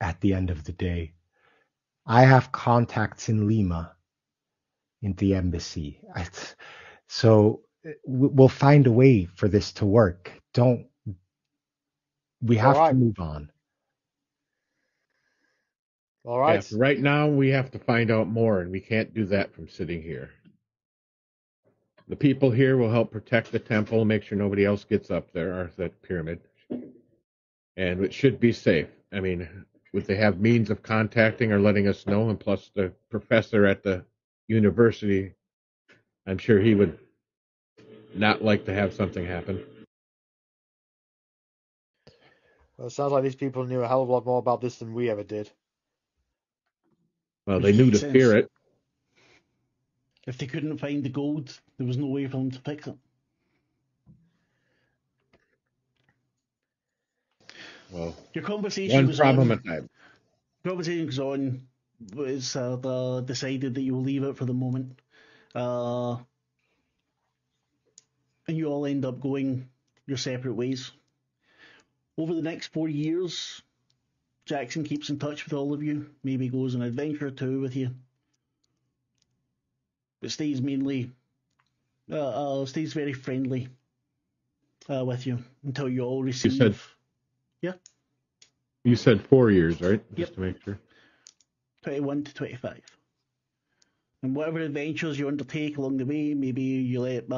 at the end of the day. I have contacts in Lima, in the embassy. So we'll find a way for this to work. We have All right. to move on. All right. Yeah, right now, we have to find out more, and we can't do that from sitting here. The people here will help protect the temple and make sure nobody else gets up there, or that pyramid. And it should be safe. I mean, would they have means of contacting or letting us know? And plus, the professor at the university, I'm sure he would not like to have something happen. Well, it sounds like these people knew a hell of a lot more about this than we ever did. Well, Which they knew makes to fear sense. it. If they couldn't find the gold, there was no way for them to fix it. Well, Your conversation one was problem on. at a time. Conversation was on. Was decided that you will leave it for the moment, and you all end up going your separate ways. Over the next 4 years, Jackson keeps in touch with all of you. Maybe goes on an adventure or two with you, but stays mainly stays very friendly with you until you all receive. said- Yeah. You said 4 years, right? Yep. Just to make sure. 21 to 25. And whatever adventures you undertake along the way, maybe you let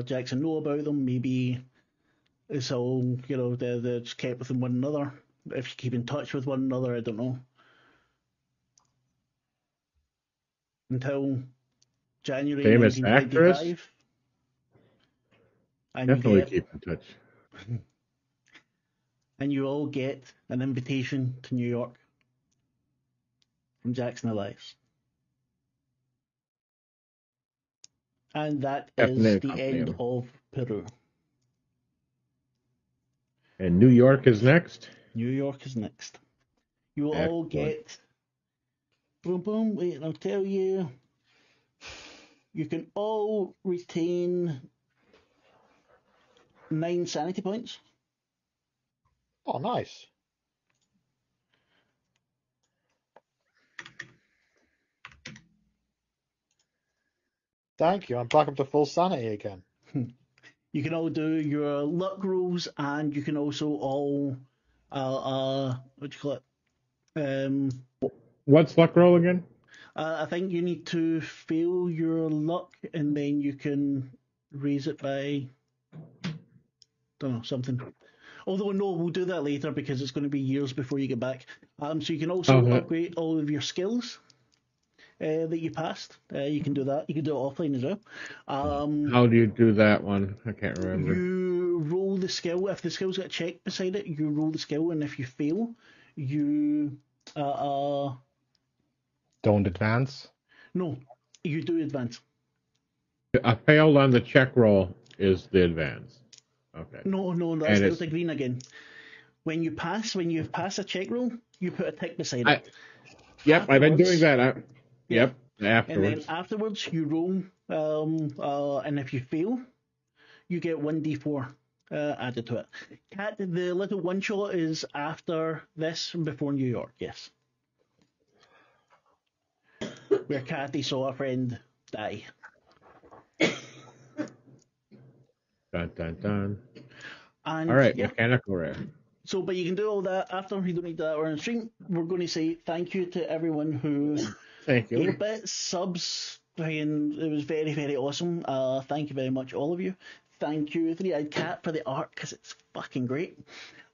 Jackson know about them, maybe it's all, they're just kept within one another. If you keep in touch with one another, I don't know. Until January Famous 1925. actress? And Definitely keep in touch. and you all get an invitation to New York from Jackson Elias. And that is Definitely the end of Peru. And New York is next? New York is next. You will all Excellent. get... Boom, boom, wait, I'll tell you. You can all retain 9 sanity points. Oh, nice. Thank you. I'm back up to full sanity again. You can all do your luck rolls, and you can also all, what do you call it? What's luck roll again? I think you need to fail your luck, and then you can raise it by, don't know, something. Although no, we'll do that later because it's going to be years before you get back. So you can also upgrade all of your skills that you passed. You can do that. You can do it offline as well. How do you do that one? I can't remember. You roll the skill. If the skill's got a check beside it, you roll the skill, and if you fail, you Don't advance. no, you do advance. A failed on the check roll is the advance. Okay. No, that's the green again. When you pass a check roll, you put a tick beside it. Yep, I've been doing that. Yep, afterwards. And then afterwards, you roll, and if you fail, you get 1d4 added to it. Cat, the little one shot is after this, before New York, yes. Where Cathy saw a friend die. Dun, dun, dun. And, all right, mechanical rare. So, but you can do all that after. You don't need that or on stream. We're going to say thank you to everyone who gave bits, subs, and it was very, very awesome. Thank you very much, all of you. Thank you, Three-Eyed Cat, for the art, because it's fucking great.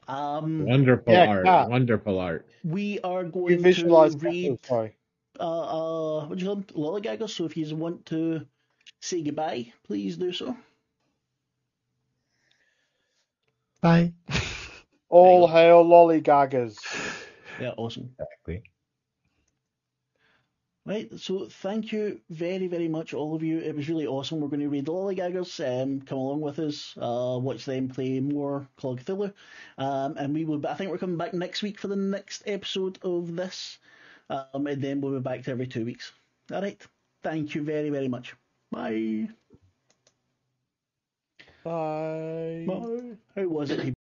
Wonderful art. Cat. Wonderful art. We are going to read what do you call them? Lollygaggers. So if you want to say goodbye, please do so. Bye. All hail lollygaggers. Yeah, awesome. Exactly. Right, so thank you very, very much, all of you. It was really awesome. We're going to read the Lollygaggers. Come along with us. Watch them play more Call of Cthulhu. And we will. I think we're coming back next week for the next episode of this. And then we'll be back to every 2 weeks. All right. Thank you very, very much. Bye. Bye. Bye. How was it?